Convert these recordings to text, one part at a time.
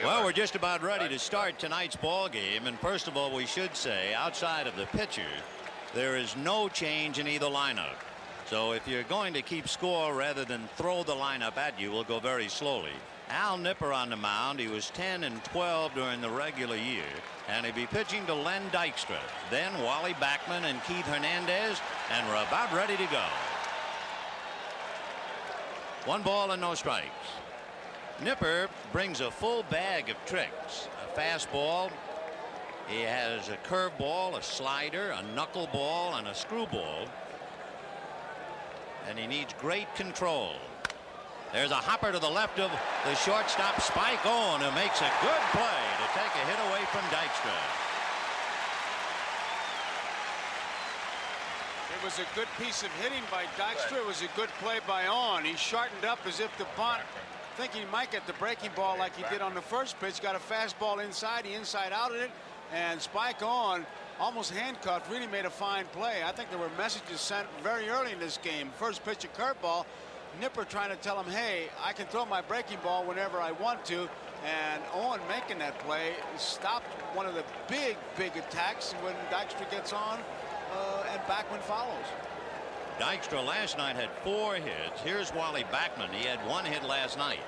Well, we're just about ready to start tonight's ball game, and first of all, we should say, outside of the pitcher, there is no change in either lineup. So if you're going to keep score rather than throw the lineup at you, we'll go very slowly. Al Nipper on the mound. He was 10 and 12 during the regular year, and he'll be pitching to Len Dykstra, then Wally Backman and Keith Hernandez, and we're about ready to go. 1 ball and no strikes. Nipper brings a full bag of tricks. A fastball. He has a curveball, a slider, a knuckleball, and a screwball. And he needs great control. There's a hopper to the left of the shortstop, Spike Owen, who makes a good play to take a hit away from Dykstra. It was a good piece of hitting by Dykstra. It was a good play by Owen. He shortened up as if to bunt, thinking he might get the breaking ball like he did on the first pitch. Got a fastball inside. He inside-outed it. And Spike Owen, almost handcuffed, really made a fine play. I think there were messages sent very early in this game. First pitch, a curveball. Nipper trying to tell him, hey, I can throw my breaking ball whenever I want to. And Owen making that play stopped one of the big attacks when Dykstra gets on and Backman follows. Dykstra last night had 4 hits. Here's Wally Backman. He had 1 hit last night.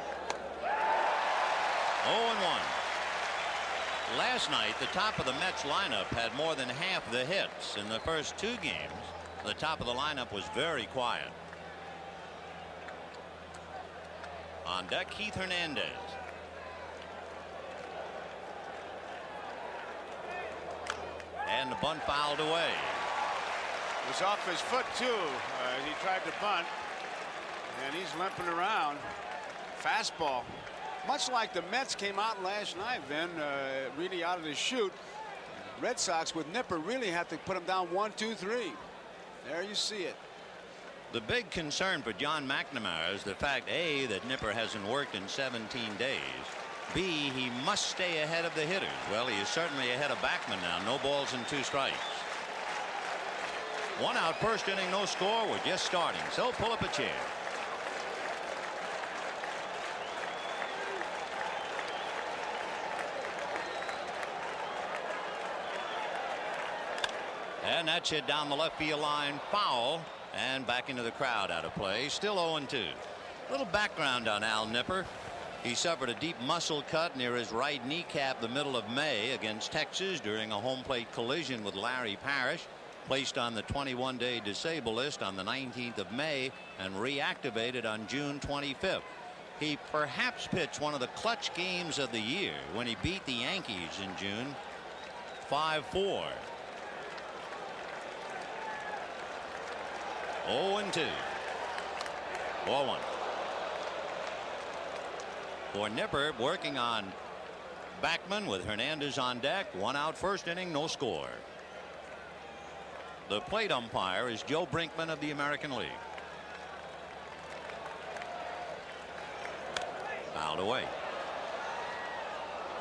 0-1. Last night, the top of the Mets lineup had more than half the hits. In the first 2 games, the top of the lineup was very quiet. On deck, Keith Hernandez. And the bunt fouled away. It was off his foot, too, as he tried to bunt. And he's limping around. Fastball. Much like the Mets came out last night, Vin, really out of the chute. Red Sox with Nipper really had to put him down 1, 2, 3. There you see it. The big concern for John McNamara is the fact, A, that Nipper hasn't worked in 17 days. B, he must stay ahead of the hitters. Well, he is certainly ahead of Backman now. No balls and 2 strikes. 1 out, first inning, no score. We're just starting. So pull up a chair. And that's hit down the left field line, foul, and back into the crowd, out of play. Still 0-2. Little background on Al Nipper. He suffered a deep muscle cut near his right kneecap the middle of May against Texas during a home plate collision with Larry Parrish. Placed on the 21-day disabled list on the 19th of May and reactivated on June 25th. He perhaps pitched one of the clutch games of the year when he beat the Yankees in June 5-4. 0-2. 4-1. For Nipper, working on Backman with Hernandez on deck. 1 out, first inning, no score. The plate umpire is Joe Brinkman of the American League. Fouled away.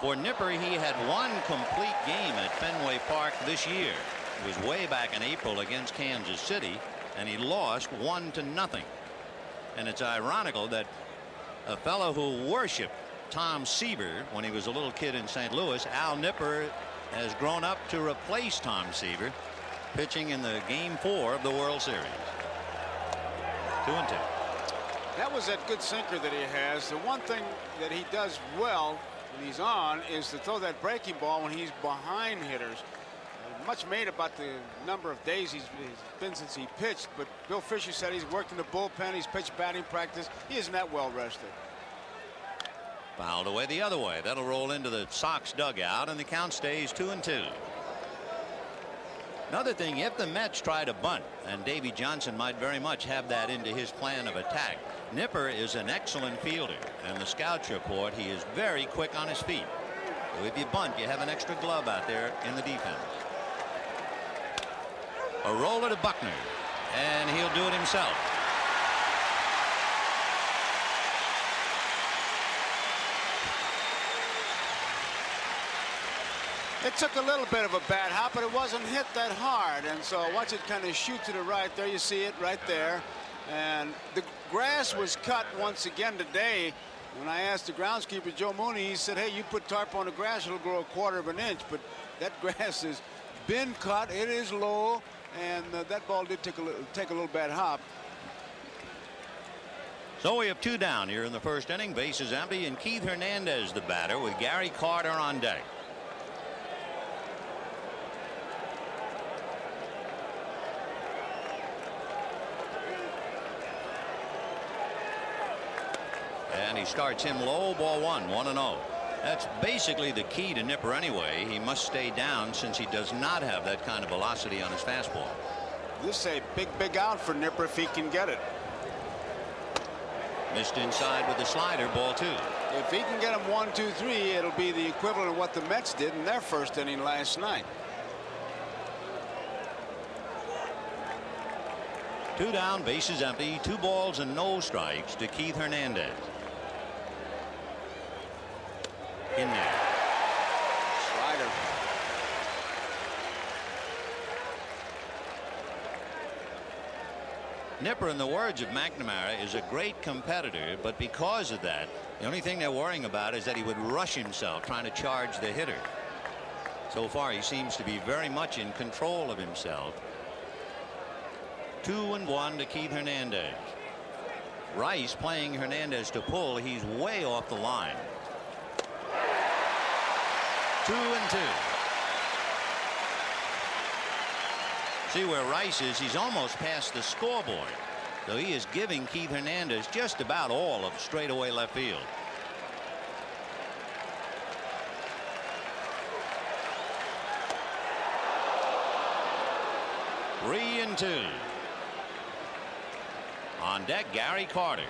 For Nipper, he had 1 complete game at Fenway Park this year. It was way back in April against Kansas City, and he lost 1-0. And it's ironical that a fellow who worshiped Tom Seaver when he was a little kid in St. Louis, Al Nipper, has grown up to replace Tom Seaver, pitching in the Game 4 of the World Series. 2-2. That was that good sinker that he has. The one thing that he does well when he's on is to throw that breaking ball when he's behind hitters. Much made about the number of days he's been since he pitched, but Bill Fisher said he's worked in the bullpen. He's pitched batting practice. He isn't that well rested. Fouled away the other way. That'll roll into the Sox dugout, and the count stays 2-2. Another thing, if the Mets try to bunt, and Davy Johnson might very much have that into his plan of attack, Nipper is an excellent fielder, and the scouts report he is very quick on his feet. So if you bunt, you have an extra glove out there in the defense. A roller to Buckner, and he'll do it himself. It took a little bit of a bad hop, but it wasn't hit that hard, and so watch it kind of shoot to the right. There you see it right there. And the grass was cut once again today When I asked the groundskeeper, Joe Mooney, he said, hey, you put tarp on the grass, it'll grow 1/4 of an inch. But that grass has been cut. It is low. And that ball did take a little bad hop. So we have 2 down here in the first inning. Base is empty, and Keith Hernandez, the batter, with Gary Carter on deck. And he starts him low, ball 1, 1-0. That's basically the key to Nipper anyway. He must stay down since he does not have that kind of velocity on his fastball. This is a big out for Nipper if he can get it. Missed inside with the slider, ball 2. If he can get him 1, 2, 3, it'll be the equivalent of what the Mets did in their first inning last night. 2 down, bases empty, 2 balls and no strikes to Keith Hernandez. In there. Slider. Nipper, in the words of McNamara, is a great competitor, but because of that, the only thing they're worrying about is that he would rush himself trying to charge the hitter. So far, he seems to be very much in control of himself. 2-1 to Keith Hernandez. Rice playing Hernandez to pull. He's way off the line. 2-2. See where Rice is. He's almost past the scoreboard. So he is giving Keith Hernandez just about all of straightaway left field. Three and 2. On deck, Gary Carter.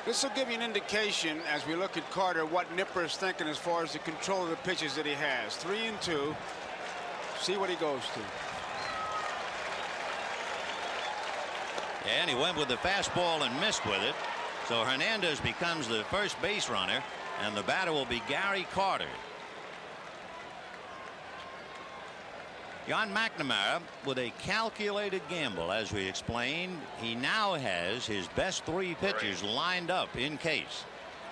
This will give you an indication as we look at Carter what Nipper is thinking as far as the control of the pitches that he has. 3 and 2. See what he goes to. And he went with the fastball and missed with it. So Hernandez becomes the first base runner, and the batter will be Gary Carter. John McNamara with a calculated gamble, as we explained. He now has his best 3 pitchers lined up in case.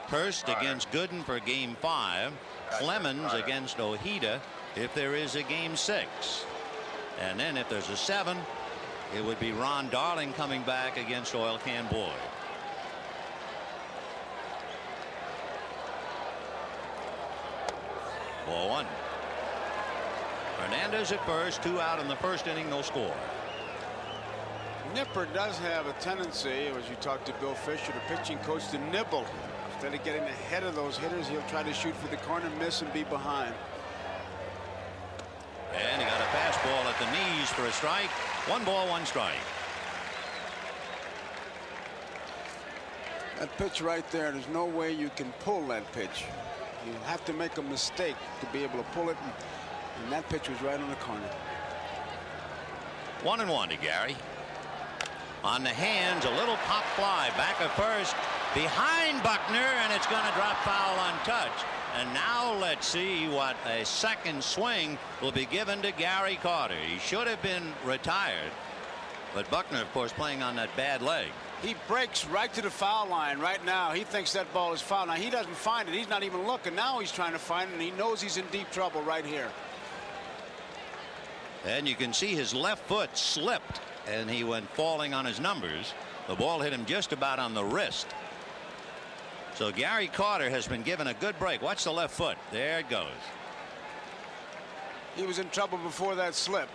Hurst against Gooden for game 5. Clemens against Ojeda if there is a game 6. And then if there's a 7, it would be Ron Darling coming back against Oil Can Boyd. Ball 1. Hernandez at first, 2 out in the first inning, no score. Nipper does have a tendency, as you talked to Bill Fisher, the pitching coach, to nibble. Instead of getting ahead of those hitters, he'll try to shoot for the corner, miss, and be behind. And he got a fastball at the knees for a strike. 1 ball, 1 strike. That pitch right there, there's no way you can pull that pitch. You have to make a mistake to be able to pull it. And that pitch was right on the corner. 1-1 to Gary. On the hands, a little pop fly back at first behind Buckner, and it's going to drop foul untouched. And now let's see what a second swing will be given to Gary Carter. He should have been retired, but Buckner, of course, playing on that bad leg. He breaks right to the foul line right now. He thinks that ball is foul. Now he doesn't find it. He's not even looking. Now he's trying to find it, and he knows he's in deep trouble right here. And you can see his left foot slipped, and he went falling on his numbers. The ball hit him just about on the wrist. So Gary Carter has been given a good break. Watch the left foot. There it goes. He was in trouble before that slip.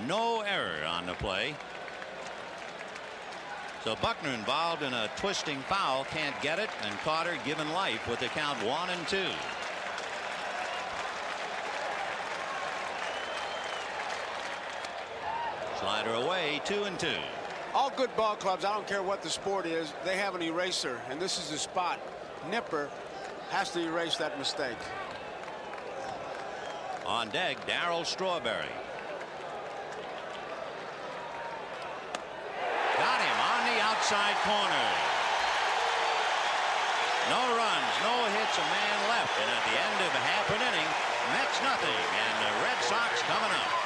No error on the play. So Buckner involved in a twisting foul, can't get it, and Carter given life with the count 1-2. Slider away, 2-2. All good ball clubs, I don't care what the sport is, they have an eraser, and this is the spot. Nipper has to erase that mistake. On deck, Darryl Strawberry. Got him on the outside corner. No runs, no hits, a man left, and at the end of half an inning, Mets nothing, and the Red Sox coming up.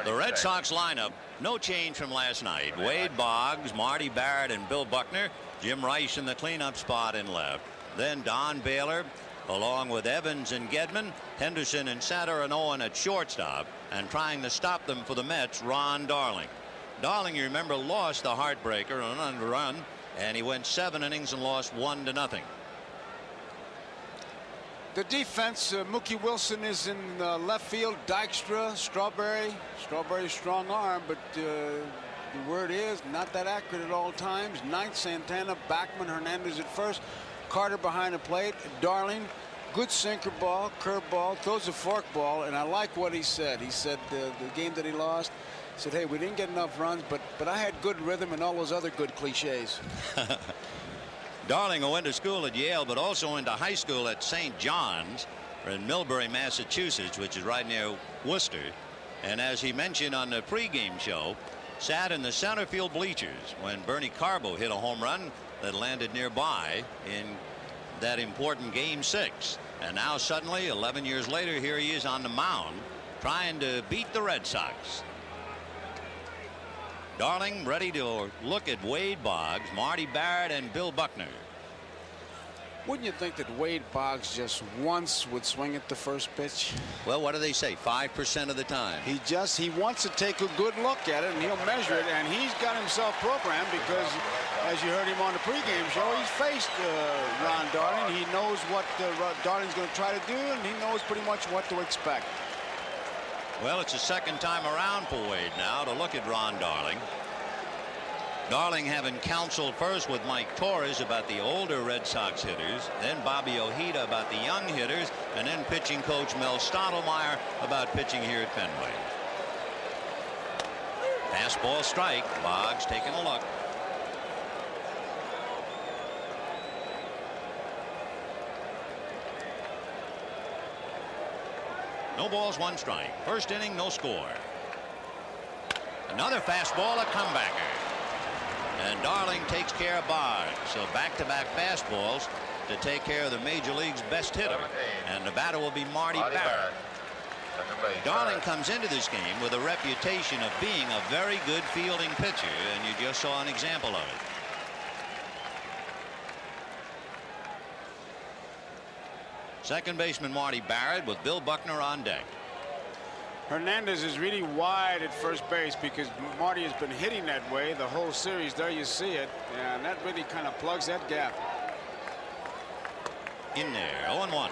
The Red Sox lineup, no change from last night. Wade Boggs, Marty Barrett, and Bill Buckner. Jim Rice in the cleanup spot in left. Then Don Baylor, along with Evans and Gedman, Henderson and Satter and Owen at shortstop, and trying to stop them for the Mets, Ron Darling. Darling, you remember, lost the heartbreaker on an underrun, and he went 7 innings and lost 1-0. The defense, Mookie Wilson is in left field. Dykstra, Strawberry's strong arm, but the word is not that accurate at all times. Ninth, Santana, Backman, Hernandez at first, Carter behind the plate, Darling, good sinker ball, curve ball, throws a fork ball, and I like what he said. He said the game that he lost, he said, hey, we didn't get enough runs, but I had good rhythm and all those other good cliches. Darling, who went to school at Yale, but also went to high school at St. John's in Millbury, Massachusetts, which is right near Worcester. And as he mentioned on the pregame show, sat in the center field bleachers when Bernie Carbo hit a home run that landed nearby in that important Game 6. And now suddenly, 11 years later, here he is on the mound trying to beat the Red Sox. Darling ready to look at Wade Boggs, Marty Barrett, and Bill Buckner. Wouldn't you think that Wade Boggs just once would swing at the first pitch? Well, what do they say? 5% of the time. He wants to take a good look at it, and he'll measure it, and he's got himself programmed because, as you heard him on the pregame show, he's faced Ron Darling. He knows what Darling's going to try to do, and he knows pretty much what to expect. Well, it's the second time around for Wade now to look at Ron Darling. Darling having counseled first with Mike Torres about the older Red Sox hitters, then Bobby Ojeda about the young hitters, and then pitching coach Mel Stottlemyre about pitching here at Fenway. Fastball strike. Boggs taking a look. No balls, 1 strike. First inning, no score. Another fastball, a comebacker. And Darling takes care of Boggs. So back-to-back fastballs to take care of the Major League's best hitter. And the batter will be Marty Barrett. Darling comes into this game with a reputation of being a very good fielding pitcher, and you just saw an example of it. Second baseman Marty Barrett with Bill Buckner on deck. Hernandez is really wide at first base because Marty has been hitting that way the whole series. There you see it, and that really kind of plugs that gap. In there, 0-1.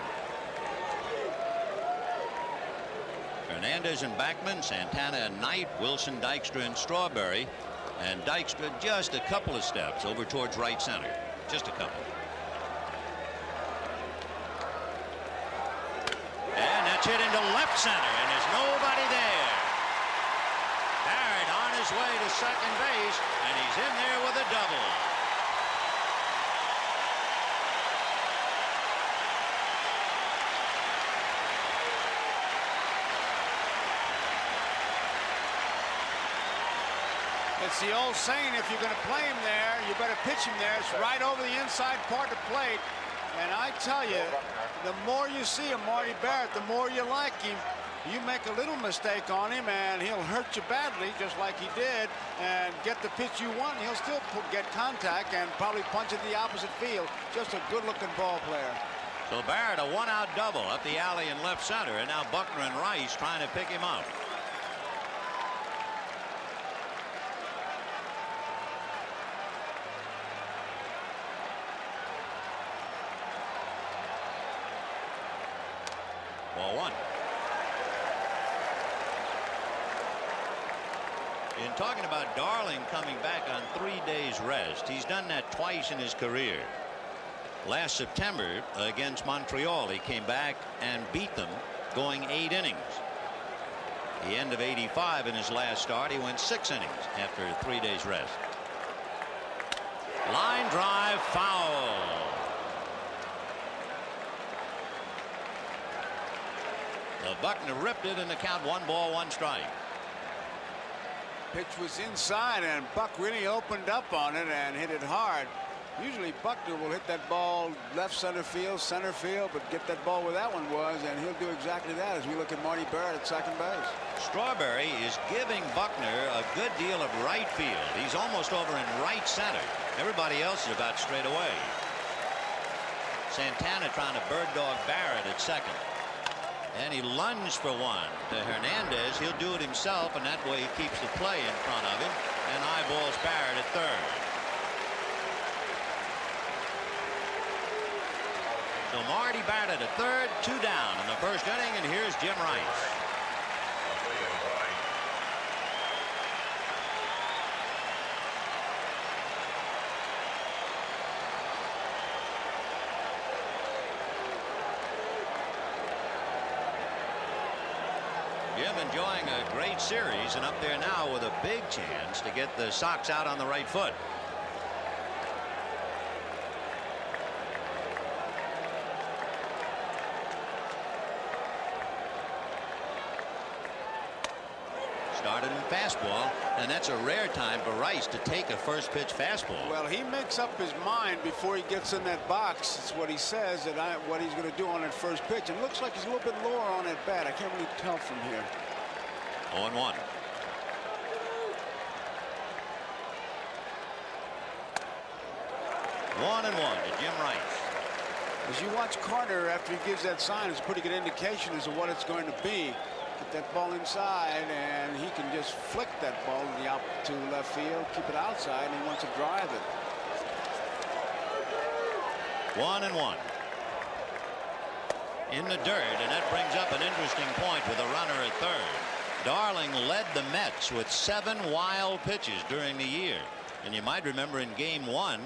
Hernandez and Backman, Santana and Knight, Wilson, Dykstra, and Strawberry. And Dykstra just a couple of steps over towards right center. Just a couple. And that's hit into left center, and there's nobody there. Barrett on his way to second base, and he's in there with a double. It's the old saying, if you're going to play him there, you better pitch him there. It's right over the inside part of the plate. And I tell you, the more you see of Marty Barrett, the more you like him. You make a little mistake on him, and he'll hurt you badly, just like he did, and get the pitch you want. He'll still get contact and probably punch it the opposite field. Just a good-looking ball player. So Barrett, a one-out double up the alley in left center, and now Buckner and Rice trying to pick him up. Ball 1. In talking about Darling coming back on 3 days rest, he's done that twice in his career. Last September against Montreal, he came back and beat them, going 8 innings. The end of '85 in his last start, he went 6 innings after 3 days rest. Line drive, foul. Buckner ripped it, and the count 1 ball, 1 strike. Pitch was inside, and Buck really opened up on it and hit it hard. Usually Buckner will hit that ball left center field, but get that ball where that one was, and he'll do exactly that as we look at Marty Barrett at second base. Strawberry is giving Buckner a good deal of right field. He's almost over in right center. Everybody else is about straight away. Santana trying to bird dog Barrett at second. And he lunged for one to Hernandez. He'll do it himself, and that way he keeps the play in front of him and eyeballs Barrett at third. So Marty Barrett at third, 2 down in the first inning, and here's Jim Rice. Jim enjoying a great series, and up there now with a big chance to get the Sox out on the right foot. Started in fastball, and that's a rare time for Rice to take a first pitch fastball. Well, he makes up his mind before he gets in that box. It's what he says that what he's going to do on that first pitch. And it looks like he's a little bit lower on that bat. I can't really tell from here. 0-1. One and one to Jim Rice. As you watch Carter after he gives that sign, it's a pretty good indication as to what it's going to be. Get that ball inside, and he can just flick that ball to left field, keep it outside, and he wants to drive it. 1-1 in the dirt, and that brings up an interesting point with a runner at third. Darling led the Mets with 7 wild pitches during the year, and you might remember in Game 1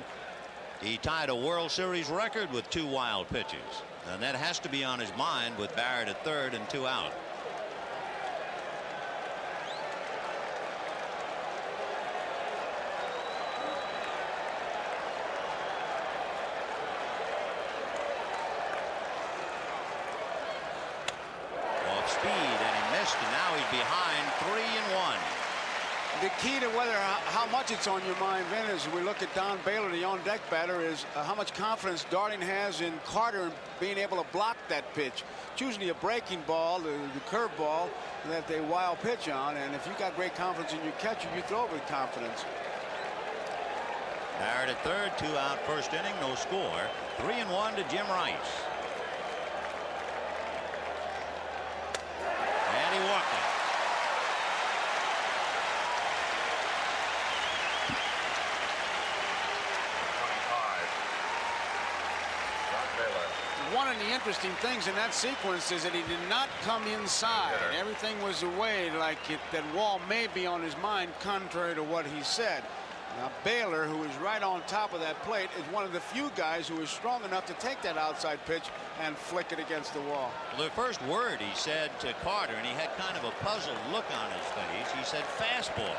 he tied a World Series record with 2 wild pitches, and that has to be on his mind with Barrett at third and 2 out. And now he's behind 3-1. The key to how much it's on your mind, Vin, as we look at Don Baylor, the on-deck batter, is how much confidence Darling has in Carter being able to block that pitch. It's usually a breaking ball, the curve ball that they wild pitch on, and if you got great confidence in your catcher, you throw it with confidence. Barrett at third, 2 out, first inning, no score. 3-1 to Jim Rice. And he walked it. One of the interesting things in that sequence is that he did not come inside. Everything was away, like that wall may be on his mind, contrary to what he said. Now Baylor, who is right on top of that plate, is one of the few guys who is strong enough to take that outside pitch and flick it against the wall. The first word he said to Carter, and he had kind of a puzzled look on his face, he said fastball.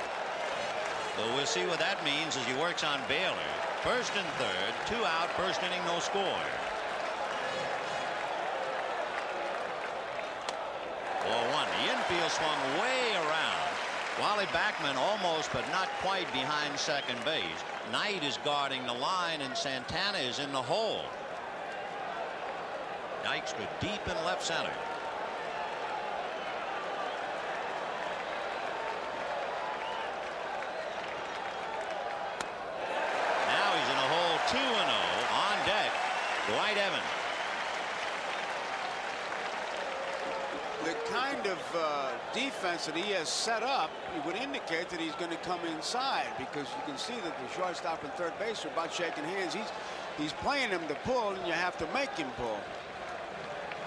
So we'll see what that means as he works on Baylor. First and third, 2 out, first inning, no score. 0-1. The infield swung way around. Wally Backman almost but not quite behind second base. Knight is guarding the line, and Santana is in the hole. Dykstra deep in left center. Now he's in a hole, 2-0 on deck. Dwight Evans. The kind of defense that he has set up, it would indicate that he's going to come inside, because you can see that the shortstop and third base are about shaking hands. He's playing him to pull, and you have to make him pull.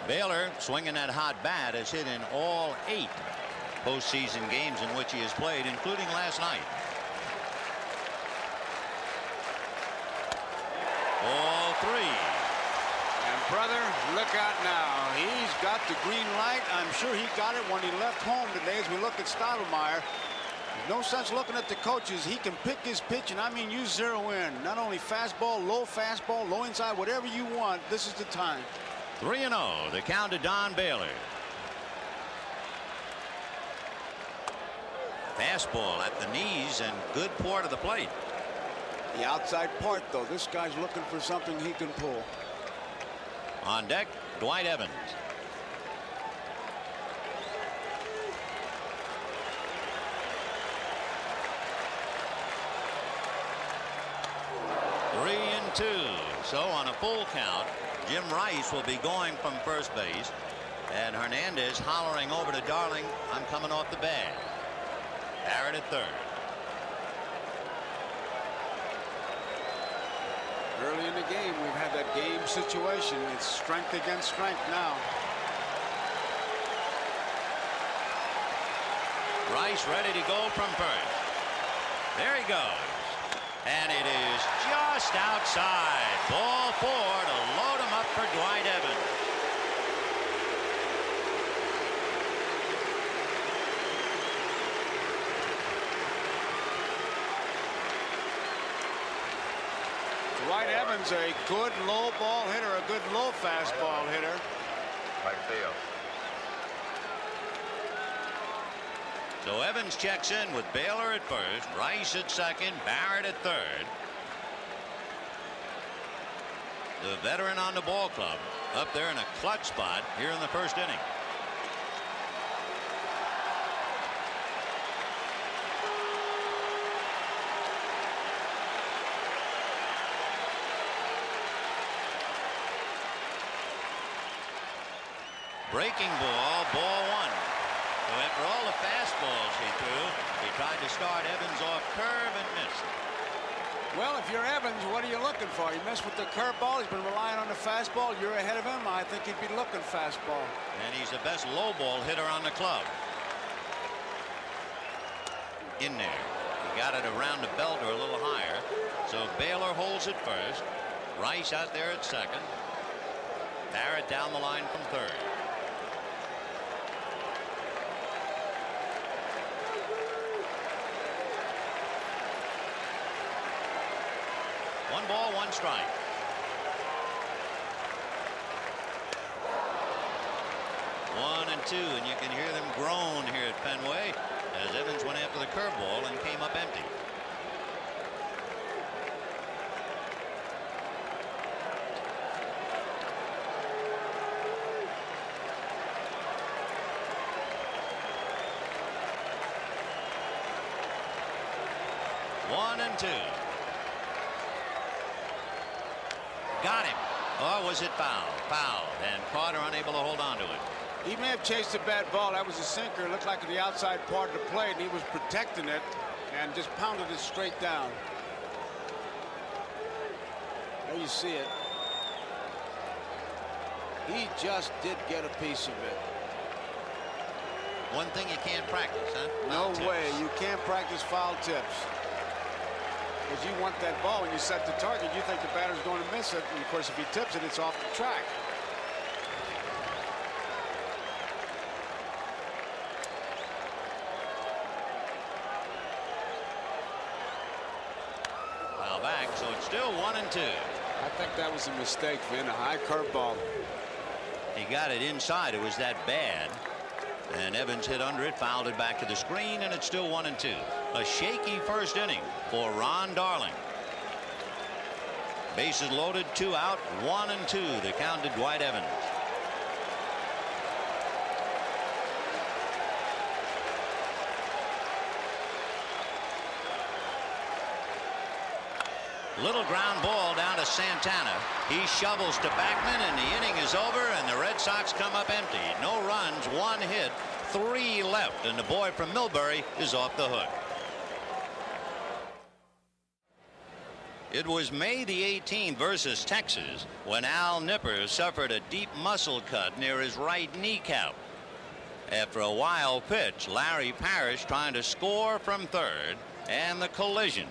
Baylor, swinging that hot bat, has hit in all 8 postseason games in which he has played, including last night. Ball 3. And brother, look out now. He's got the green light. I'm sure he got it when he left home today. As we look at Stottlemyre, there's no sense looking at the coaches. He can pick his pitch, and I mean you zero in. Not only fastball, low inside, whatever you want. This is the time. 3-0, the count to Don Baylor. Fastball at the knees and good pour to the plate. The outside part, though, this guy's looking for something he can pull. On deck, Dwight Evans. Three and two. So on a full count, Jim Rice will be going from first base, and Hernandez hollering over to Darling, "I'm coming off the bag." Barrett at third. Early in the game, we've had that game situation. It's strength against strength now. Rice ready to go from first. There he goes. And it is just outside. Ball four to load him up for Dwight Evans. Dwight Evans, a good low ball hitter, a good low fastball hitter. Right field. So Evans checks in with Baylor at first, Rice at second, Barrett at third. The veteran on the ball club up there in a clutch spot here in the first inning. Breaking ball, ball one. So after all the fastballs he threw, he tried to start Evans off curve and missed. Well, if you're Evans, what are you looking for? You missed with the curveball. He's been relying on the fastball. You're ahead of him. I think he'd be looking fastball. And he's the best low ball hitter on the club. In there. He got it around the belt or a little higher. So Baylor holds it first. Rice out there at second. Barrett down the line from third. One ball, one strike. One and two, and you can hear them groan here at Fenway as Evans went after the curveball and came up empty. One and two. Got him. Or was it foul? Fouled. And Carter unable to hold on to it. He may have chased a bad ball. That was a sinker. It looked like the outside part of the plate, and he was protecting it and just pounded it straight down. There you see it. He just did get a piece of it. One thing you can't practice, huh? No way. You can't practice foul tips. Because you want that ball when you set the target, you think the batter's going to miss it, and of course if he tips it, it's off the track. Foul back, so it's still 1 and 2. I think that was a mistake for him. A high curveball. He got it inside. It was that bad. And Evans hit under it, fouled it back to the screen, and it's still 1 and 2. A shaky first inning for Ron Darling. Bases loaded, 2 out, 1 and 2. The count to Dwight Evans. Little ground ball down to Santana. He shovels to Backman, and the inning is over, and the Red Sox come up empty. No runs, 1 hit, 3 left, and the boy from Millbury is off the hook. It was May the 18th versus Texas when Al Nipper suffered a deep muscle cut near his right kneecap. After a wild pitch, Larry Parrish trying to score from third, and the collision.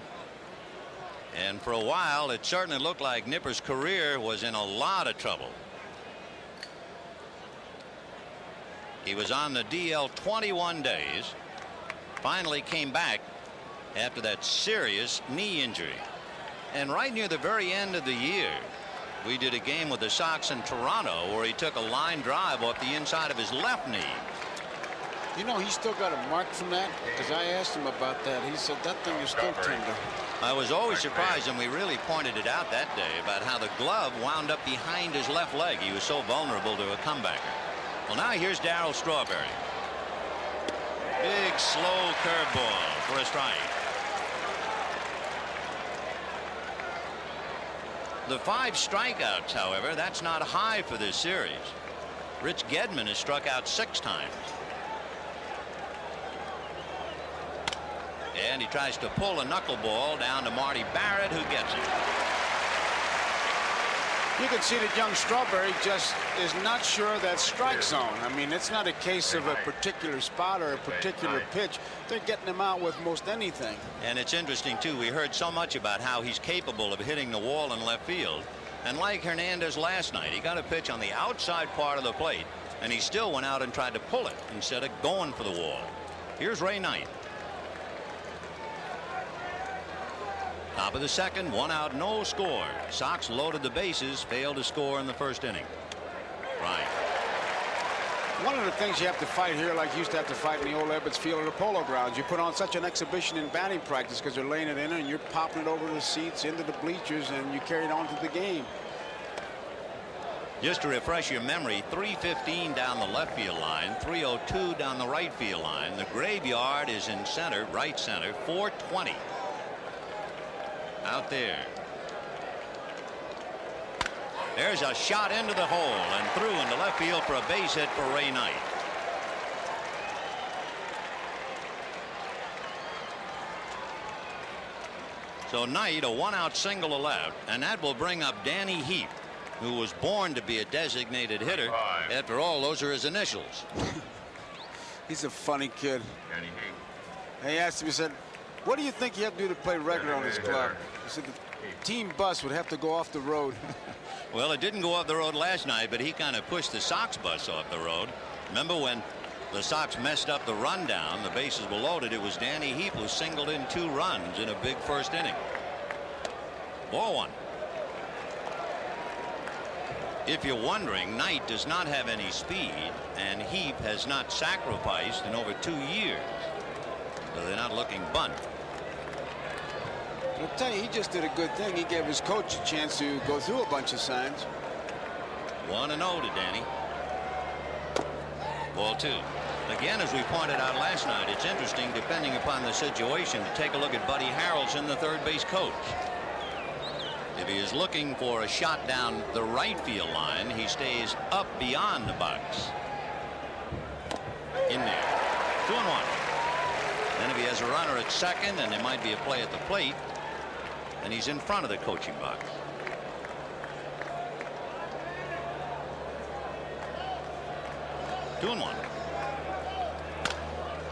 And for a while, it certainly looked like Nipper's career was in a lot of trouble. He was on the DL 21 days, finally came back after that serious knee injury. And right near the very end of the year, we did a game with the Sox in Toronto where he took a line drive off the inside of his left knee. You know, he still got a mark from that, because I asked him about that. He said that thing is still tender. I was always surprised, and we really pointed it out that day, about how the glove wound up behind his left leg. He was so vulnerable to a comebacker. Well, now here's Darryl Strawberry. Big, slow curveball for a strike. The 5 strikeouts, however, that's not high for this series. Rich Gedman has struck out 6 times. And he tries to pull a knuckleball down to Marty Barrett, who gets it. You can see that young Strawberry just is not sure of that strike zone. I mean, it's not a case of a particular spot or a particular pitch. They're getting him out with most anything. And it's interesting, too. We heard so much about how he's capable of hitting the wall in left field. And like Hernandez last night, he got a pitch on the outside part of the plate, and he still went out and tried to pull it instead of going for the wall. Here's Ray Knight. Top of the second, 1 out, no score. Sox loaded the bases, failed to score in the first inning. Right. One of the things you have to fight here, like you used to have to fight in the old Ebbets Field or the Polo Grounds, you put on such an exhibition in batting practice because they're laying it in and you're popping it over the seats into the bleachers and you carry it on to the game. Just to refresh your memory, 315 down the left field line, 302 down the right field line. The graveyard is in center, right center, 420. Out there. There's a shot into the hole and through into left field for a base hit for Ray Knight. So Knight, a 1-out single to left, and that will bring up Danny Heap, who was born to be a designated hitter. After all, those are his initials. He's a funny kid. Danny Heap. He asked me, he said, what do you think you have to do to play regular on this club? He said the team bus would have to go off the road. Well, it didn't go off the road last night, but he kind of pushed the Sox bus off the road. Remember when the Sox messed up the rundown, the bases were loaded, it was Danny Heap who singled in 2 runs in a big first inning. Ball 1. If you're wondering, Knight does not have any speed, and Heap has not sacrificed in over 2 years. So they're not looking bunt. I'll tell you, he just did a good thing. He gave his coach a chance to go through a bunch of signs. 1-0 to Danny. Ball 2. Again, as we pointed out last night, it's interesting, depending upon the situation, to take a look at Buddy Harrelson, the third base coach. If he is looking for a shot down the right field line, he stays up beyond the box. In there. 2-1. Then if he has a runner at second and there might be a play at the plate, and he's in front of the coaching box. Two and 1.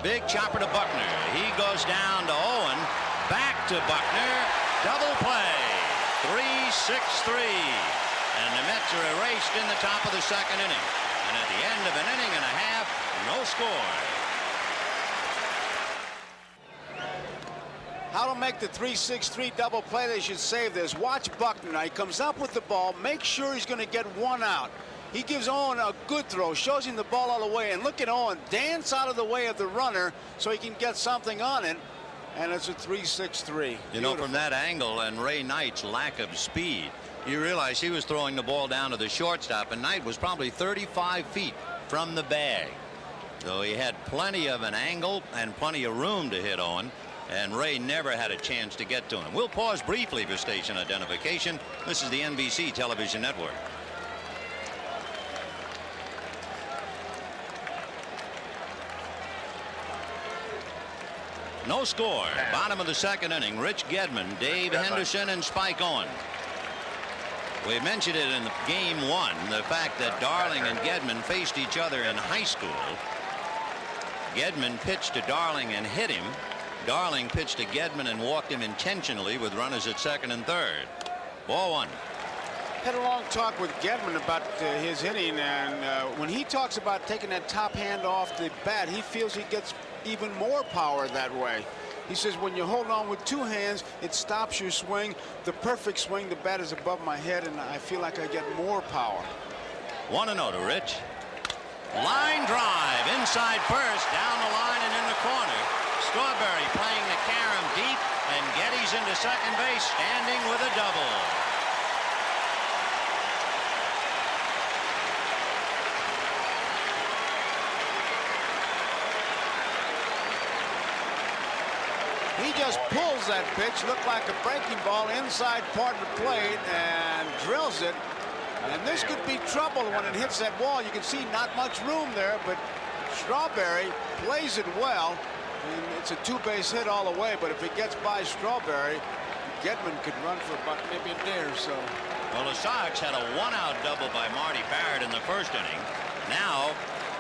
Big chopper to Buckner. He goes down to Owen. Back to Buckner. Double play. 3-6-3. And the Mets are erased in the top of the second inning. And at the end of an inning and a half, no score. How to make the 3-6-3 double play. They should save this. Watch Buckner. Now he comes up with the ball. Make sure he's going to get 1 out. He gives Owen a good throw, shows him the ball all the way, and look at Owen dance out of the way of the runner so he can get something on it. And it's a 3-6-3. You know, from that angle and Ray Knight's lack of speed, you realize he was throwing the ball down to the shortstop, and Knight was probably 35 feet from the bag. So he had plenty of an angle and plenty of room to hit Owen. And Ray never had a chance to get to him. We'll pause briefly for station identification. This is the NBC Television Network. No score. Bottom of the second inning. Rich Gedman, Dave Henderson, and Spike Owen. We mentioned it in game 1, the fact that Darling and Gedman faced each other in high school. Gedman pitched to Darling and hit him. Darling pitched to Gedman and walked him intentionally with runners at second and third. Ball 1. Had a long talk with Gedman about his hitting, and when he talks about taking that top hand off the bat, he feels he gets even more power that way. He says when you hold on with 2 hands, it stops your swing. The perfect swing, the bat is above my head, and I feel like I get more power. 1-0 to Rich. Line drive inside first, down the line and in the corner. Strawberry playing the carom deep, And Getty's into second base, standing with a double. He just pulls that pitch, looked like a breaking ball inside part of the plate, and drills it. And this could be trouble when it hits that wall. You can see not much room there, but Strawberry plays it well. And it's a two-base hit all the way, but if it gets by Strawberry, Gedman could run for about maybe a day or so. Well, the Sox had a one-out double by Marty Barrett in the first inning. Now,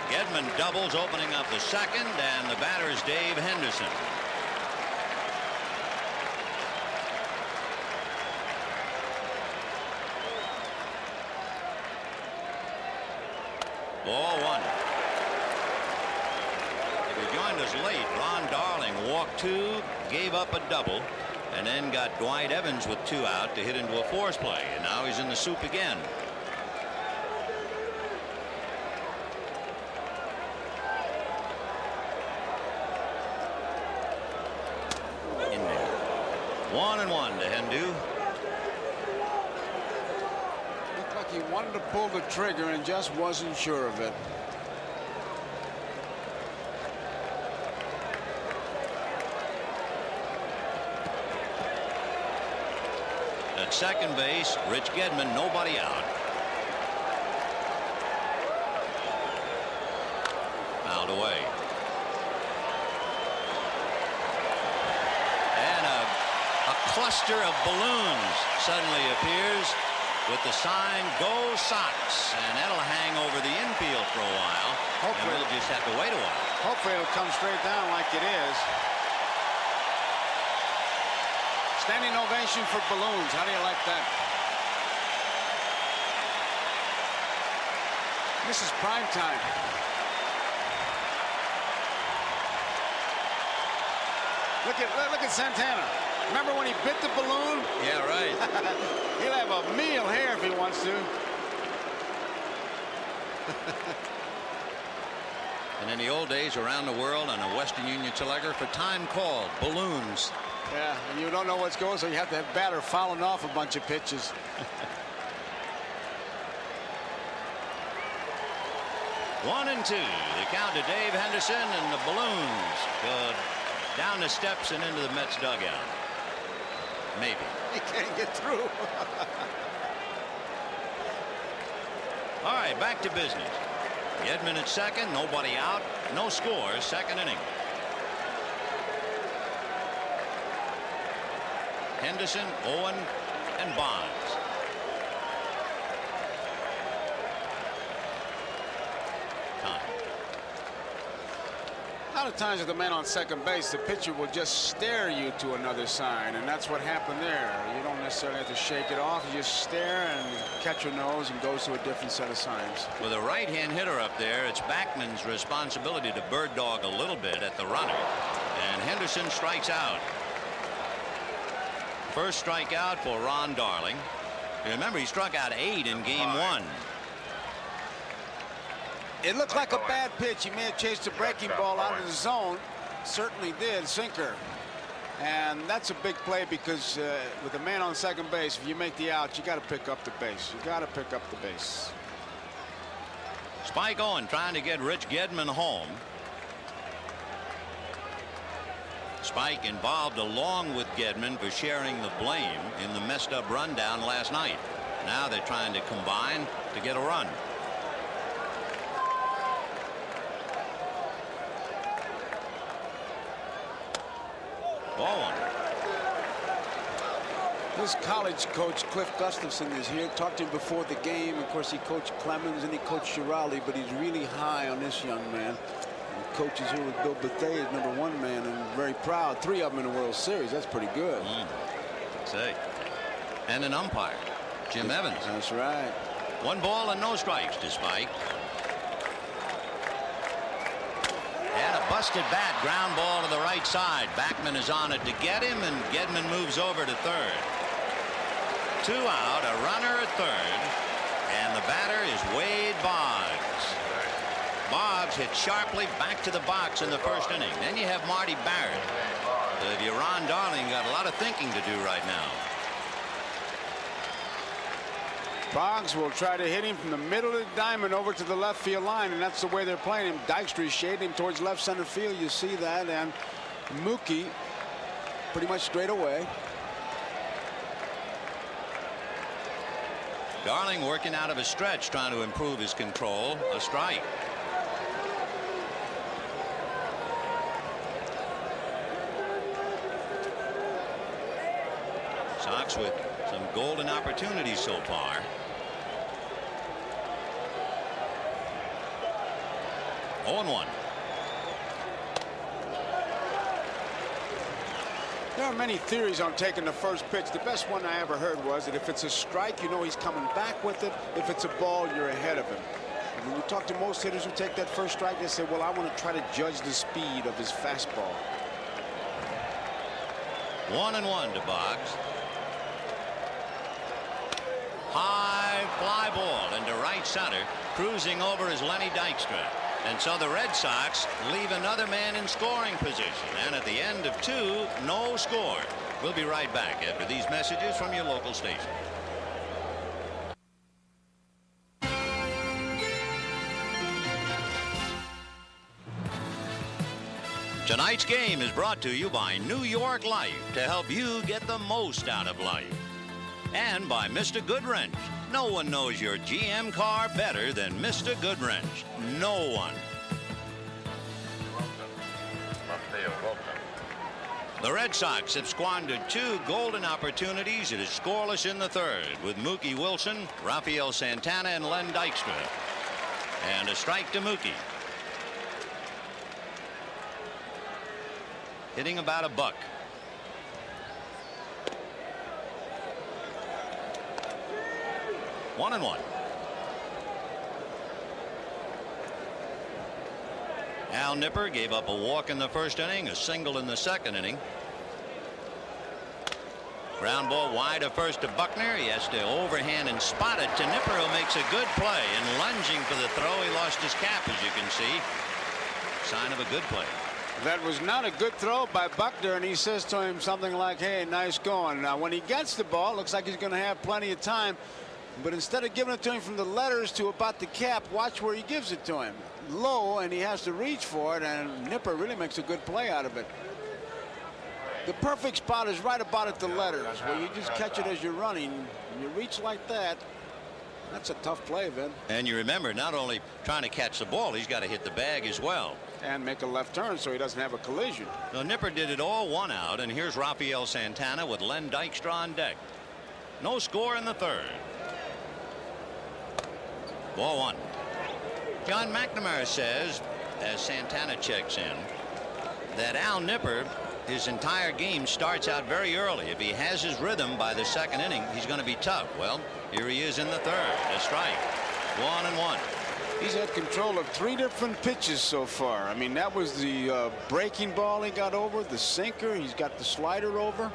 Gedman doubles, opening up the second, and the batter is Dave Henderson. Ball one. If you joined us late, Ron Darling walked two, gave up a double, and then got Dwight Evans with two out to hit into a force play. And now he's in the soup again. In there. 1-1 to Hendu. He wanted to pull the trigger and just wasn't sure of it. At second base, Rich Gedman, nobody out. Fouled away. And a cluster of balloons suddenly appears with the sign "Go Sox," and that'll hang over the infield for a while. Hopefully, and we'll just have to wait a while. Hopefully it'll come straight down like it is. Standing ovation for balloons. How do you like that? This is prime time. Look at Santana. Remember when he bit the balloon? Yeah, right. He'll have a meal here if he wants to. And in the old days, around the world on a Western Union telegraph, a time called balloons. Yeah, and you don't know what's going, so you have to have batter fouling off a bunch of pitches. One and two. The count to Dave Henderson, and the balloons go down the steps and into the Mets dugout. Maybe. He can't get through. All right, back to business. Gedman at second, nobody out, no score, second inning. Henderson, Owen, and Bonds. Time. A lot of times with the man on second base, the pitcher will just stare you to another sign, and that's what happened there. You don't necessarily have to shake it off. You just stare, and catcher knows and goes to a different set of signs. With a right-hand hitter up there, it's Backman's responsibility to bird dog a little bit at the runner, and Henderson strikes out. First strikeout for Ron Darling. Remember, he struck out 8 in game 1. It looked like a bad pitch. He may have chased a breaking ball out of the zone. Certainly did. Sinker. And that's a big play because with a man on second base, if you make the out, you got to pick up the base. You got to pick up the base. Spike Owen trying to get Rich Gedman home. Spike involved along with Gedman for sharing the blame in the messed up rundown last night. Now they're trying to combine to get a run. Ball one. His college coach, Cliff Gustafson, is here. Talked to him before the game. Of course, he coached Clemens and he coached Giraldi, but he's really high on this young man. And coaches here with Bill Bethea is #1 man and very proud. 3 of them in the World Series. That's pretty good. Say. And an umpire, Jim Evans. That's right. 1 ball and no strikes to Spike. And a busted bat, ground ball to the right side. Backman is on it to get him, and Gedman moves over to third. 2 out, a runner at third, and the batter is Wade Boggs. Boggs hit sharply back to the box in the first inning. Then you have Marty Barrett. If you're Ron Darling, got a lot of thinking to do right now. Boggs will try to hit him from the middle of the diamond over to the left field line, and that's the way they're playing him. Dykstra is shading him towards left center field. You see that, and Mookie pretty much straight away. Darling working out of a stretch, trying to improve his control. A strike. Sox with some golden opportunities so far. Oh, and 1. There are many theories on taking the first pitch. The best one I ever heard was that if it's a strike, you know he's coming back with it. If it's a ball, you're ahead of him. And when you talk to most hitters who take that first strike, they say, well, I want to try to judge the speed of his fastball. 1-1 to Boggs. High fly ball into right center. Cruising over is Lenny Dykstra. And so the Red Sox leave another man in scoring position. And at the end of 2, no score. We'll be right back after these messages from your local station. Tonight's game is brought to you by New York Life to help you get the most out of life. And by Mr. Goodwrench. No one knows your GM car better than Mr. Goodwrench. No one. The Red Sox have squandered 2 golden opportunities. It is scoreless in the 3rd with Mookie Wilson, Rafael Santana, and Len Dykstra. And a strike to Mookie. Hitting about a buck. One and 1. Al Nipper gave up a walk in the first inning, a single in the second inning. Ground ball wide to first to Buckner. He has to overhand and spot it to Nipper, who makes a good play. And lunging for the throw, he lost his cap, as you can see. Sign of a good play. That was not a good throw by Buckner, and he says to him something like, hey, nice going. Now, when he gets the ball, looks like he's going to have plenty of time. But instead of giving it to him from the letters to about the cap, watch where he gives it to him. Low, and he has to reach for it, and Nipper really makes a good play out of it. The perfect spot is right about at the letters, where you just catch it as you're running. And you reach like that. That's a tough play, Vin. And you remember, not only trying to catch the ball, he's got to hit the bag as well. And make a left turn so he doesn't have a collision. So Nipper did it all 1 out, and here's Rafael Santana with Len Dykstra on deck. No score in the 3rd. Ball 1. John McNamara says, as Santana checks in, that Al Nipper, his entire game starts out very early. If he has his rhythm by the 2nd inning, he's going to be tough. Well, here he is in the 3rd. A strike. 1-1. He's had control of 3 different pitches so far. I mean, that was the breaking ball he got over, the sinker. He's got the slider over.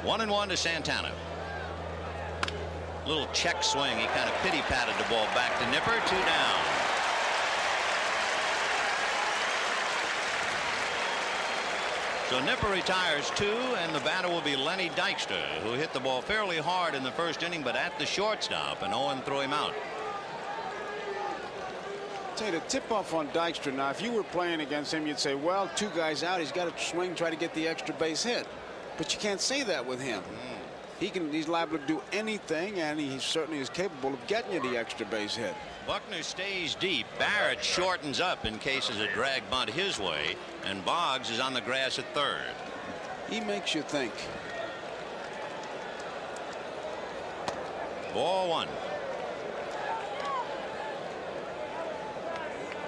1-1 to Santana. Little check swing. He kind of pity patted the ball back to Nipper. 2 down. So Nipper retires 2, and the batter will be Lenny Dykstra, who hit the ball fairly hard in the first inning, but at the shortstop, and Owen threw him out. Tell you, the tip off on Dykstra now, if you were playing against him, you'd say, well, 2 guys out, he's got to swing, try to get the extra base hit. But you can't say that with him. He's liable to do anything, and he certainly is capable of getting you the extra base hit. Buckner stays deep. Barrett shortens up in case there's a drag bunt his way, and Boggs is on the grass at 3rd. He makes you think. Ball 1.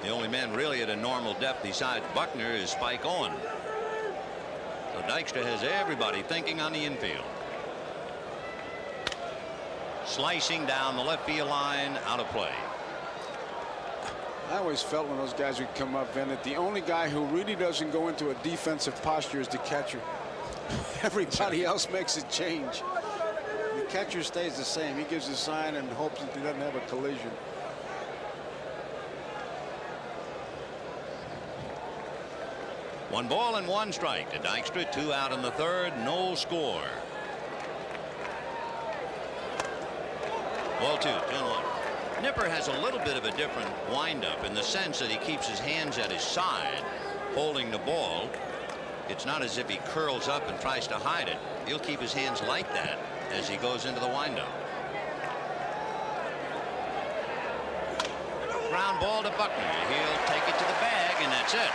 The only man really at a normal depth besides Buckner is Spike Owen. So Dykstra has everybody thinking on the infield. Slicing down the left field line, out of play. I always felt when those guys would come up, Vin, that the only guy who really doesn't go into a defensive posture is the catcher. Everybody else makes a change. The catcher stays the same. He gives a sign and hopes that he doesn't have a collision. 1 ball and 1 strike to Dykstra. 2 out in the third. No score. Ball 2, 2-1. Nipper has a little bit of a different windup in the sense that he keeps his hands at his side holding the ball. It's not as if he curls up and tries to hide it. He'll keep his hands like that as he goes into the windup. Ground ball to Buckner. He'll take it to the bag, and that's it.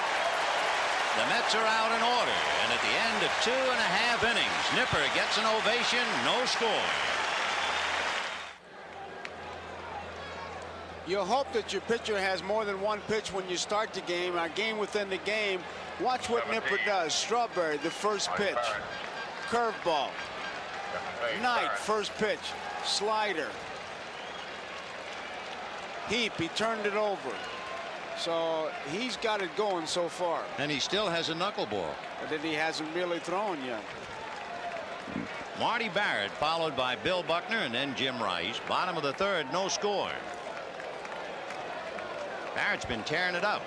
The Mets are out in order, and at the end of 2.5 innings, Nipper gets an ovation. No score. You hope that your pitcher has more than one pitch when you start the game. A game within the game. Watch what Nipper does. Strawberry, the first pitch. Curveball. Knight, first pitch. Slider. Heap, he turned it over. So he's got it going so far. And he still has a knuckleball. But then he hasn't really thrown yet. Marty Barrett followed by Bill Buckner and then Jim Rice. Bottom of the third, no score. Barrett's been tearing it up.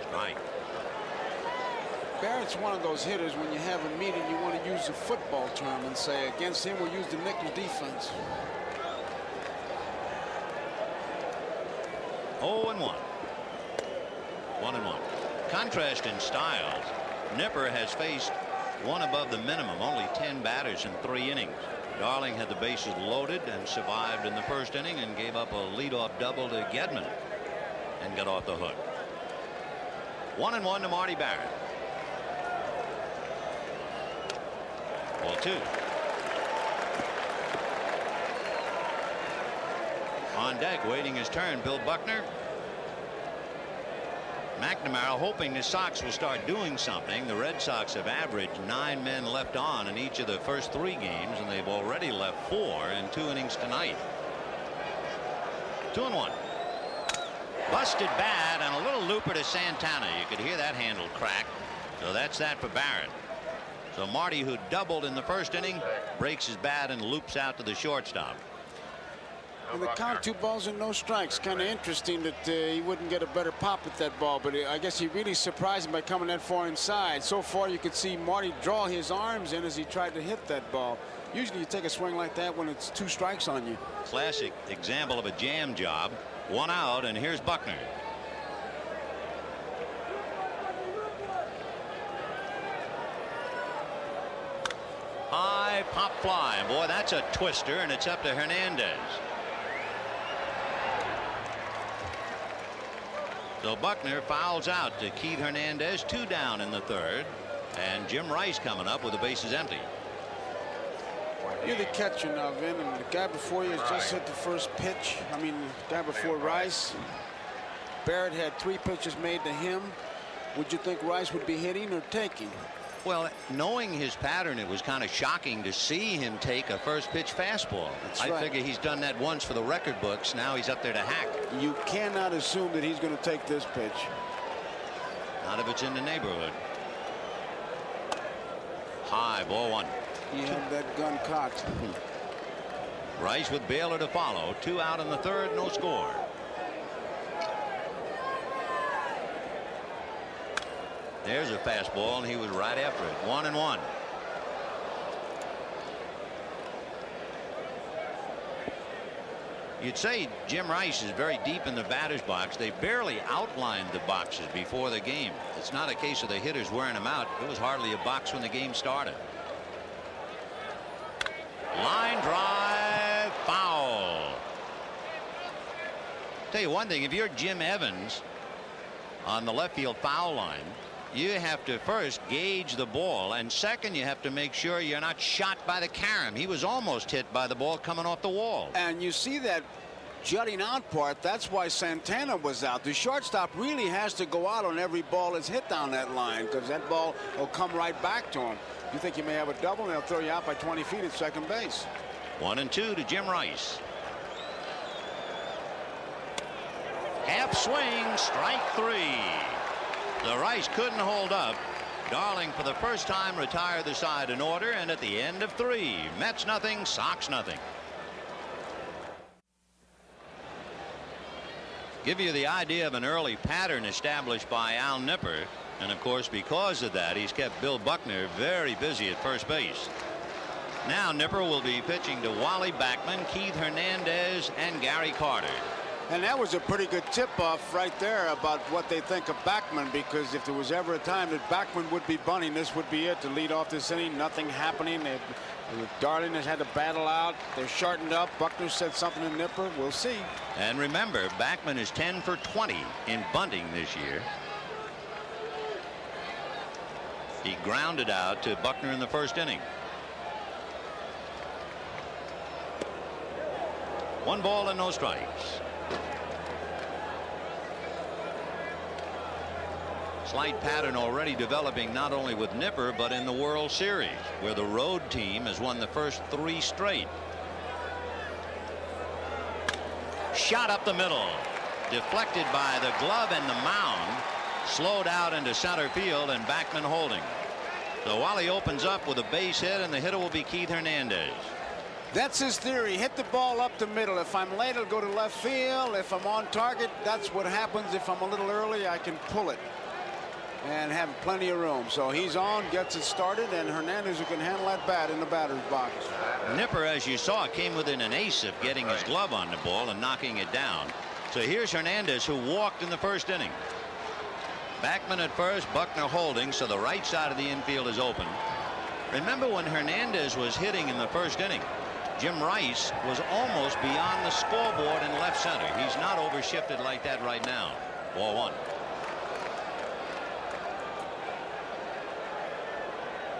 Strike. Barrett's one of those hitters when you have a meeting you want to use a football term and say against him we'll use the nickel defense. 0-1. 1-1. Contrast in styles. Nipper has faced one above the minimum, only 10 batters in 3 innings. Darling had the bases loaded and survived in the first inning and gave up a leadoff double to Gedman and got off the hook. 1-1 to Marty Barrett. Ball 2. On deck waiting his turn, Bill Buckner. McNamara hoping the Sox will start doing something. The Red Sox have averaged 9 men left on in each of the first 3 games, and they've already left 4 in 2 innings tonight. 2-1. Busted bat and a little looper to Santana. You could hear that handle crack. So that's that for Barrett. So Marty, who doubled in the first inning, breaks his bat and loops out to the shortstop. And the count 2 balls and no strikes. Kind of interesting that he wouldn't get a better pop at that ball, but I guess he really surprised him by coming that far inside. So far you could see Marty draw his arms in as he tried to hit that ball. Usually you take a swing like that when it's 2 strikes on you. Classic example of a jam job. 1 out, and here's Buckner. High pop fly, and boy, that's a twister, and it's up to Hernandez. So Buckner fouls out to Keith Hernandez. 2 down in the third, and Jim Rice coming up with the bases empty. You're the catcher now, Vin, and the guy before you has just hit the first pitch. I mean, the guy before Rice. Barrett had 3 pitches made to him. Would you think Rice would be hitting or taking? Well, knowing his pattern, it was kind of shocking to see him take a first pitch fastball. I figure he's done that once for the record books. Now he's up there to hack. You cannot assume that he's going to take this pitch. Not if it's in the neighborhood. High, ball 1. You have that gun cocked. Rice with Baylor to follow. 2 out in the third, no score. There's a fastball, and he was right after it. 1-1. You'd say Jim Rice is very deep in the batter's box. They barely outlined the boxes before the game. It's not a case of the hitters wearing them out. It was hardly a box when the game started. Line drive, foul. Tell you one thing, if you're Jim Evans on the left field foul line, you have to first gauge the ball, and second you have to make sure you're not shot by the carom. He was almost hit by the ball coming off the wall. And you see that jutting out part. That's why Santana was out. The shortstop really has to go out on every ball that's hit down that line, because that ball will come right back to him. You think you may have a double, and they'll throw you out by 20 feet at second base. 1-2 to Jim Rice. Half swing, strike 3. The Rice couldn't hold up. Darling for the first time retired the side in order, and at the end of 3, Mets nothing, Sox nothing. Give you the idea of an early pattern established by Al Nipper. And of course, because of that, he's kept Bill Buckner very busy at first base. Now Nipper will be pitching to Wally Backman, Keith Hernandez, and Gary Carter. And that was a pretty good tip-off right there about what they think of Backman, because if there was ever a time that Backman would be bunting, this would be it to lead off this inning. Nothing happening. Darling has had to battle out. They're shortened up. Buckner said something to Nipper. We'll see. And remember, Backman is 10 for 20 in bunting this year. He grounded out to Buckner in the first inning. 1 ball and no strikes. Slight pattern already developing not only with Nipper but in the World Series, where the road team has won the first 3 straight. Shot up the middle, deflected by the glove and the mound, slowed out into center field, and Backman holding. So Wally opens up with a base hit, and the hitter will be Keith Hernandez. That's his theory. Hit the ball up the middle. If I'm late, it'll go to left field. If I'm on target, that's what happens. If I'm a little early, I can pull it and have plenty of room. So he's on, gets it started, and Hernandez, who can handle that bat in the batter's box. Nipper, as you saw, came within an ace of getting his glove on the ball and knocking it down. So here's Hernandez, who walked in the first inning. Backman at first, Buckner holding, so the right side of the infield is open. Remember when Hernandez was hitting in the first inning, Jim Rice was almost beyond the scoreboard in left center. He's not overshifted like that right now. Ball 1.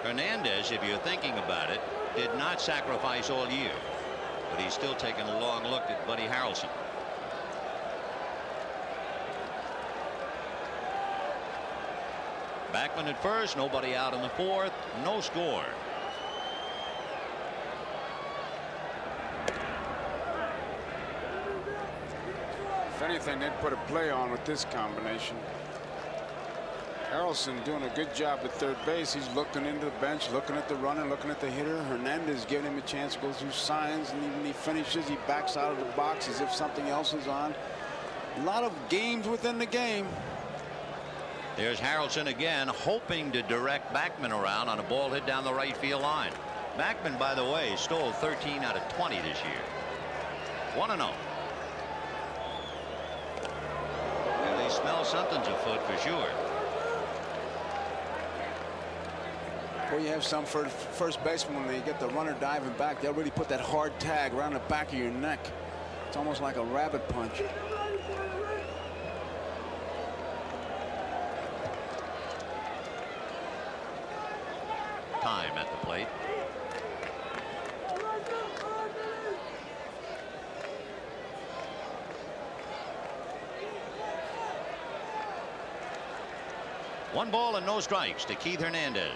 Hernandez, if you're thinking about it, did not sacrifice all year, but he's still taking a long look at Buddy Harrelson. Backman at first, nobody out in the 4th, no score. If anything, they'd put a play on with this combination. Harrelson doing a good job at third base. He's looking into the bench, looking at the runner, looking at the hitter. Hernandez giving him a chance to go through signs, and even he finishes, he backs out of the box as if something else is on. A lot of games within the game. There's Harrelson again, hoping to direct Backman around on a ball hit down the right field line. Backman, by the way, stole 13 out of 20 this year. 1-0. And they smell something's afoot for sure. Well, you have some first baseman, when they get the runner diving back, they'll really put that hard tag around the back of your neck. It's almost like a rabbit punch. Time at the plate. One ball and no strikes to Keith Hernandez.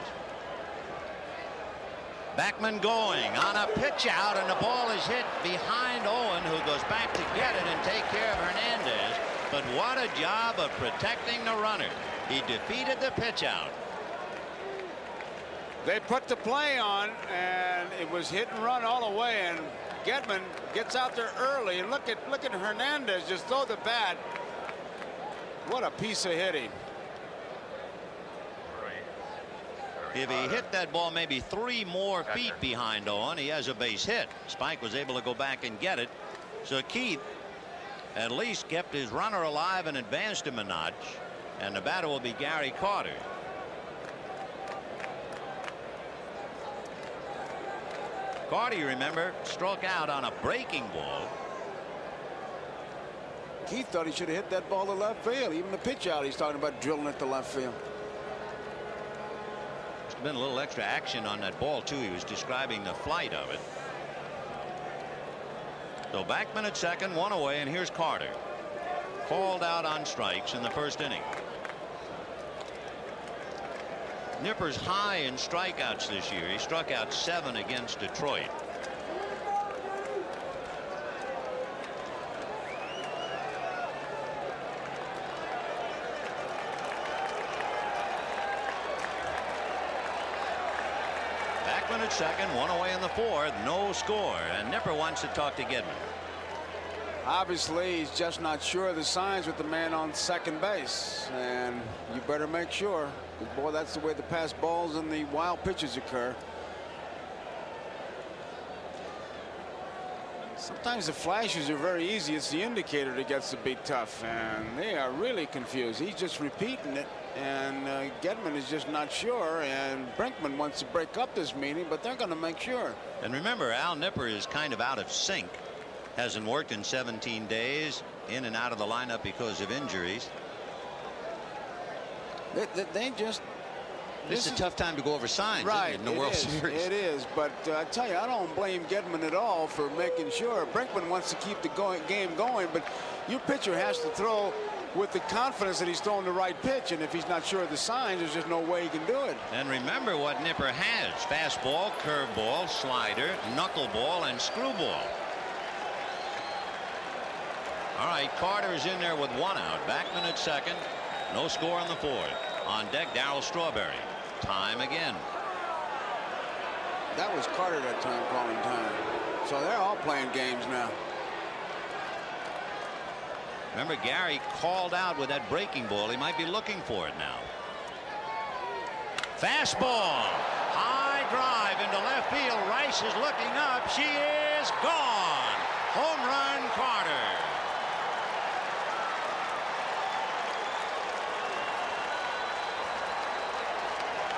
Backman going on a pitch out, and the ball is hit behind Owen, who goes back to get it and take care of Hernandez. But what a job of protecting the runner. He defeated the pitch out. They put the play on, and it was hit and run all the way, and Gedman gets out there early, and look at Hernandez just throw the bat. What a piece of hitting. If he hit that ball maybe 3 more feet behind Owen, he has a base hit. Spike was able to go back and get it. So Keith at least kept his runner alive and advanced him a notch. And the batter will be Gary Carter. Carter, you remember, struck out on a breaking ball. Keith thought he should have hit that ball to left field. Even the pitch out, he's talking about drilling it to left field. Been a little extra action on that ball too. He was describing the flight of it. So Backman at second, 1 away, and here's Carter, called out on strikes in the first inning. Nipper's high in strikeouts this year. He struck out 7 against Detroit. At second, 1 away in the 4th, no score, and Nipper wants to talk to Gedman. Obviously, he's just not sure of the signs with the man on second base, and you better make sure, because boy, that's the way the pass balls and the wild pitches occur. Sometimes the flashes are very easy. It's the indicator that gets to be tough, and they are really confused. He's just repeating it, and Gedman is just not sure, and Brinkman wants to break up this meeting, but they're going to make sure. And remember, Al Nipper is kind of out of sync. Hasn't worked in 17 days, in and out of the lineup because of injuries. They just. This is a tough time to go over signs, right, in the World Series. It is, but I tell you, I don't blame Gedman at all for making sure. Brinkman wants to keep the game going, but your pitcher has to throw with the confidence that he's throwing the right pitch, and if he's not sure of the signs, there's just no way he can do it. And remember what Nipper has: fastball, curveball, slider, knuckleball, and screwball. All right, Carter is in there with one out. Backman at second. No score on the fourth. On deck, Darryl Strawberry. Time again. That was Carter that time calling time. So they're all playing games now. Remember, Gary called out with that breaking ball. He might be looking for it now. Fastball. High drive into left field. Rice is looking up. She is gone. Home run, Carter.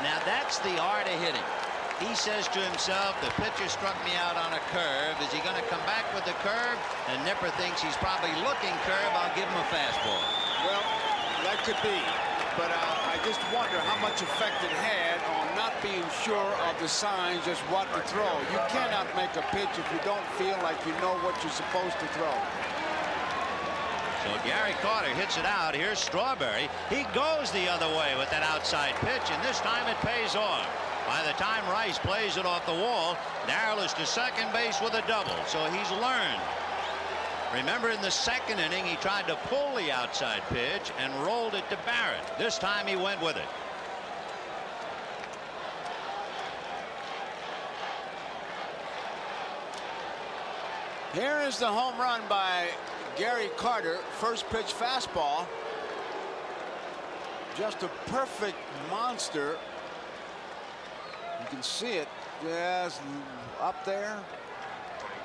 Now that's the art of hitting. He says to himself, the pitcher struck me out on a curve. Is he going to come back with the curve? And Nipper thinks he's probably looking curve. I'll give him a fastball. Well, that could be. But I just wonder how much effect it had on not being sure of the signs, just what to throw. You cannot make a pitch if you don't feel like you know what you're supposed to throw. So Gary Carter hits it out. Here's Strawberry. He goes the other way with that outside pitch, and this time it pays off. By the time Rice plays it off the wall, Darryl is to second base with a double, so he's learned. Remember, in the second inning, he tried to pull the outside pitch and rolled it to Barrett. This time he went with it. Here is the home run by Gary Carter. First pitch fastball. Just a perfect monster. You can see it. Just up there.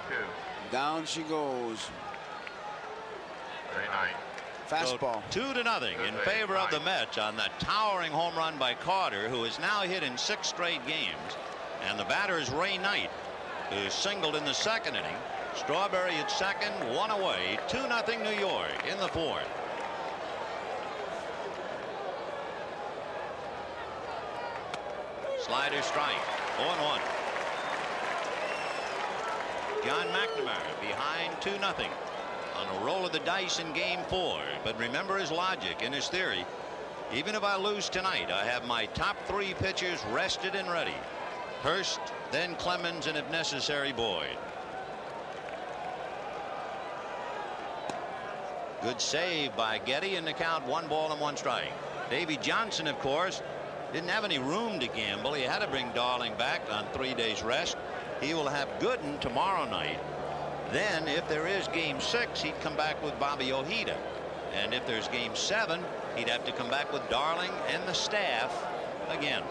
22. Down she goes. Very nice. Fastball. So 2-0 in favor of the Mets on that towering home run by Carter, who is now hit in 6 straight games. And the batter is Ray Knight, who singled in the second inning. Strawberry at second, one away. 2-0 New York in the fourth. Slider strike. 0-1. John McNamara behind 2-0 on a roll of the dice in game 4. But remember his logic and his theory. Even if I lose tonight, I have my top 3 pitchers rested and ready. Hurst, then Clemens, and if necessary, Boyd. Good save by Getty, and the count 1-1 Davy Johnson, of course, didn't have any room to gamble. He had to bring Darling back on 3 days rest. He will have Gooden tomorrow night. Then if there is game 6, he'd come back with Bobby Ojeda, and if there's game 7, he'd have to come back with Darling and the staff again.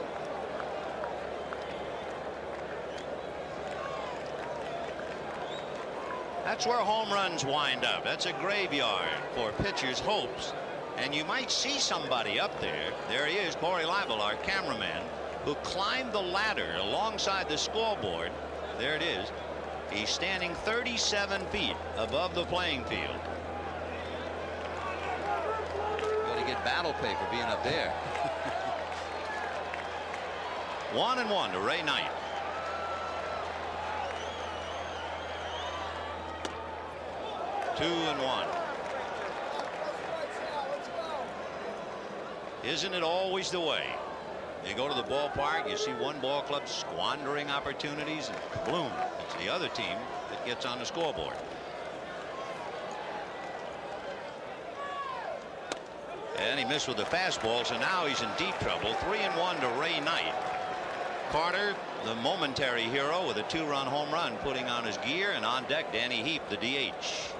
That's where home runs wind up. That's a graveyard for pitchers' hopes. And you might see somebody up there. There he is, Corey Leibel, our cameraman, who climbed the ladder alongside the scoreboard. There it is. He's standing 37 feet above the playing field. Got to get battle pay for being up there. 1-1 to Ray Knight. Two and 1. Isn't it always the way? You go to the ballpark, you see one ball club squandering opportunities, and kabloom, it's the other team that gets on the scoreboard. And he missed with the fastball, so now he's in deep trouble. 3-1 to Ray Knight. Carter, the momentary hero, with a 2-run home run, putting on his gear, and on deck, Danny Heap, the DH.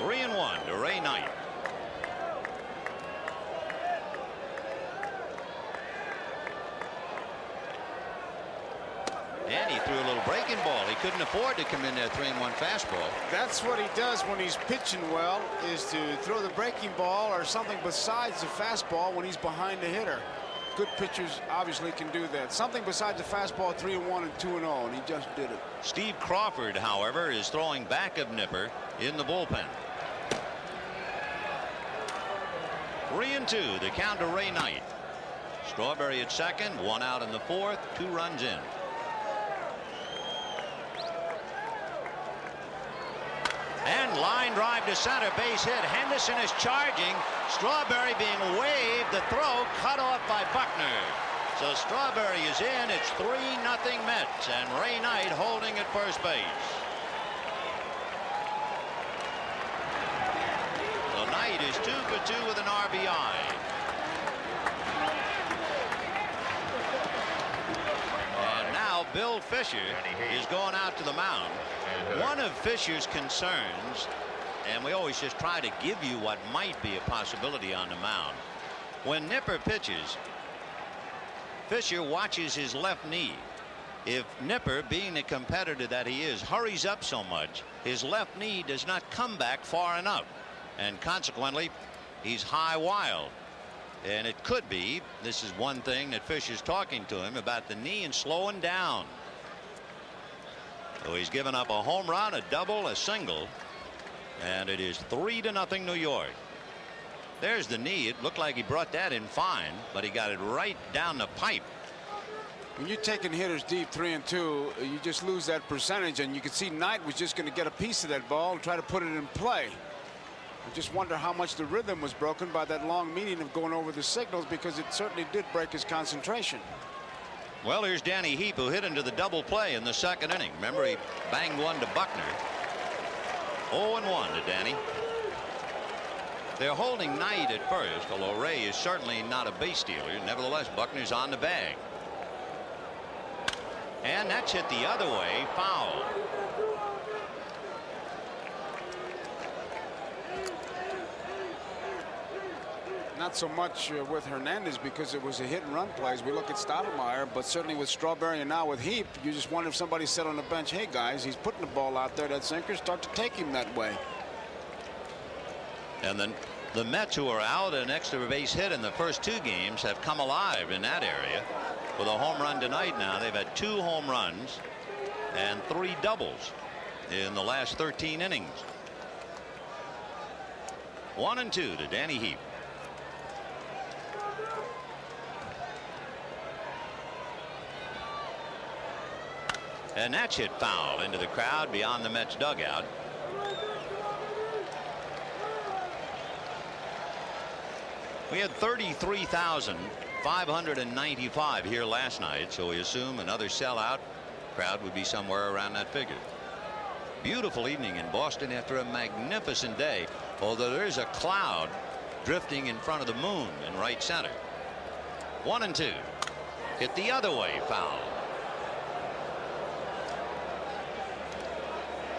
3-1 to Ray Knight. And he threw a little breaking ball. He couldn't afford to come in there 3-1 fastball. That's what he does when he's pitching well, is to throw the breaking ball or something besides the fastball when he's behind the hitter. Good pitchers obviously can do that. Something besides the fastball, 3-1 and 2-0, and he just did it. Steve Crawford, however, is throwing back of Nipper in the bullpen. 3-2 the count to Ray Knight. Strawberry at second, 1 out in the 4th, 2 runs in. And line drive to center, base hit. Henderson is charging. Strawberry being waved. The throw cut off by Buckner. So Strawberry is in. It's 3-0 Mets, and Ray Knight holding at first base. So Knight is 2 for 2 with an RBI. And now Bill Fisher is going out to the mound. One of Fisher's concerns, and we always just try to give you what might be a possibility on the mound. When Nipper pitches, Fisher watches his left knee. If Nipper, being the competitor that he is, hurries up so much, his left knee does not come back far enough, and consequently he's high wild. And it could be, this is one thing that Fisher's talking to him about, the knee and slowing down. So he's given up a home run, a double, a single, and it is 3-0 New York. There's the knee. It looked like he brought that in fine, but he got it right down the pipe. When you're taking hitters deep 3-2, you just lose that percentage, and you can see Knight was just going to get a piece of that ball and try to put it in play. I just wonder how much the rhythm was broken by that long meeting of going over the signals, because it certainly did break his concentration. Well, here's Danny Heap, who hit into the double play in the 2nd inning. Remember, he banged one to Buckner. 0-1 to Danny. They're holding Knight at first, although Ray is certainly not a base stealer. Nevertheless, Buckner's on the bag. And that's hit the other way, foul. Not so much with Hernandez, because it was a hit and run play as we look at Stottlemyre, but certainly with Strawberry and now with Heap, you just wonder if somebody said on the bench, hey guys, he's putting the ball out there, that sinker, start to take him that way. And then the Mets, who are out an extra base hit in the first 2 games, have come alive in that area with a home run tonight. Now they've had 2 home runs and 3 doubles in the last 13 innings. 1-2 to Danny Heap. And that's hit foul into the crowd beyond the Mets dugout. We had 33,595 here last night, so we assume another sellout crowd would be somewhere around that figure. Beautiful evening in Boston after a magnificent day, although there is a cloud drifting in front of the moon in right center. 1-2. Hit the other way, foul.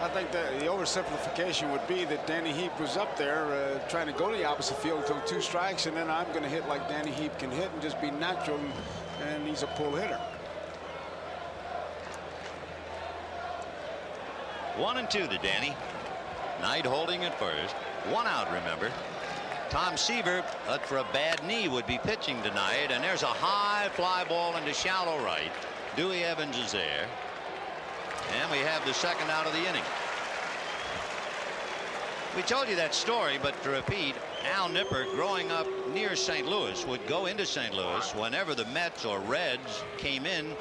I think that the oversimplification would be that Danny Heap was up there trying to go to the opposite field until 2 strikes, and then I'm going to hit like Danny Heap can hit and just be natural, and he's a pull hitter. 1-2 to Danny. Knight holding at first. 1 out, remember. Tom Seaver, for a bad knee, would be pitching tonight, and there's a high fly ball into shallow right. Dewey Evans is there. And we have the 2nd out of the inning. We told you that story, but to repeat, Al Nipper, growing up near St. Louis, would go into St. Louis whenever the Mets or Reds came in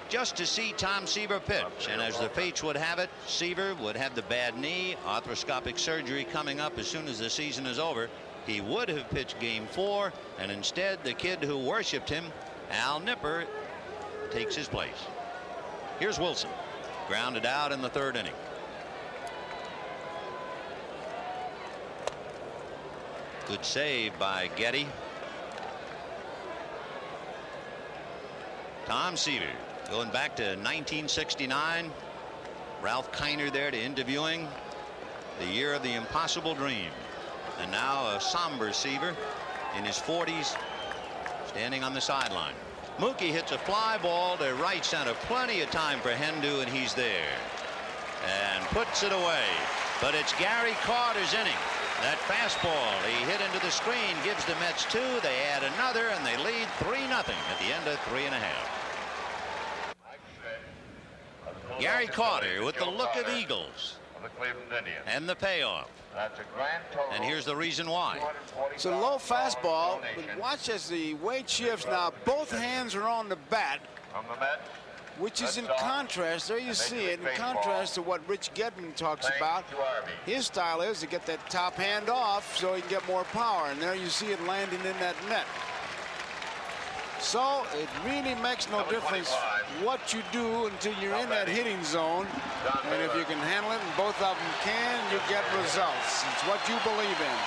just to see Tom Seaver pitch. And as the fates would have it, Seaver would have the bad knee, arthroscopic surgery coming up as soon as the season is over. He would have pitched Game 4, and instead the kid who worshipped him, Al Nipper, takes his place. Here's Wilson. Grounded out in the 3rd inning. Good save by Getty. Tom Seaver, going back to 1969. Ralph Kiner there to interviewing. the year of the impossible dream. And now a somber Seaver in his 40s, standing on the sideline. Mookie hits a fly ball to right center. Plenty of time for Hendu, and he's there and puts it away. But it's Gary Carter's inning. That fastball he hit into the screen gives the Mets 2. They add another, and they lead 3-0 at the end of 3.5. Gary Carter with the look of Eagles and the payoff. And here's the reason why. It's a low fastball, but watch as the weight shifts. Now both hands are on the bat, which is in contrast. There you see it, in contrast to what Rich Gedman talks about. His style is to get that top hand off so he can get more power, and there you see it landing in that net. So it really makes no difference what you do until you're in that hitting zone. And if you can handle it, and both of them can, you get results. It's what you believe in.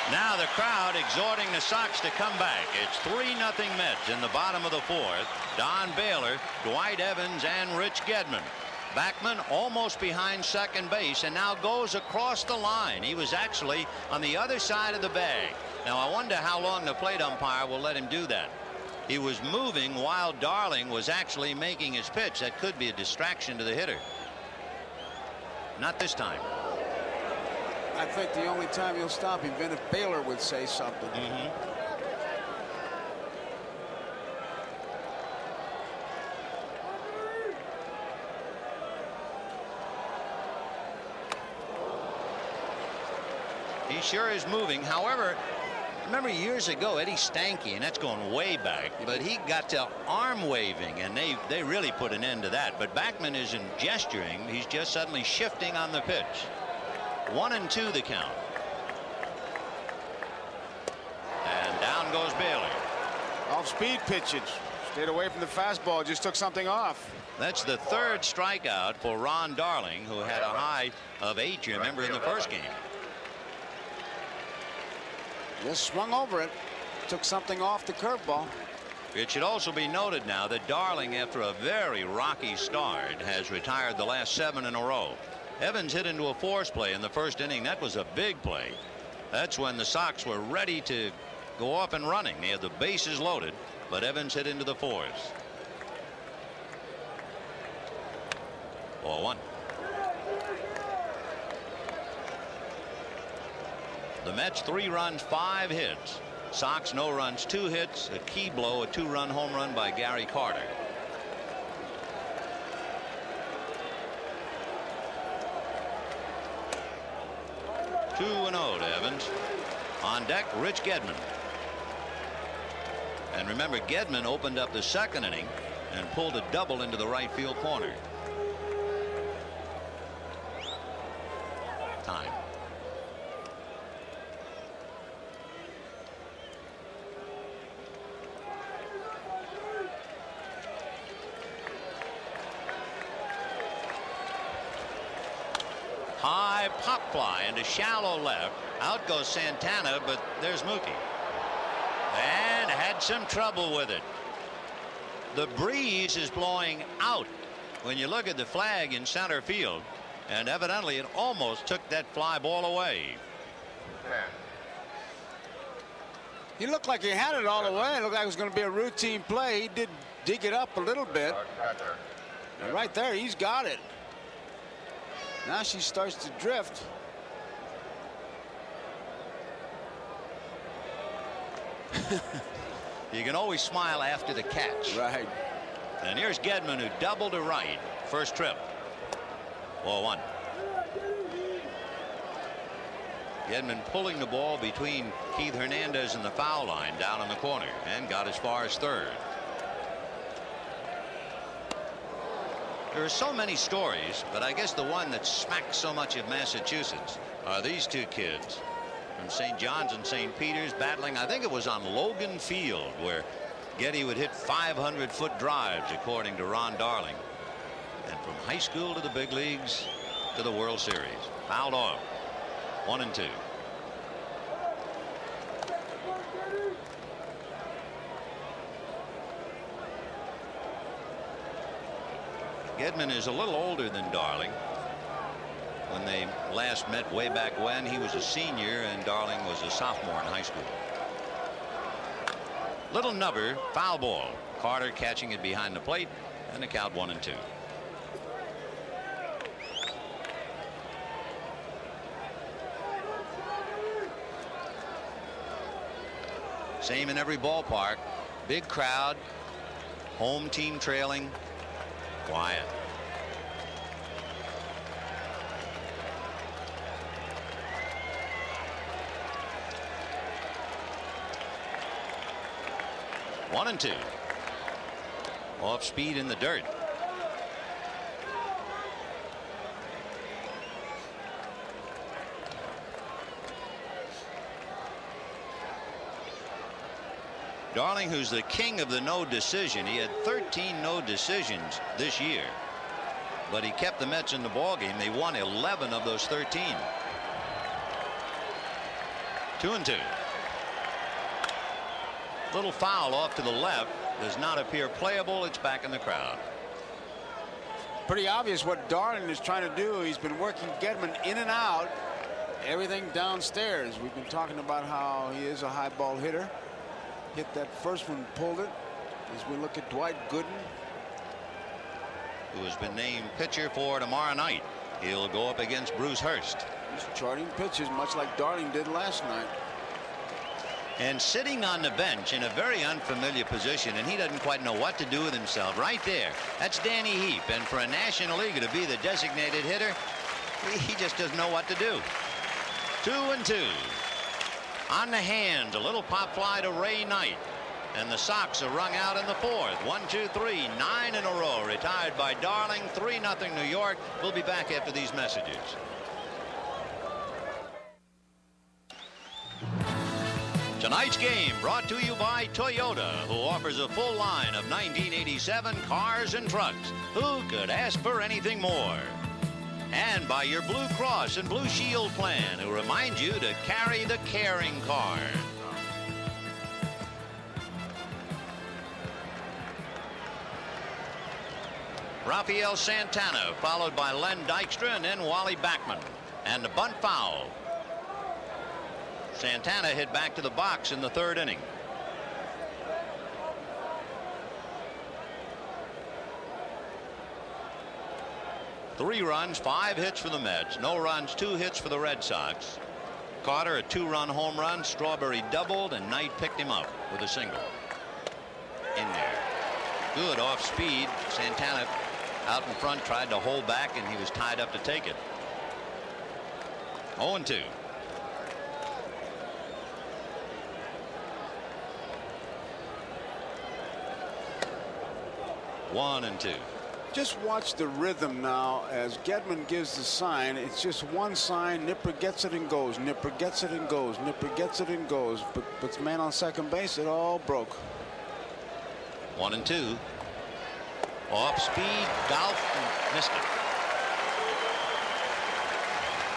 Now the crowd exhorting the Sox to come back. It's 3-0 Mets in the bottom of the 4th. Don Baylor, Dwight Evans, and Rich Gedman. Backman almost behind second base and now goes across the line. He was actually on the other side of the bag. Now I wonder how long the plate umpire will let him do that. He was moving while Darling was actually making his pitch. That could be a distraction to the hitter. Not this time. I think the only time he'll stop him, if Baylor would say something. He sure is moving. However, remember years ago, Eddie Stanky, and that's going way back, but he got to arm waving, and they really put an end to that. But Backman isn't gesturing. He's just suddenly shifting on the pitch. 1-2 the count. And down goes Baylor. Off-speed pitches. Stayed away from the fastball. Just took something off. That's the 3rd strikeout for Ron Darling, who had a high of 8, you remember, in the first game. Just swung over it. Took something off the curveball. It should also be noted now that Darling, after a very rocky start, has retired the last 7 in a row. Evans hit into a force play in the first inning. That was a big play. That's when the Sox were ready to go up and running. They had the bases loaded, but Evans hit into the force. 0-1. The Mets 3 runs, 5 hits. Sox no runs, 2 hits, a key blow, a 2-run home run by Gary Carter. Two and 0 to Evans. On deck, Rich Gedman. And remember, Gedman opened up the 2nd inning and pulled a double into the right field corner. Time. High pop fly into shallow left. Out goes Santana, but there's Mookie. And had some trouble with it. The breeze is blowing out when you look at the flag in center field. And evidently it almost took that fly ball away. He looked like he had it all the way. It looked like it was going to be a routine play. He did dig it up a little bit. And right there, he's got it. Now she starts to drift. You can always smile after the catch. Right. And here's Gedman, who doubled to right. First trip. 0-1. Gedman pulling the ball between Keith Hernandez and the foul line down in the corner and got as far as 3rd. There are so many stories, but I guess the one that smacks so much of Massachusetts are these 2 kids from St. John's and St. Peter's battling. I think it was on Logan Field where Getty would hit 500-foot drives, according to Ron Darling. And from high school to the big leagues to the World Series. Fouled off. 1-2. Gedman is a little older than Darling. when they last met way back when. He was a senior and Darling was a sophomore in high school. Little nubber, foul ball. Carter catching it behind the plate, and the count 1-2. Same in every ballpark. Big crowd. Home team trailing. Quiet. One and two. Off speed in the dirt. Darling, who's the king of the no decision. He had 13 no decisions this year, but he kept the Mets in the ballgame. They won 11 of those 13. 2-2. Little foul off to the left. Does not appear playable. It's back in the crowd. Pretty obvious what Darling is trying to do. He's been working Gedman in and out. Everything downstairs. We've been talking about how he is a high ball hitter. Hit that first one, pulled it. As we look at Dwight Gooden, who has been named pitcher for tomorrow night. He'll go up against Bruce Hurst. He's charting pitches much like Darling did last night. And sitting on the bench in a very unfamiliar position, and he doesn't quite know what to do with himself. Right there, that's Danny Heap, and for a National Leaguer to be the designated hitter, he just doesn't know what to do. 2-2. On the hands, a little pop fly to Ray Knight, and the Sox are rung out in the fourth. 1, 2, 3, 9 in a row retired by Darling. 3-0 New York. We'll be back after these messages. Tonight's game brought to you by Toyota, who offers a full line of 1987 cars and trucks. Who could ask for anything more? And by your Blue Cross and Blue Shield plan, who remind you to carry the caring card. Rafael Santana, followed by Len Dykstra and then Wally Backman. And the bunt foul. Santana hit back to the box in the third inning. Three runs, 5 hits for the Mets. No runs, 2 hits for the Red Sox. Carter a 2-run home run. Strawberry doubled, and Knight picked him up with a single. In there. Good off speed. Santana out in front tried to hold back, and he was tied up to take it. 0-2. One and two. Just watch the rhythm now as Gedman gives the sign. It's just one sign. Nipper gets it and goes. Nipper gets it and goes. Nipper gets it and goes. But the man on second base, it all broke. 1-2. Off speed, golf, and missed it.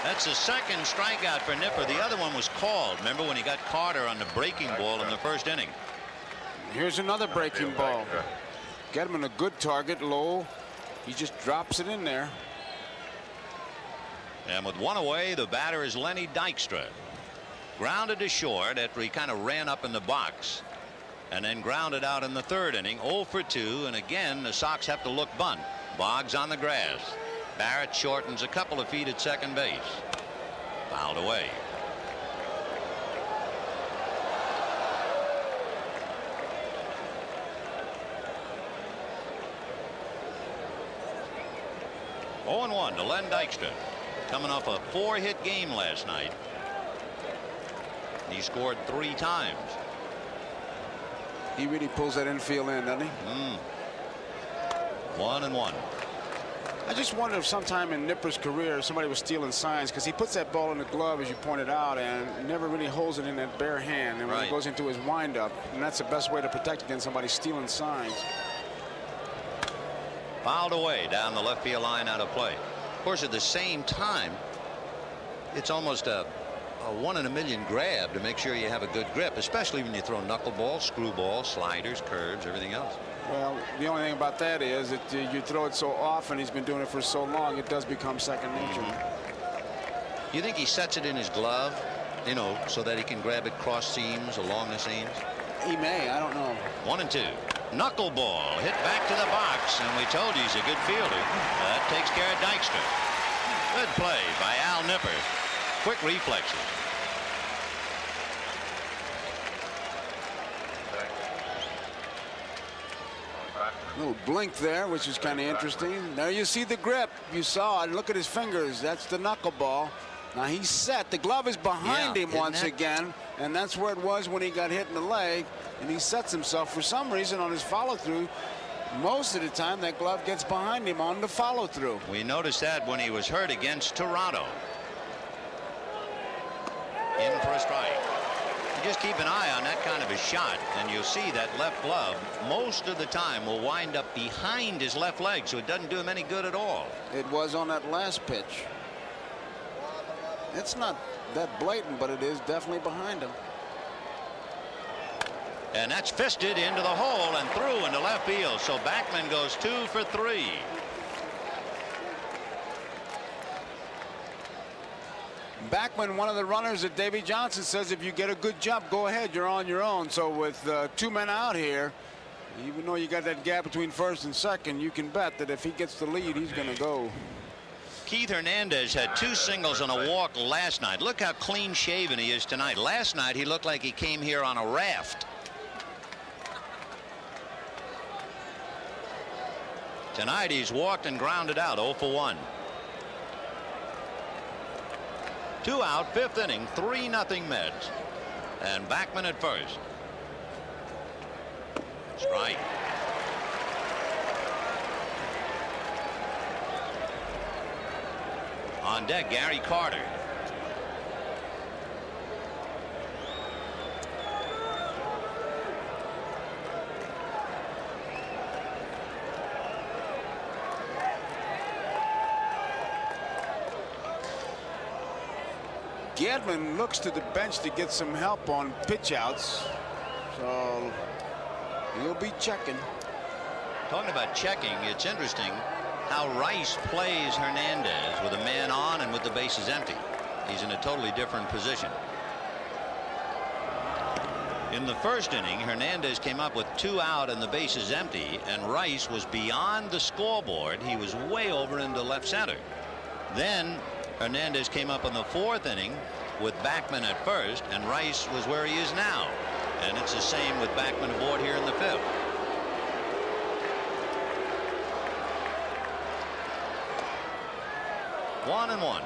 That's the second strikeout for Nipper. The other one was called. Remember when he got Carter on the breaking ball in the first inning? Here's another breaking ball. Gedman a good target, low. He just drops it in there. And with one away, the batter is Lenny Dykstra. Grounded to short after he kind of ran up in the box, and then grounded out in the third inning. 0 for 2, and again the Sox have to look bunt. Boggs on the grass. Barrett shortens a couple of feet at second base. Fouled away. Oh, 0-1 to Len Dykstra, coming off a 4-hit game last night. He scored 3 times. He really pulls that infield in, doesn't he? 1-1. I just wonder if sometime in Nipper's career somebody was stealing signs, because he puts that ball in the glove, as you pointed out, and never really holds it in that bare hand. And when it goes into his windup, and that's the best way to protect against somebody stealing signs. Fouled away down the left field line, out of play. Of course, at the same time, it's almost a 1 in a million grab to make sure you have a good grip, especially when you throw knuckleball, screwball, sliders, curves, everything else. Well, the only thing about that is that you throw it so often, he's been doing it for so long, it does become second nature. You think he sets it in his glove, you know, so that he can grab it cross seams, along the seams? He may. I don't know. 1-2. Knuckleball hit back to the box, and we told you he's a good fielder. That takes care of Dykstra. Good play by Al Nipper. Quick reflexes. A little blink there, which is kind of interesting. There you see the grip. You saw it. Look at his fingers. That's the knuckleball. Now he's set. The glove is behind him once again, and that's where it was when he got hit in the leg. And he sets himself for some reason on his follow through. Most of the time that glove gets behind him on the follow through. We noticed that when he was hurt against Toronto. In for a strike. You just keep an eye on that kind of a shot, and you'll see that left glove most of the time will wind up behind his left leg, so it doesn't do him any good at all. It was on that last pitch. It's not that blatant, but it is definitely behind him. And that's fisted into the hole and through into left field. So Backman goes 2 for 3. Backman, one of the runners that Davy Johnson says if you get a good jump, go ahead, you're on your own. So with 2 men out here, even though you got that gap between first and second, you can bet that if he gets the lead, he's going to go. Keith Hernandez had 2 singles and a walk last night. Look how clean shaven he is tonight. Last night he looked like he came here on a raft. Tonight he's walked and grounded out. 0 for 1. 2 out, 5th inning, 3-0 Mets. And Backman at first. Strike. On deck, Gary Carter. Gedman looks to the bench to get some help on pitch outs. So he'll be checking. Talking about checking, it's interesting how Rice plays Hernandez with a man on and with the bases empty. He's in a totally different position. In the first inning, Hernandez came up with 2 out and the bases empty, and Rice was beyond the scoreboard. He was way over into left center. Then Hernandez came up in the 4th inning with Backman at first, and Rice was where he is now. And it's the same with Backman aboard here in the 5th. One and one.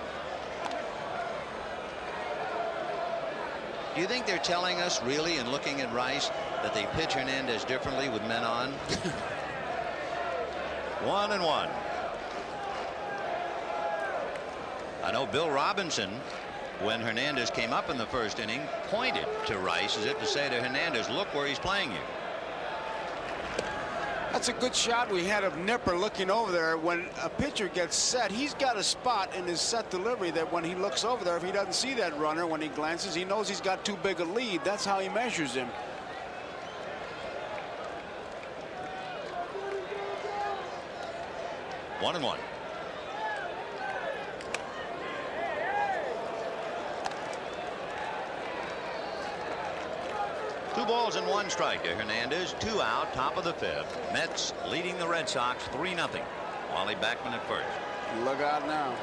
Do you think they're telling us really, and looking at Rice, that they pitch Hernandez differently with men on? 1 and 1. I know Bill Robinson, when Hernandez came up in the first inning, pointed to Rice as if to say to Hernandez, look where he's playing you. That's a good shot we had of Nipper looking over there. When a pitcher gets set, he's got a spot in his set delivery that when he looks over there, if he doesn't see that runner when he glances, he knows he's got too big a lead. That's how he measures him. One and one. Two balls and 1 strike to Hernandez. 2 out, top of the 5th. Mets leading the Red Sox 3-0. Wally Backman at first. Look out now.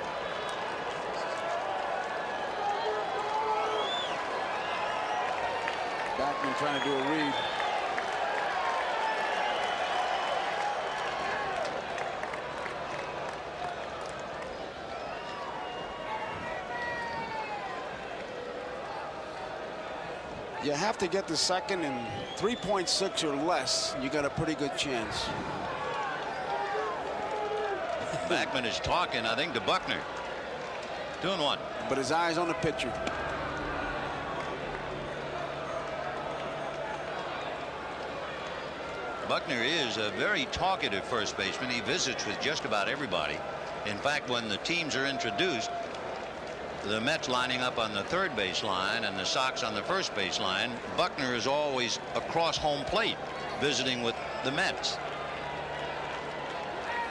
Backman trying to do a read. You have to get the second in 3.6 or less. You got a pretty good chance. Backman is talking, I think, to Buckner. 2 and 1. But his eyes on the pitcher. Buckner is a very talkative first baseman. He visits with just about everybody. In fact, when the teams are introduced, the Mets lining up on the third base line and the Sox on the first base line, Buckner is always across home plate visiting with the Mets.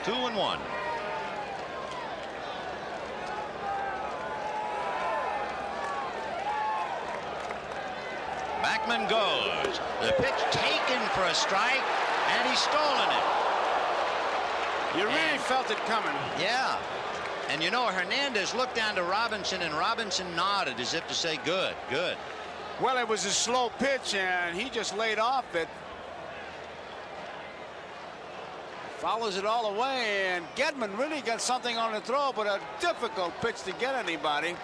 2 and 1. Backman goes. The pitch taken for a strike, and he's stolen it. You really felt it coming. Yeah. And you know, Hernandez looked down to Robinson, and Robinson nodded as if to say, good, good. Well, it was a slow pitch, and he just laid off it. Follows it all the way, and Gedman really got something on the throw, but a difficult pitch to get anybody.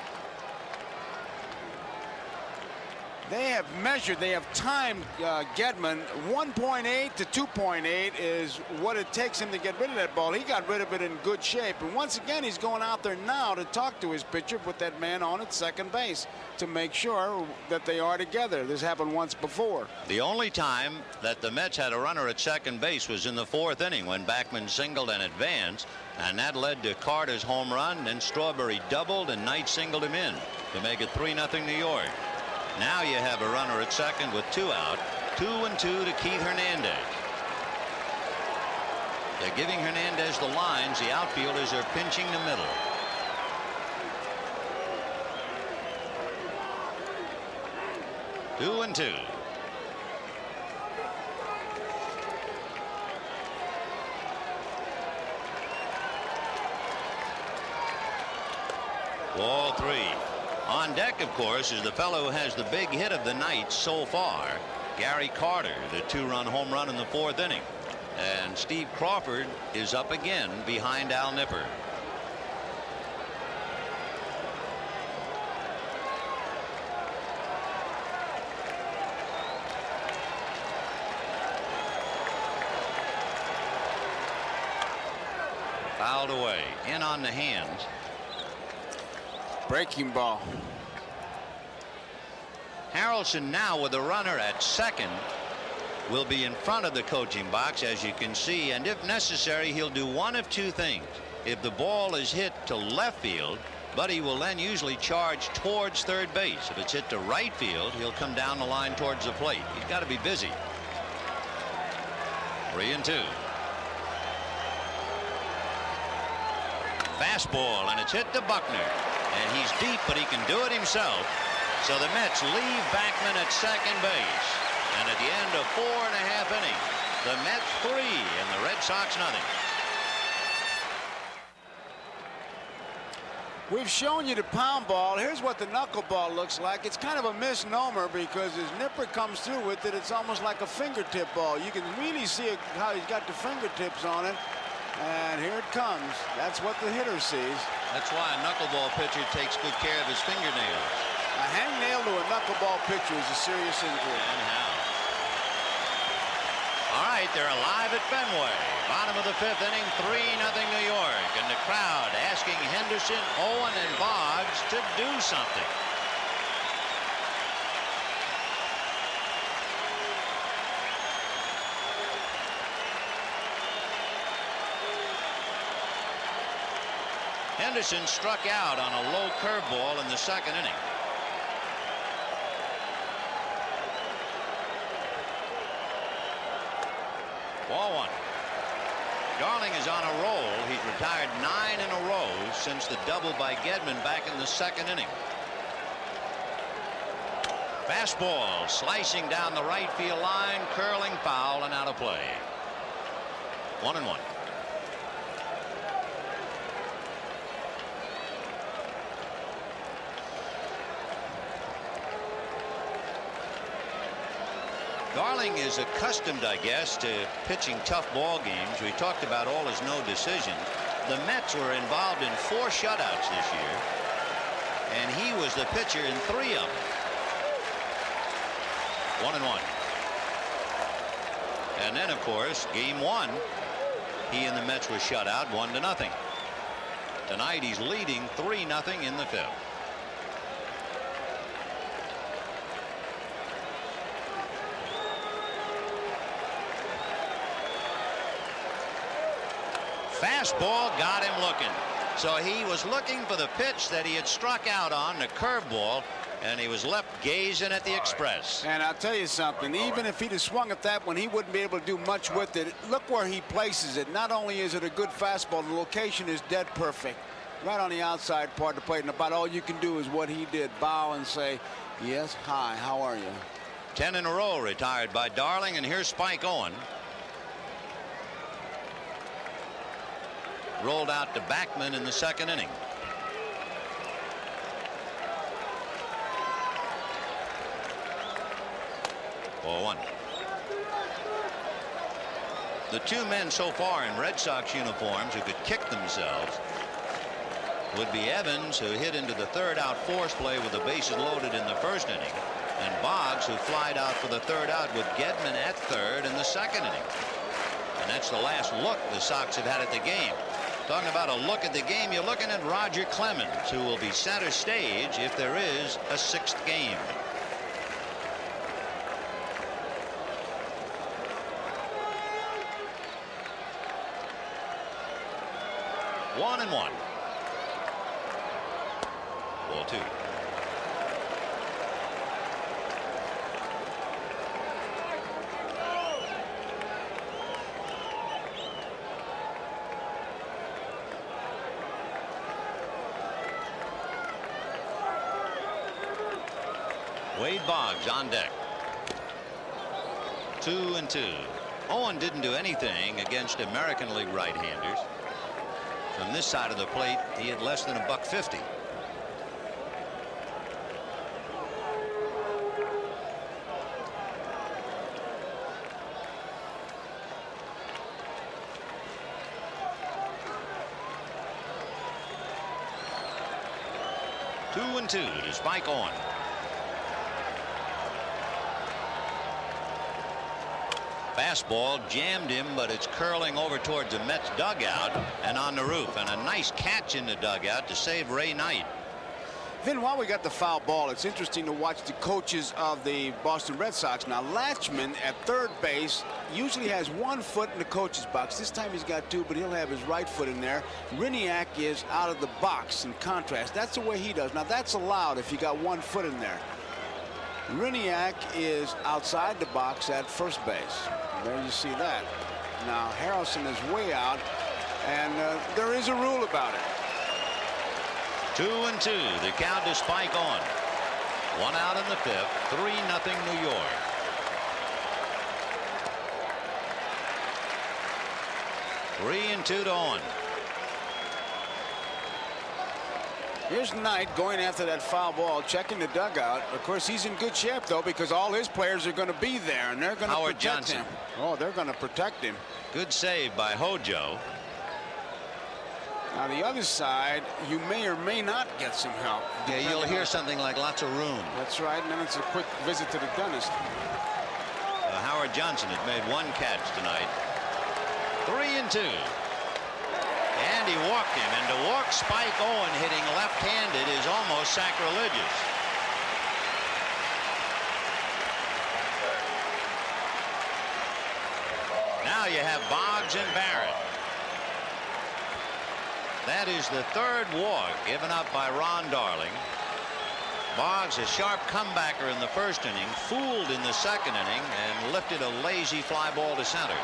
They have measured, they have timed Gedman. 1.8 to 2.8 is what it takes him to get rid of that ball. He got rid of it in good shape. And once again, he's going out there now to talk to his pitcher, put that man on at second base to make sure that they are together. This happened once before. The only time that the Mets had a runner at second base was in the 4th inning when Backman singled and advanced, and that led to Carter's home run. Then Strawberry doubled and Knight singled him in to make it 3-0 New York. Now you have a runner at second with 2 out. 2-2 to Keith Hernandez. They're giving Hernandez the lines. The outfielders are pinching the middle. Two and two. Ball 3. On deck, of course, is the fellow who has the big hit of the night so far, Gary Carter, the 2-run home run in the 4th inning. And Steve Crawford is up again behind Al Nipper. Fouled away. In on the hands. Breaking ball. Harrelson now with a runner at second will be in front of the coaching box, as you can see, and if necessary he'll do one of 2 things. If the ball is hit to left field, Buddy will then usually charge towards third base. If it's hit to right field, he'll come down the line towards the plate. He's got to be busy. 3-2. Fastball, and it's hit to Buckner. And he's deep, but he can do it himself. So the Mets leave Backman at second base. And at the end of 4.5 innings, the Mets 3 and the Red Sox nothing. We've shown you the pound ball. Here's what the knuckleball looks like. It's kind of a misnomer because as Nipper comes through with it, it's almost like a fingertip ball. You can really see how he's got the fingertips on it. And here it comes. That's what the hitter sees. That's why a knuckleball pitcher takes good care of his fingernails. A hangnail to a knuckleball pitcher is a serious injury. And how? All right, they're alive at Fenway. Bottom of the 5th inning, 3-0 New York. And the crowd asking Henderson, Owen, and Boggs to do something. Henderson struck out on a low curveball in the 2nd inning. Ball 1. Darling is on a roll. He's retired 9 in a row since the double by Gedman back in the 2nd inning. Fastball slicing down the right field line, curling foul and out of play. 1-1. Darling is accustomed, I guess, to pitching tough ball games. We talked about all his no decisions. The Mets were involved in 4 shutouts this year, and he was the pitcher in 3 of them. 1-1. And then, of course, game 1, he and the Mets were shut out 1-0. Tonight he's leading 3-0 in the 5th. Fastball got him looking. So he was looking for the pitch that he had struck out on, the curveball, and he was left gazing at the express. And I'll tell you something, even if he'd have swung at that one, he wouldn't be able to do much with it. Look where he places it. Not only is it a good fastball, the location is dead perfect. Right on the outside part of the plate, and about all you can do is what he did, bow and say, yes, hi, how are you? 10 in a row retired by Darling, and here's Spike Owen. Rolled out to Backman in the second inning. Ball one. The two men so far in Red Sox uniforms who could kick themselves would be Evans, who hit into the third out force play with the bases loaded in the first inning, and Boggs, who flied out for the third out with Gedman at third in the second inning. And that's the last look the Sox have had at the game. Talking about a look at the game, you're looking at Roger Clemens, who will be center stage if there is a sixth game. One and one. Ball two. Wade Boggs on deck. 2-2. Owen didn't do anything against American League right-handers. From this side of the plate, he had less than $150. Two and two to Spike Owen. Fastball jammed him, but it's curling over towards the Mets dugout and on the roof, and a nice catch in the dugout to save Ray Knight. Vin, while we got the foul ball, it's interesting to watch the coaches of the Boston Red Sox. Now, Latchman at third base usually has 1 foot in the coach's box. This time he's got 2, but he'll have his right foot in there. Riniak is out of the box. In contrast, that's the way he does. Now, that's allowed if you got 1 foot in there. Riniak is outside the box at first base. There you see that. Now, Harrelson is way out, and there is a rule about it. 2-2. The count to Spike Owen. 1 out in the 5th. 3-0 New York. Three and 2 to Owen. Here's Knight going after that foul ball, checking the dugout. Of course, he's in good shape, though, because all his players are going to be there, and they're going to protect him. Oh, they're going to protect him. Good save by Hojo. Now, the other side, you may or may not get some help. Yeah, you'll hear something like lots of room. That's right, and then it's a quick visit to the dentist. Howard Johnson has made 1 catch tonight. 3 and 2. And he walked him, and to walk Spike Owen hitting left-handed is almost sacrilegious. Now you have Boggs and Barrett. That is the 3rd walk given up by Ron Darling. Boggs, a sharp comebacker in the first inning, fooled in the second inning, and lifted a lazy fly ball to center.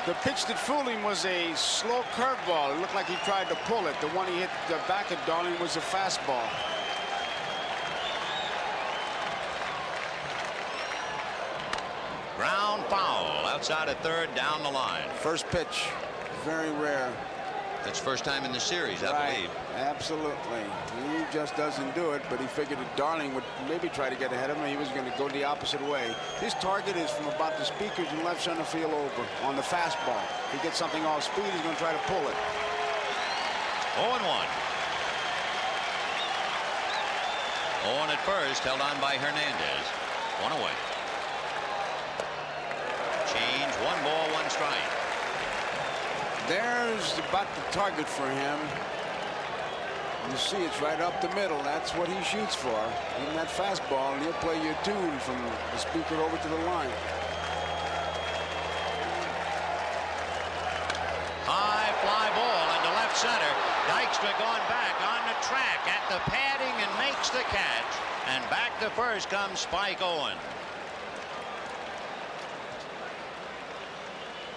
The pitch that fooled him was a slow curveball. It looked like he tried to pull it. The one he hit the back of Darling was a fastball. Ground foul outside of third down the line. First pitch. Very rare. That's first time in the series, I believe. Absolutely. He just doesn't do it, but he figured that Darling would maybe try to get ahead of him. He was going to go the opposite way. His target is from about the speakers in left center field over on the fastball. If he gets something off speed, he's going to try to pull it. 0-1. Owen at first, held on by Hernandez. 1 away. Change, 1 ball, 1 strike. There's about the target for him. You see it's right up the middle. That's what he shoots for. In that fastball, and he'll play your tune from the speaker over to the line. High fly ball into left center. Dykstra going back on the track at the padding and makes the catch. And back to first comes Spike Owen.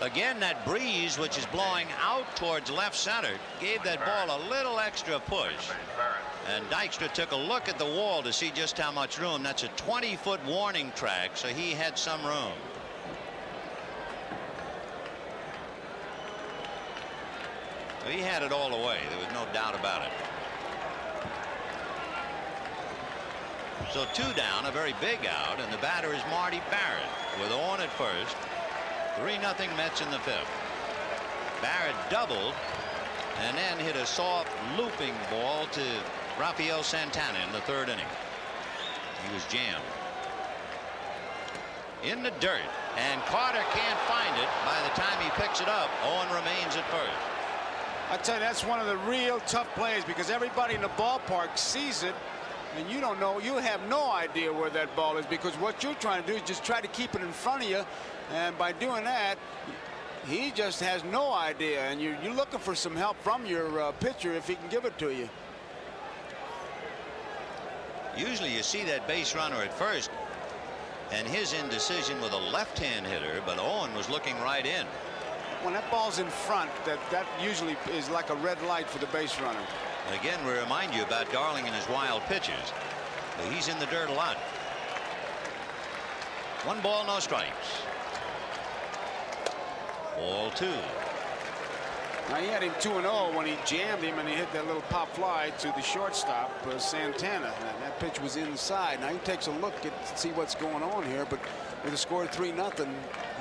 Again, that breeze, which is blowing out towards left center, gave that ball a little extra push. And Dykstra took a look at the wall to see just how much room. That's a 20-foot warning track, so he had some room. He had it all the way. There was no doubt about it. So 2 down, a very big out, and the batter is Marty Barrett with Owen at first. 3-0 Mets in the 5th. Barrett doubled and then hit a soft looping ball to Rafael Santana in the 3rd inning. He was jammed in the dirt, and Carter can't find it. By the time he picks it up, Owen remains at first. I tell you, that's one of the real tough plays because everybody in the ballpark sees it, and you don't know, you have no idea where that ball is, because what you're trying to do is just try to keep it in front of you, and by doing that, he just has no idea, and you're looking for some help from your pitcher if he can give it to you. Usually you see that base runner at first and his indecision with a left-hand hitter, but Owen was looking right in. When that ball's in front, that usually is like a red light for the base runner. Again, we remind you about Darling and his wild pitches. He's in the dirt a lot. 1 ball, no strikes. Ball 2. Now he had him 2-0 when he jammed him and he hit that little pop fly to the shortstop, Santana. And that pitch was inside. Now he takes a look at see what's going on here, but with a score of 3-0,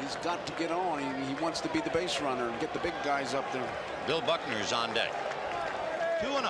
he's got to get on. He wants to be the base runner and get the big guys up there. Bill Buckner's on deck. 2-0.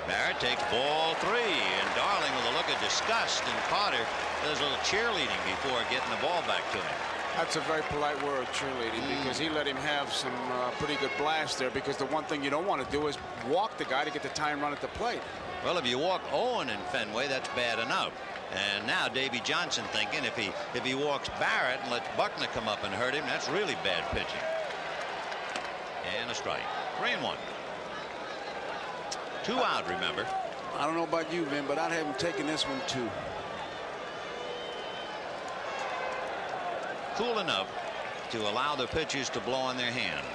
Barrett takes ball 3, and Darling with a look of disgust, and Carter does a little cheerleading before getting the ball back to him. That's a very polite word, cheerleading, because he let him have some pretty good blast there, because the one thing you don't want to do is walk the guy to get the time run at the plate. Well, if you walk Owen in Fenway, that's bad enough. And now Davy Johnson thinking if he walks Barrett and lets Buckner come up and hurt him, that's really bad pitching. And a strike. 3-1. 2 out, remember. I don't know about you, Vin, but I'd have him taking this one too. Cool enough to allow the pitchers to blow on their hands,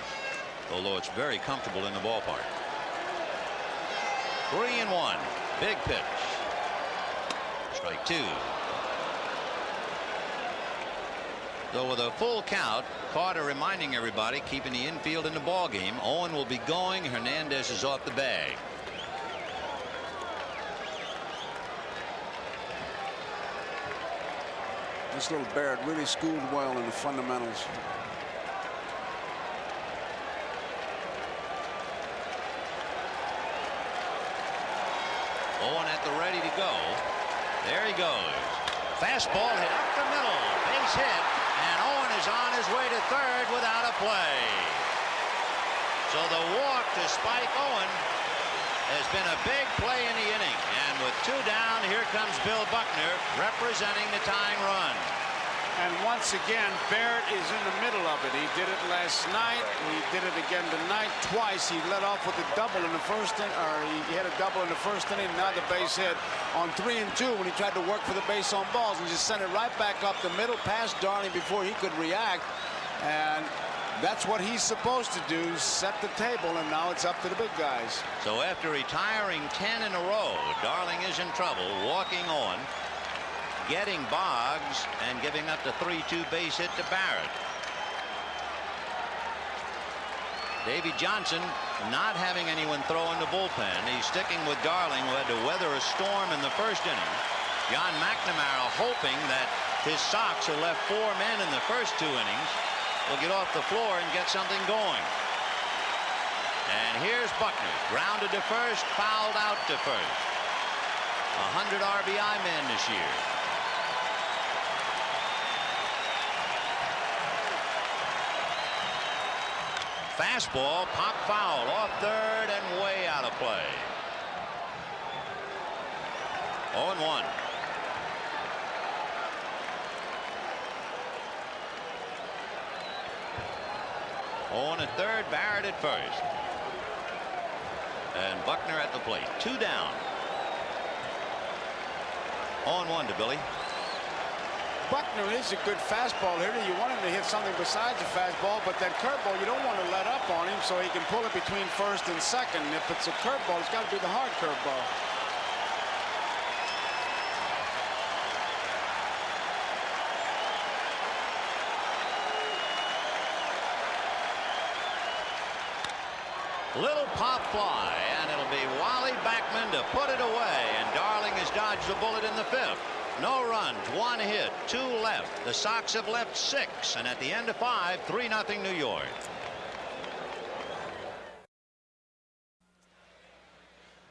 although it's very comfortable in the ballpark. 3-1. Big pitch. Strike 2. So with a full count, Carter reminding everybody, keeping the infield in the ball game. Owen will be going. Hernandez is off the bag. This little Barrett really schooled well in the fundamentals. Owen at the ready to go. There he goes. Fastball hit up the middle. Base hit. And Owen is on his way to third without a play. So the walk to Spike Owen has been a big play in the inning. And with 2 down, here comes Bill Buckner representing the tying run. And once again, Barrett is in the middle of it. He did it last night. He did it again tonight. Twice he led off with a double in the first inning, or he had a double in the first inning. Now the base hit on 3 and 2 when he tried to work for the base on balls. He just sent it right back up the middle past Darling before he could react. And that's what he's supposed to do, set the table, and now it's up to the big guys. So after retiring 10 in a row, Darling is in trouble, walking on, getting Boggs, and giving up the 3-2 base hit to Barrett. Davy Johnson not having anyone throw in the bullpen. He's sticking with Darling, who had to weather a storm in the first inning. John McNamara hoping that his Sox, who left 4 men in the first 2 innings, will get off the floor and get something going. And here's Buckner, grounded to first, fouled out to first. 100 RBI man this year. Fastball, pop foul, off third and way out of play. 0-1. Owen at third, Barrett at first. And Buckner at the plate. 2 down. 0-1 to Billy. Buckner is a good fastball hitter. You want him to hit something besides a fastball, but that curveball, you don't want to let up on him so he can pull it between first and second. If it's a curveball, it's got to be the hard curveball. Little pop fly, and it'll be Wally Backman to put it away, and Darling has dodged the bullet in the fifth. No runs, 1 hit, 2 left. The Sox have left 6, and at the end of 5, 3-0 New York.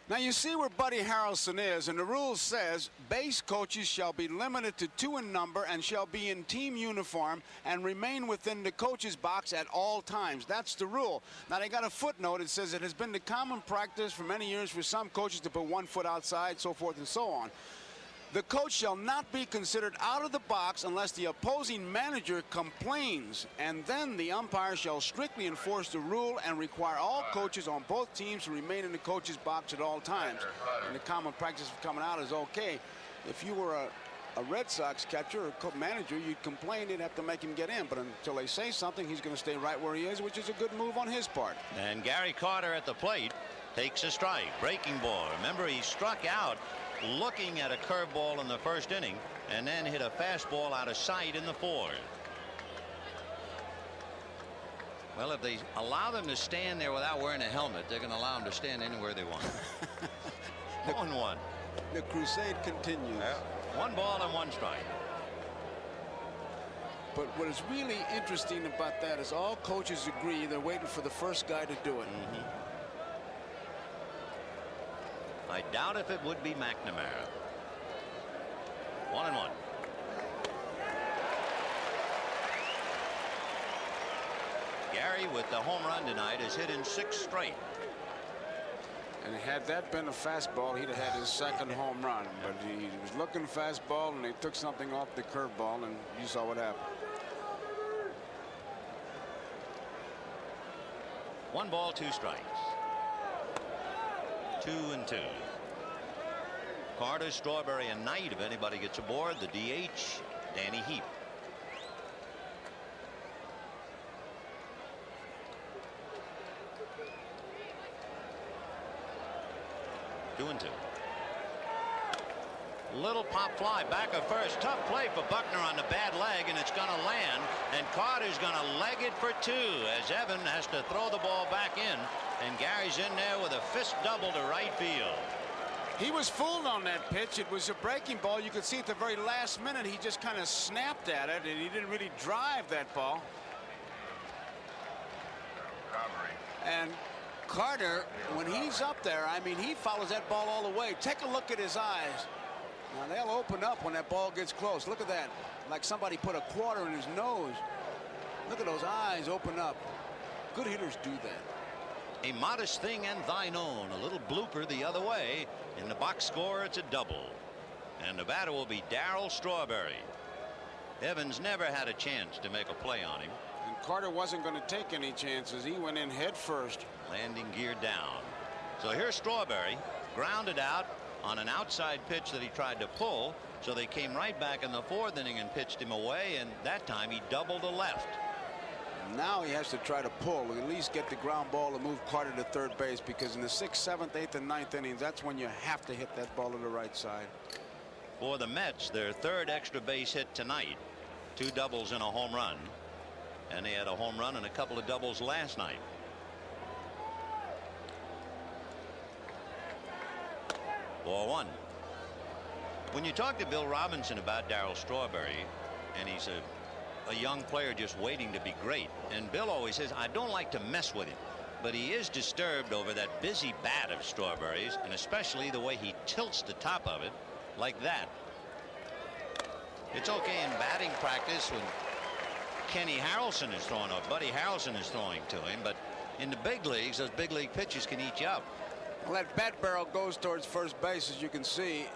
Now you see where Buddy Harrelson is, and the rule says base coaches shall be limited to 2 in number and shall be in team uniform and remain within the coach's box at all times. That's the rule. Now they got a footnote. It says it has been the common practice for many years for some coaches to put 1 foot outside, so forth and so on. The coach shall not be considered out of the box unless the opposing manager complains, and then the umpire shall strictly enforce the rule and require all coaches on both teams to remain in the coach's box at all times. And the common practice of coming out is okay. If you were a Red Sox catcher or manager, you'd complain, they'd have to make him get in, but until they say something, he's going to stay right where he is, which is a good move on his part. And Gary Carter at the plate takes a strike. Breaking ball. Remember, he struck out looking at a curveball in the first inning and then hit a fastball out of sight in the fourth. Well, if they allow them to stand there without wearing a helmet, they're going to allow them to stand anywhere they want. 1-1. The crusade continues. Yeah. 1 ball and 1 strike. But what is really interesting about that is all coaches agree they're waiting for the first guy to do it. I doubt if it would be McNamara. 1-1. Gary, with the home run tonight, has hit in 6 straight. And had that been a fastball, he'd have had his second home run. But he was looking fastball, and they took something off the curveball, and you saw what happened. 1 ball, 2 strikes. 2-2. Carter, Strawberry, and Knight. If anybody gets aboard, the DH, Danny Heap. Two and 2. Little pop fly back of first. Tough play for Buckner on the bad leg, and it's going to land. And Carter's going to leg it for 2 as Evan has to throw the ball back in. And Gary's in there with a fist double to right field. He was fooled on that pitch. It was a breaking ball. You could see at the very last minute he just kind of snapped at it, and he didn't really drive that ball. And Carter, when he's up there, I mean, he follows that ball all the way. Take a look at his eyes. Now they'll open up when that ball gets close. Look at that. Like somebody put a quarter in his nose. Look at those eyes open up. Good hitters do that. A modest thing and thine own. A little blooper the other way. In the box score, it's a double. And the batter will be Darryl Strawberry. Evans never had a chance to make a play on him. And Carter wasn't going to take any chances. He went in head first. Landing gear down. So here's Strawberry. Grounded out on an outside pitch that he tried to pull. So they came right back in the 4th inning and pitched him away. And that time he doubled to left. Now he has to try to pull, at least get the ground ball to move Carter to third base, because in the 6th, 7th, 8th, and 9th innings, that's when you have to hit that ball to the right side. For the Mets, their 3rd extra base hit tonight. 2 doubles and a home run. And they had a home run and a couple of doubles last night. Ball 1. When you talk to Bill Robinson about Darryl Strawberry, and he's a young player just waiting to be great, and Bill always says, I don't like to mess with him, but he is disturbed over that busy bat of Strawberry's, and especially the way he tilts the top of it like that. It's okay in batting practice when Kenny Harrelson is throwing, or Buddy Harrelson is throwing to him, but in the big leagues, those big league pitches can eat you up. Well, that bat barrel goes towards first base, as you can see,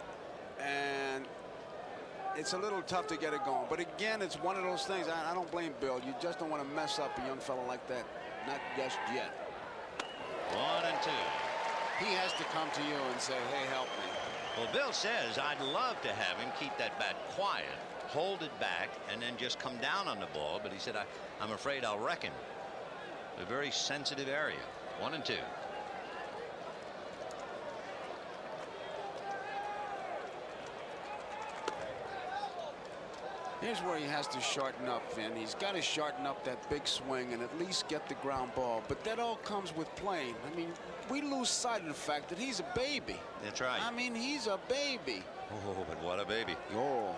and it's a little tough to get it going. But again, it's one of those things. I don't blame Bill. You just don't want to mess up a young fellow like that. Not just yet. 1 and 2. He has to come to you and say, hey, help me. Well, Bill says, I'd love to have him keep that bat quiet. hold it back, and then just come down on the ball. But he said, I'm afraid I'll wreck him. A very sensitive area. 1-2. Here's where he has to shorten up, Vin. He's got to shorten up that big swing and at least get the ground ball. But that all comes with playing. I mean, we lose sight of the fact that he's a baby. That's right. I mean, he's a baby. Oh, but what a baby. Oh.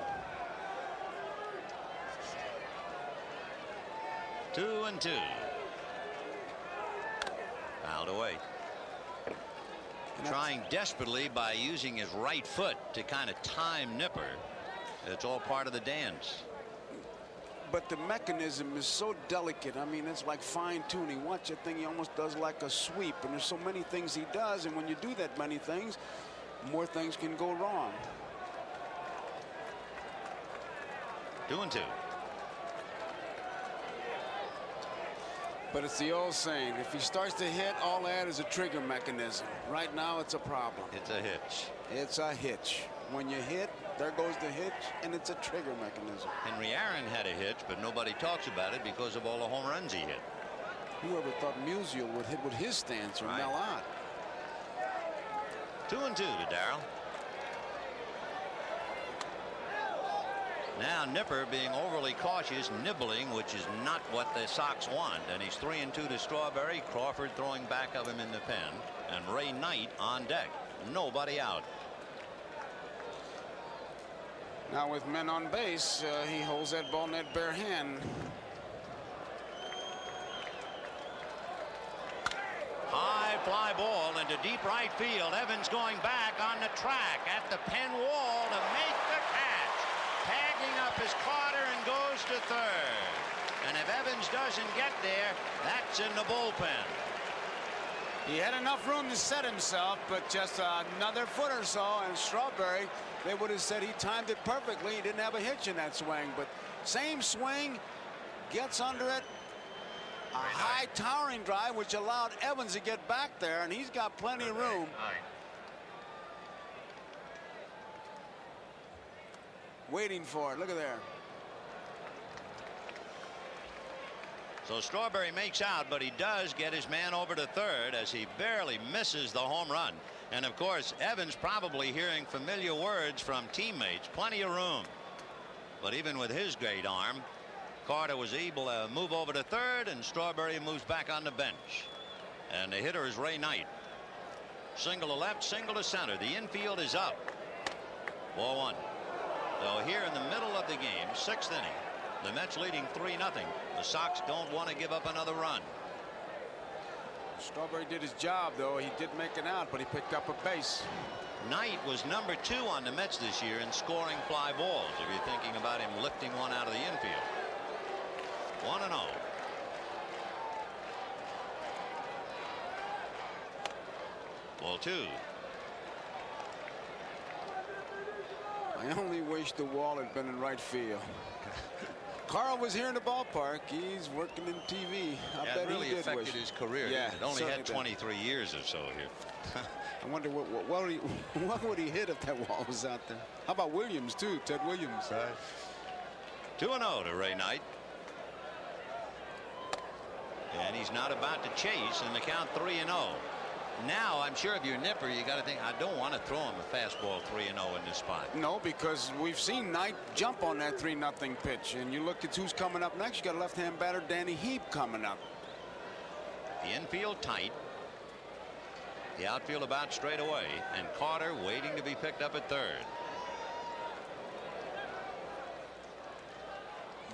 2-2. Fouled away. Trying desperately by using his right foot to kind of time Nipper. It's all part of the dance. But the mechanism is so delicate. I mean, it's like fine-tuning. Watch that thing. He almost does like a sweep. And there's so many things he does. And when you do that many things, more things can go wrong. 2-2. But it's the old saying, if he starts to hit, all that is a trigger mechanism. Right now, it's a problem. It's a hitch. It's a hitch. When you hit, there goes the hitch, and it's a trigger mechanism. Henry Aaron had a hitch, but nobody talks about it because of all the home runs he hit. Whoever thought Musial would hit with his stance or Mel Ott. 2-2 to Darrell. Now Nipper being overly cautious, nibbling, which is not what the Sox want. And he's 3-2 to Strawberry. Crawford throwing back of him in the pen. And Ray Knight on deck. Nobody out. Now with men on base, he holds that ball in that bare hand. High fly ball into deep right field. Evans going back on the track at the pen wall to make the catch. Tagging up is Carter and goes to third. And if Evans doesn't get there, that's in the bullpen. He had enough room to set himself, but just another foot or so, and Strawberry, they would have said he timed it perfectly. He didn't have a hitch in that swing, but same swing, gets under it. A high towering drive, which allowed Evans to get back there, and he's got plenty of room. Waiting for it. Look at there. So Strawberry makes out, but he does get his man over to third as he barely misses the home run. And of course, Evans probably hearing familiar words from teammates. Plenty of room. But even with his great arm, Carter was able to move over to third, and Strawberry moves back on the bench. And the hitter is Ray Knight. Single to left, single to center. The infield is up. Ball one. So here in the middle of the game, sixth inning, the Mets leading 3-0. The Sox don't want to give up another run. Strawberry did his job, though. He did make it out, but he picked up a base. Knight was number 2 on the Mets this year in scoring fly balls, if you're thinking about him lifting one out of the infield. 1-0. Ball 2. I only wish the wall had been in right field. Carl was here in the ballpark. He's working in TV. I bet it really he did affected wish. his career. Yeah, it only had certainly 23 years or so here. I wonder what would he hit if that wall was out there. How about Williams too? Ted Williams. Right. 2-0 to Ray Knight. And he's not about to chase, and the count 3-0. Now, I'm sure if you're Nipper, you got to think, I don't want to throw him a fastball 3-0 in this spot. No, because we've seen Knight jump on that 3-0 pitch, and you look at who's coming up next. You got a left-hand batter, Danny Heap, coming up. The infield tight. The outfield about straight away, and Carter waiting to be picked up at third.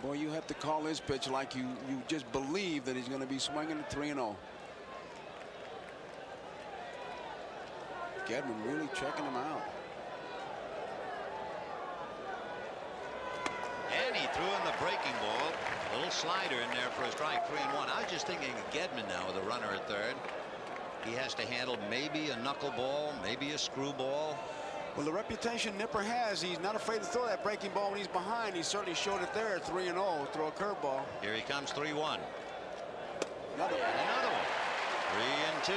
Boy, you have to call his pitch like you just believe that he's going to be swinging at 3-0. Gedman really checking him out. And he threw in the breaking ball. A little slider in there for a strike. 3-1. I was just thinking of Gedman now with a runner at third. He has to handle maybe a knuckleball, maybe a screwball. Well, the reputation Nipper has, he's not afraid to throw that breaking ball when he's behind. He certainly showed it there at 3-0. Throw a curveball. Here he comes, 3-1. Another one. Another one. 3-2.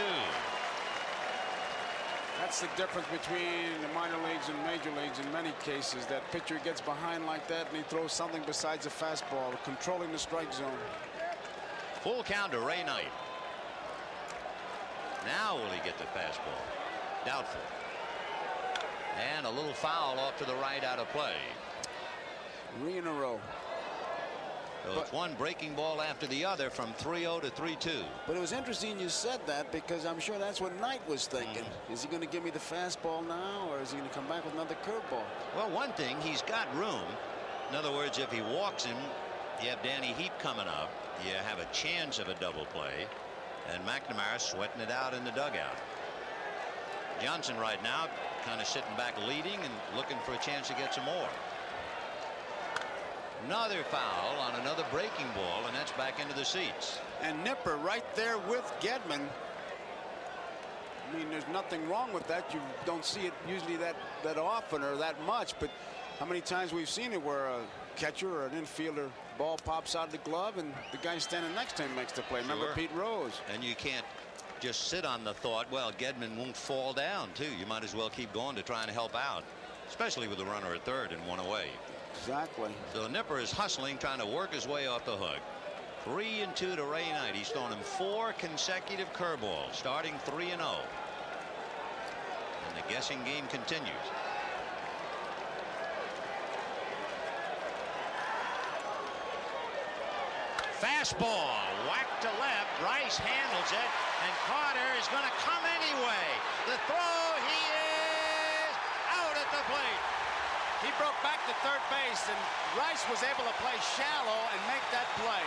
That's the difference between the minor leagues and major leagues in many cases. That pitcher gets behind like that and he throws something besides a fastball, controlling the strike zone. Full count to Ray Knight. Now will he get the fastball? Doubtful. And a little foul off to the right out of play. 3 in a row. So it's one breaking ball after the other from 3-0 to 3-2. But it was interesting you said that, because I'm sure that's what Knight was thinking. Is he going to give me the fastball now, or is he going to come back with another curveball? Well, one thing, he's got room. In other words, if he walks him, you have Danny Heap coming up. You have a chance of a double play. And McNamara sweating it out in the dugout. Johnson right now kind of sitting back leading and looking for a chance to get some more. Another foul on another breaking ball, and that's back into the seats. And Nipper right there with Gedman. I mean, there's nothing wrong with that. You don't see it usually that often or that much, but how many times we've seen it where a catcher or an infielder ball pops out of the glove and the guy standing next to him makes the play. Sure. Remember Pete Rose. And you can't just sit on the thought, well, Gedman won't fall down too. You might as well keep going to try and help out, especially with the runner at third and one away. Exactly. So Nipper is hustling, trying to work his way off the hook. 3-2 to Ray Knight. He's thrown him 4 consecutive curveballs, starting 3-0. And the guessing game continues. Fastball, whack to left. Rice handles it, and Carter is going to come anyway. The throw, he is out at the plate. He broke back to third base, and Rice was able to play shallow and make that play.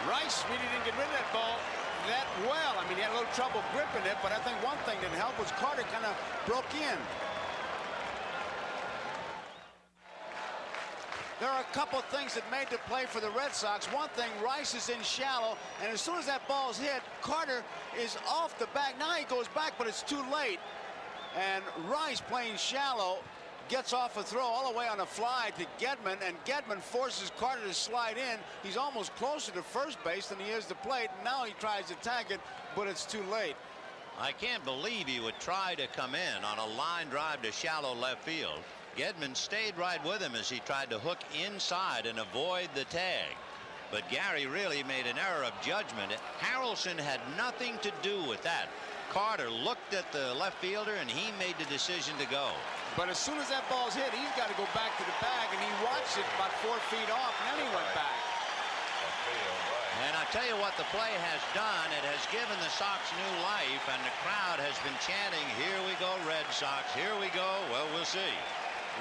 Rice really didn't get rid of that ball that well. I mean, he had a little trouble gripping it, but I think one thing that helped was Carter kind of broke in. There are a couple of things that made the play for the Red Sox. One thing, Rice is in shallow, and as soon as that ball's hit, Carter is off the back. Now he goes back, but it's too late. And Rice, playing shallow, gets off a throw all the way on a fly to Gedman, and Gedman forces Carter to slide in. He's almost closer to first base than he is the plate. Now he tries to tag it, but it's too late. I can't believe he would try to come in on a line drive to shallow left field. Gedman stayed right with him as he tried to hook inside and avoid the tag. But Gary really made an error of judgment. Harrelson had nothing to do with that. Carter looked at the left fielder, and he made the decision to go. But as soon as that ball's hit, he's got to go back to the bag, and he watched it about 4 feet off, and then he went back. And I tell you what the play has done, it has given the Sox new life, and the crowd has been chanting, "Here we go, Red Sox, here we go." Well, we'll see.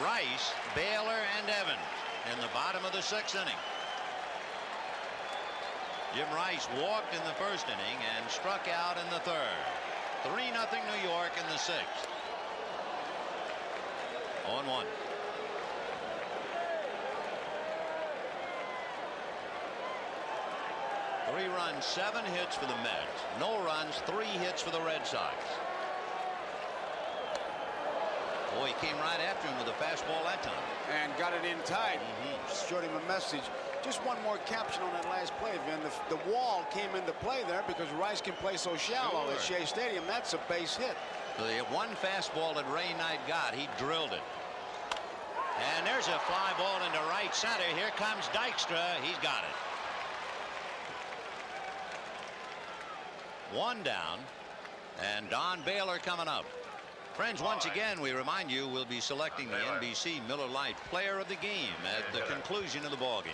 Rice, Baylor, and Evans in the bottom of the 6th inning. Jim Rice walked in the 1st inning and struck out in the 3rd. 3-0 New York in the 6th. 0-1. Three runs, 7 hits for the Mets. No runs, 3 hits for the Red Sox. Boy, he came right after him with a fastball that time. And got it in tight. Showed him a message. Just one more caption on that last play, Vin. The wall came into play there because Rice can play so shallow at Shea Stadium. That's a base hit. So the one fastball that Ray Knight got, he drilled it. And there's a fly ball into right center. Here comes Dykstra. He's got it. 1 down. And Don Baylor coming up. Friends, once again, we remind you we'll be selecting the NBC Miller Lite Player of the Game at the conclusion of the ball game.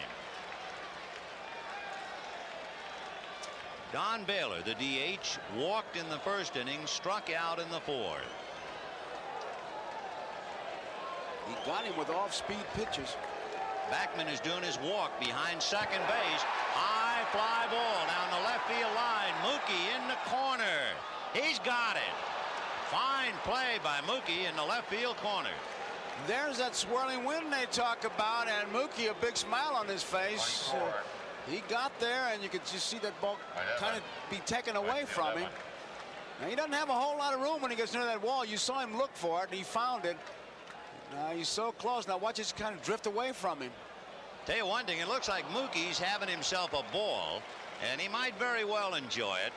Don Baylor, the DH, walked in the 1st inning, struck out in the 4th. He got him with off-speed pitches. Backman is doing his walk behind second base. High fly ball down the left field line. Mookie in the corner. He's got it. Fine play by Mookie in the left field corner. There's that swirling wind they talk about, and Mookie, a big smile on his face. He got there, and you could just see that ball kind of be taken away from him. Now, he doesn't have a whole lot of room when he gets near that wall. You saw him look for it, and he found it. Now, he's so close. Now, watch it kind of drift away from him. Tell you one thing, it looks like Mookie's having himself a ball, and he might very well enjoy it,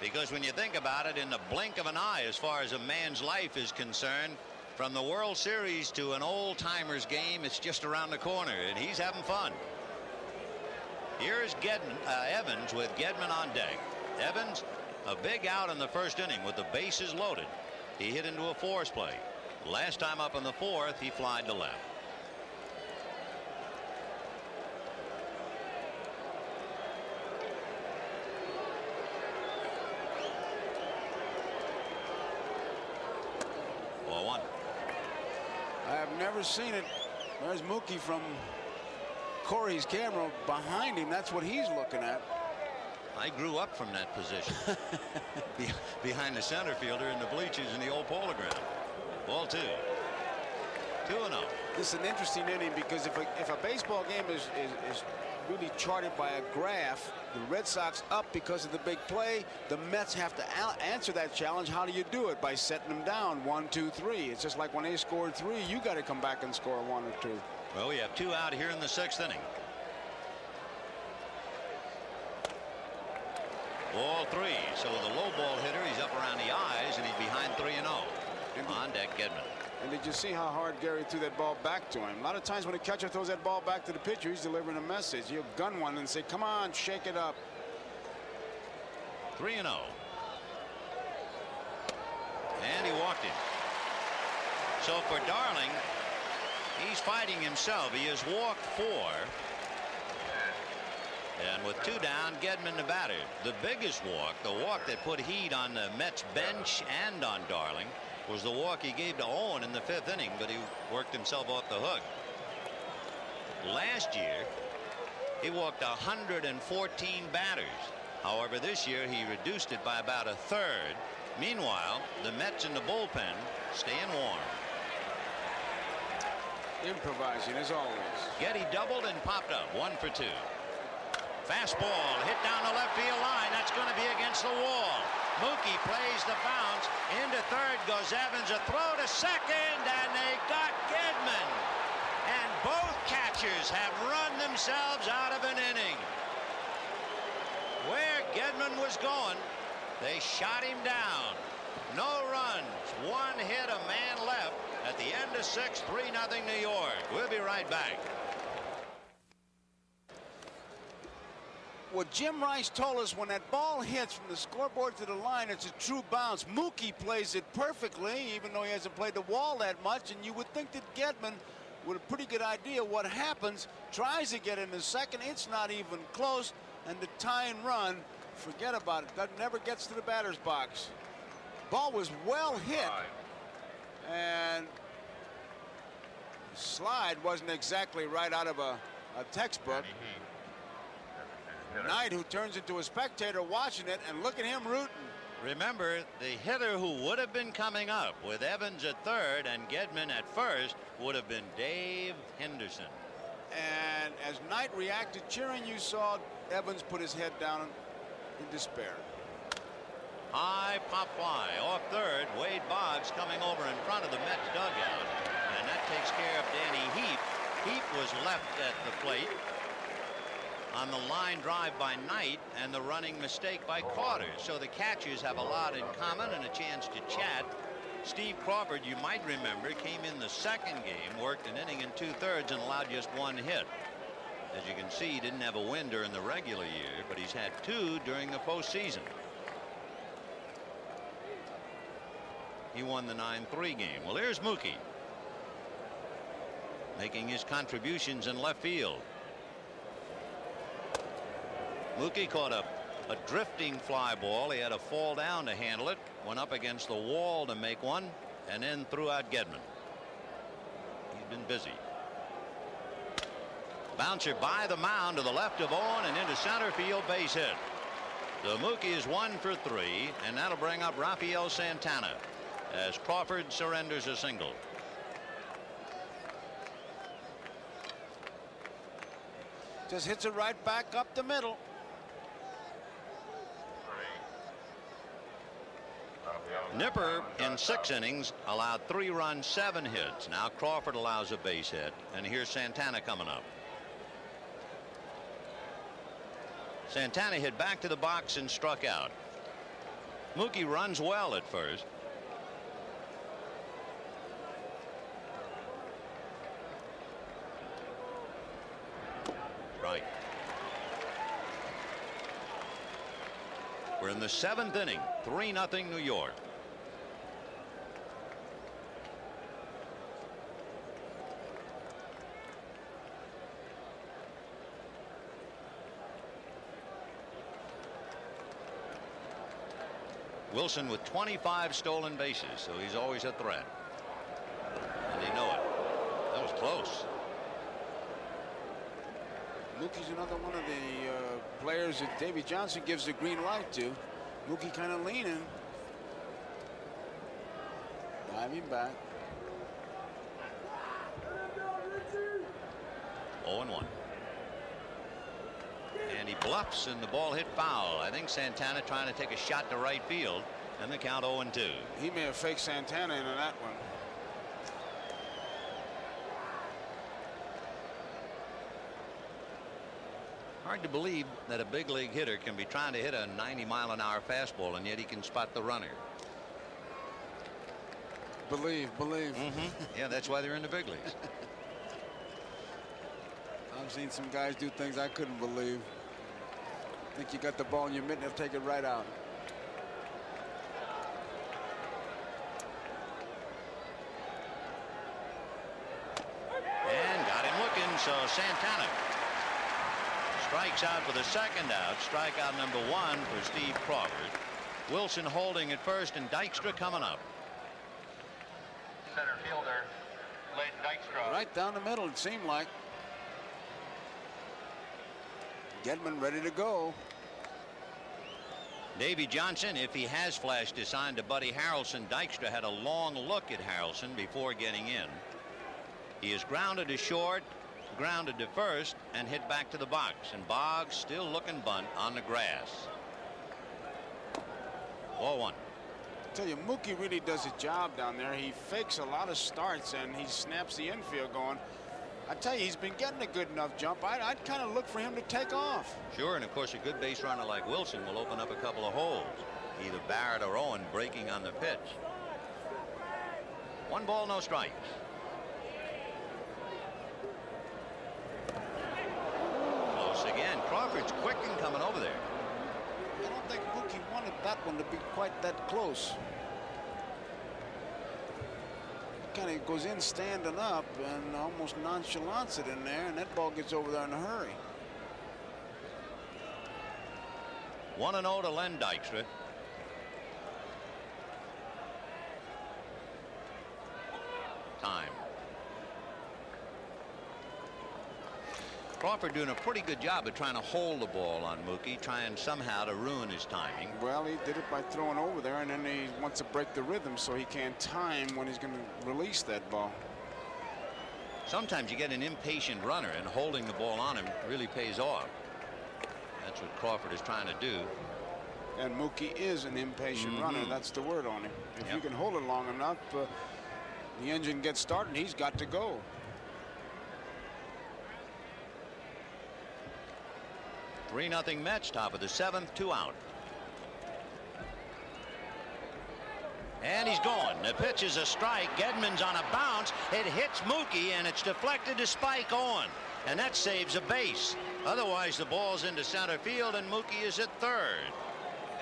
because when you think about it, in the blink of an eye, as far as a man's life is concerned, from the World Series to an old-timers game, it's just around the corner, and he's having fun. Here's Evans with Gedman on deck. Evans, a big out in the first inning with the bases loaded. He hit into a force play. Last time up in the fourth, he flied to left. I have never seen it. There's Mookie from Corey's camera behind him. That's what he's looking at. I grew up from that position. Behind the center fielder in the bleachers in the old Polo Ground. Ball 2. 2-0. This is an interesting inning, because if a baseball game is really charted by a graph, the Red Sox up because of the big play, the Mets have to answer that challenge. How do you do it? By setting them down 1, 2, 3. It's just like when they scored 3, you got to come back and score 1 or 2. Well, we have 2 out here in the 6th inning. Ball 3. So the low ball hitter, he's up around the eyes, and he's behind 3-0. On deck, Gedman. And did you see how hard Gary threw that ball back to him? A lot of times when a catcher throws that ball back to the pitcher, he's delivering a message. He'll gun one and say, come on, shake it up. 3-0. And he walked him. So for Darling, he's fighting himself. He has walked 4. And with 2 down, Gedman the batter. The biggest walk, the walk that put heat on the Mets bench and on Darling, was the walk he gave to Owen in the 5th inning, but he worked himself off the hook. Last year, he walked 114 batters. However, this year he reduced it by about 1/3. Meanwhile, the Mets in the bullpen staying warm. Improvising as always. Getty doubled and popped up. 1 for 2. Fastball hit down the left field line. That's going to be against the wall. Mookie plays the bounce. Into third goes Evans. A throw to second, and they got Gedman. And both catchers have run themselves out of an inning. Where Gedman was going, they shot him down. No runs, 1 hit, a man left. At the end of 6, 3-0 New York. We'll be right back. What Jim Rice told us, when that ball hits from the scoreboard to the line, it's a true bounce. Mookie plays it perfectly, even though he hasn't played the wall that much, and you would think that Gedman, with a pretty good idea what happens, tries to get in the second. It's not even close, and the tie and run, forget about it. That never gets to the batter's box. Ball was well hit, and the slide wasn't exactly right out of a textbook. Knight, who turns into a spectator watching it, and look at him rooting. Remember, the hitter who would have been coming up with Evans at third and Gedman at first would have been Dave Henderson. And as Knight reacted cheering, you saw Evans put his head down in despair. High pop fly off third. Wade Boggs coming over in front of the Mets dugout, and that takes care of Danny Heap. Heap was left at the plate on the line drive by Knight and the running mistake by Carter. So the catchers have a lot in common and a chance to chat. Steve Crawford, you might remember, came in the second game, worked an inning and 2/3 and allowed just 1 hit. As you can see, he didn't have a win during the regular year, but he's had 2 during the postseason. He won the 9-3 game. Well, here's Mookie making his contributions in left field. Mookie caught a drifting fly ball. He had to fall down to handle it, went up against the wall to make one, and then threw out Gedman. He's been busy. Bouncer by the mound to the left of Owen and into center field, base hit. So Mookie is 1 for 3, and that'll bring up Rafael Santana as Crawford surrenders a single. Just hits it right back up the middle. Nipper in 6 innings allowed 3 runs, 7 hits. Now Crawford allows a base hit, and here's Santana coming up. Santana hit back to the box and struck out. Mookie runs well at first. Right. We're in the 7th inning. 3-0 New York. Wilson with 25 stolen bases, so he's always a threat. And they know it. That was close. Mookie's another one of the players that Davey Johnson gives the green light to. Mookie kind of leaning. Diving back. 0-1. And he bluffs, and the ball hit foul. I think Santana trying to take a shot to right field, and the count 0-2. He may have faked Santana into that one. Hard to believe that a big league hitter can be trying to hit a 90-mile-an-hour fastball, and yet he can spot the runner. Believe. Yeah, that's why they're in the big leagues. I've seen some guys do things I couldn't believe. Think you got the ball in your mitt, and they'll take it right out. And got him looking, so Santana strikes out for the 2nd out. Strikeout number 1 for Steve Crawford. Wilson holding at first, and Dykstra coming up. Center fielder, Leighton Dykstra. Right down the middle, it seemed like. Gedman ready to go. Davey Johnson, if he has flashed his sign to Buddy Harrelson, Dykstra had a long look at Harrelson before getting in. He is grounded to short, grounded to first, and hit back to the box. And Boggs still looking bunt on the grass. 0-1. I tell you, Mookie really does a job down there. He fakes a lot of starts, and he snaps the infield going. I tell you, he's been getting a good enough jump. I'd kind of look for him to take off. Sure, and of course a good base runner like Wilson will open up a couple of holes. Either Barrett or Owen breaking on the pitch. 1 ball, no strikes. Close again. Crawford's quick and coming over there. I don't think Mookie wanted that one to be quite that close. Kind of goes in standing up and almost nonchalants it in there, and that ball gets over there in a hurry. 1-0 to Len Dykstra. Time. Crawford doing a pretty good job of trying to hold the ball on Mookie, trying somehow to ruin his timing. Well, he did it by throwing over there, and then he wants to break the rhythm so he can't time when he's going to release that ball. Sometimes you get an impatient runner, and holding the ball on him really pays off. That's what Crawford is trying to do. And Mookie is an impatient runner. That's the word on him. If you can hold it long enough, the engine gets started, he's got to go. 3-0 Mets, top of the 7th, 2 out. And he's gone. The pitch is a strike. Gedman's on a bounce. It hits Mookie, and it's deflected to Spike Owen. And that saves a base. Otherwise, the ball's into center field, and Mookie is at 3rd.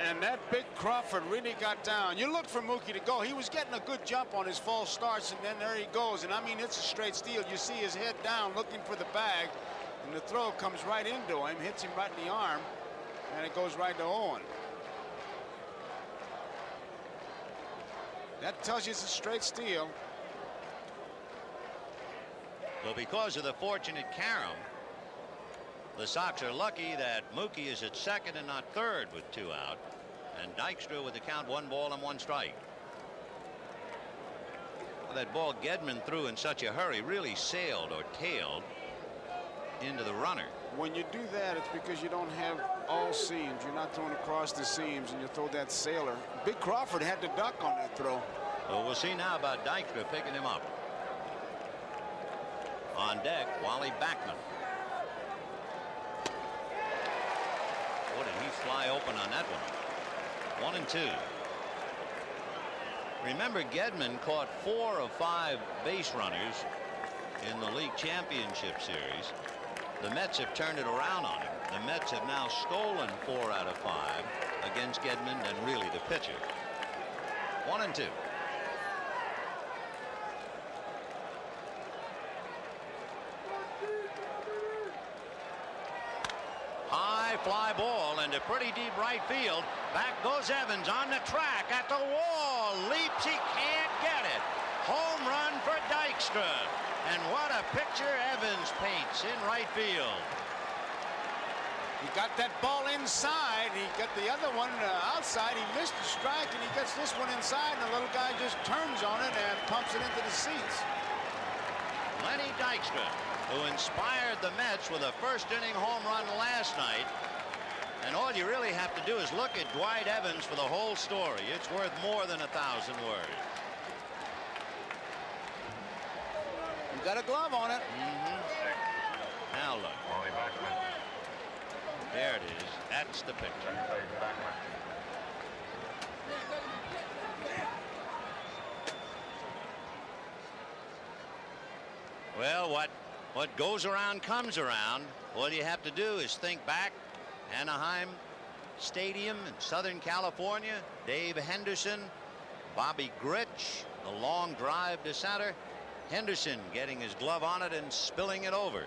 And that big Crawford really got down. You look for Mookie to go. He was getting a good jump on his false starts, and then there he goes. And I mean, it's a straight steal. You see his head down looking for the bag. And the throw comes right into him, hits him right in the arm, and it goes right to Owen. That tells you it's a straight steal. Well, because of the fortunate carom, the Sox are lucky that Mookie is at 2nd and not 3rd with 2 out, and Dykstra with the count 1 ball and 1 strike. Well, that ball Gedman threw in such a hurry really sailed or tailed into the runner. When you do that, it's because you don't have all seams. You're not throwing across the seams, and you throw that sailor. Big Crawford had to duck on that throw. Well, we'll see now about Dykstra picking him up. On deck, Wally Backman. Boy, did he fly open on that one. 1-2. Remember, Gedman caught 4 of 5 base runners in the league championship series. The Mets have turned it around on him. The Mets have now stolen 4 out of 5 against Gedman and really the pitcher. 1-2. High fly ball into pretty deep right field. Back goes Evans on the track at the wall. Leaps, he can't get it. Home run for Dykstra. And what a picture Evans paints in right field. He got that ball inside. He got the other one outside. He missed the strike, and he gets this one inside, and the little guy just turns on it and pumps it into the seats. Lenny Dykstra, who inspired the Mets with a first-inning home run last night. And all you really have to do is look at Dwight Evans for the whole story. It's worth more than 1,000 words. You got a glove on it. Now look. Wally Backman. There it is. That's the picture. Backman. Well, what goes around comes around. All you have to do is think back. Anaheim Stadium in Southern California. Dave Henderson, Bobby Grich, the long drive to center. Henderson getting his glove on it and spilling it over.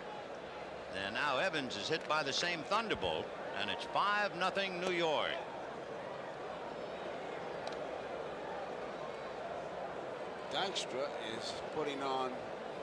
And now Evans is hit by the same thunderbolt, and it's 5-0 New York. Dykstra is putting on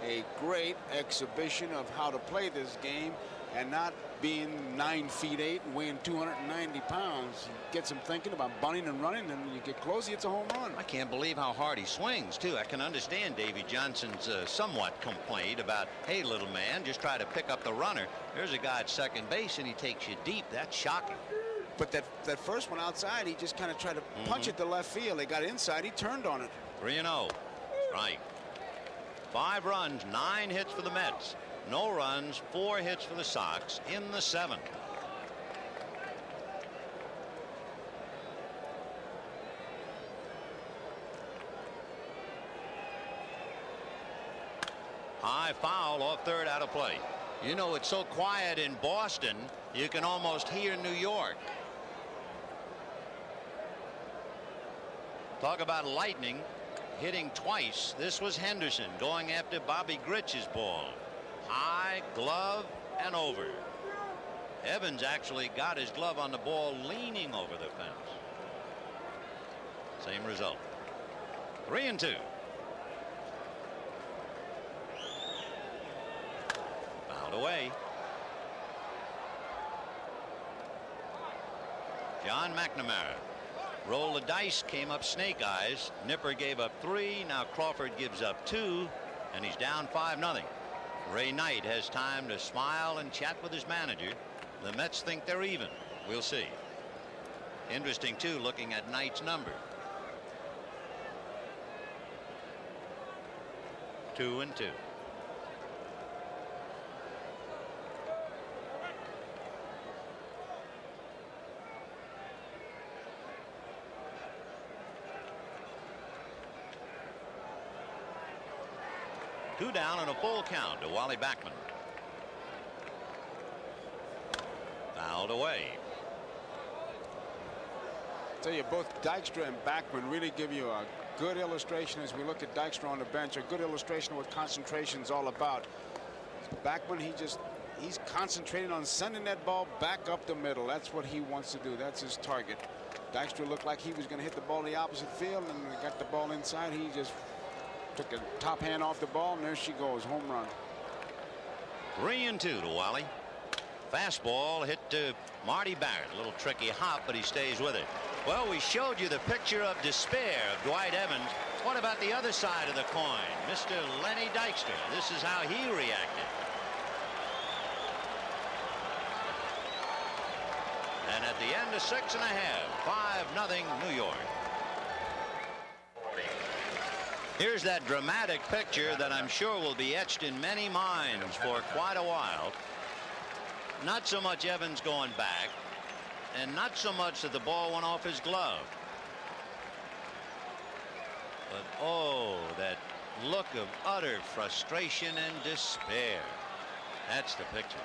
a great exhibition of how to play this game and not being 9'8" and weighing 290 pounds. He gets him thinking about bunting and running, and you get close, it's a home run. I can't believe how hard he swings, too. I can understand Davy Johnson's somewhat complaint about, hey, little man, just try to pick up the runner. There's a guy at second base, and he takes you deep. That's shocking. But that first one outside, he just kind of tried to punch it to left field. They got inside. He turned on it. 3-0. Right. 5 runs, 9 hits for the Mets. No runs, 4 hits for the Sox in the 7th. High foul off third, out of play. You know, it's so quiet in Boston, you can almost hear New York. Talk about lightning hitting twice. This was Henderson going after Bobby Grich's ball. High, glove, and over. Evans actually got his glove on the ball leaning over the fence. Same result. 3-2. Fouled away. John McNamara rolled the dice, came up snake eyes. Nipper gave up 3. Now Crawford gives up 2, and he's down 5-0. Ray Knight has time to smile and chat with his manager. The Mets think they're even. We'll see. Interesting, too, looking at Knight's number. 2-2. Two down and a full count to Wally Backman. Fouled away. I tell you, both Dykstra and Backman really give you a good illustration as we look at Dykstra on the bench. A good illustration of what concentration is all about. Backman, he's concentrating on sending that ball back up the middle. That's what he wants to do. That's his target. Dykstra looked like he was going to hit the ball in the opposite field, and got the ball inside. He just took the top hand off the ball, and there she goes, home run. 3-2 to Wally. Fastball hit to Marty Barrett. A little tricky hop, but he stays with it. Well, we showed you the picture of despair of Dwight Evans. What about the other side of the coin? Mr. Lenny Dykstra. This is how he reacted. at the end of 6 1/2. 5-0 New York. Here's that dramatic picture that I'm sure will be etched in many minds for quite a while. Not so much Evans going back, and not so much that the ball went off his glove. But oh, that look of utter frustration and despair. That's the picture.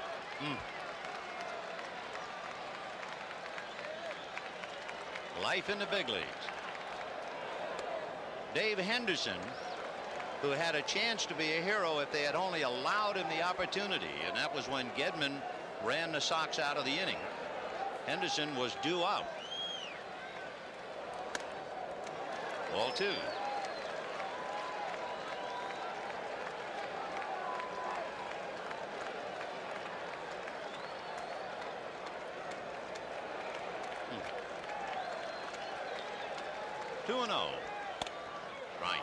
Life in the big leagues. Dave Henderson, who had a chance to be a hero if they had only allowed him the opportunity, and that was when Gedman ran the Sox out of the inning. Henderson was due out. Ball 2. Two and 0. Right.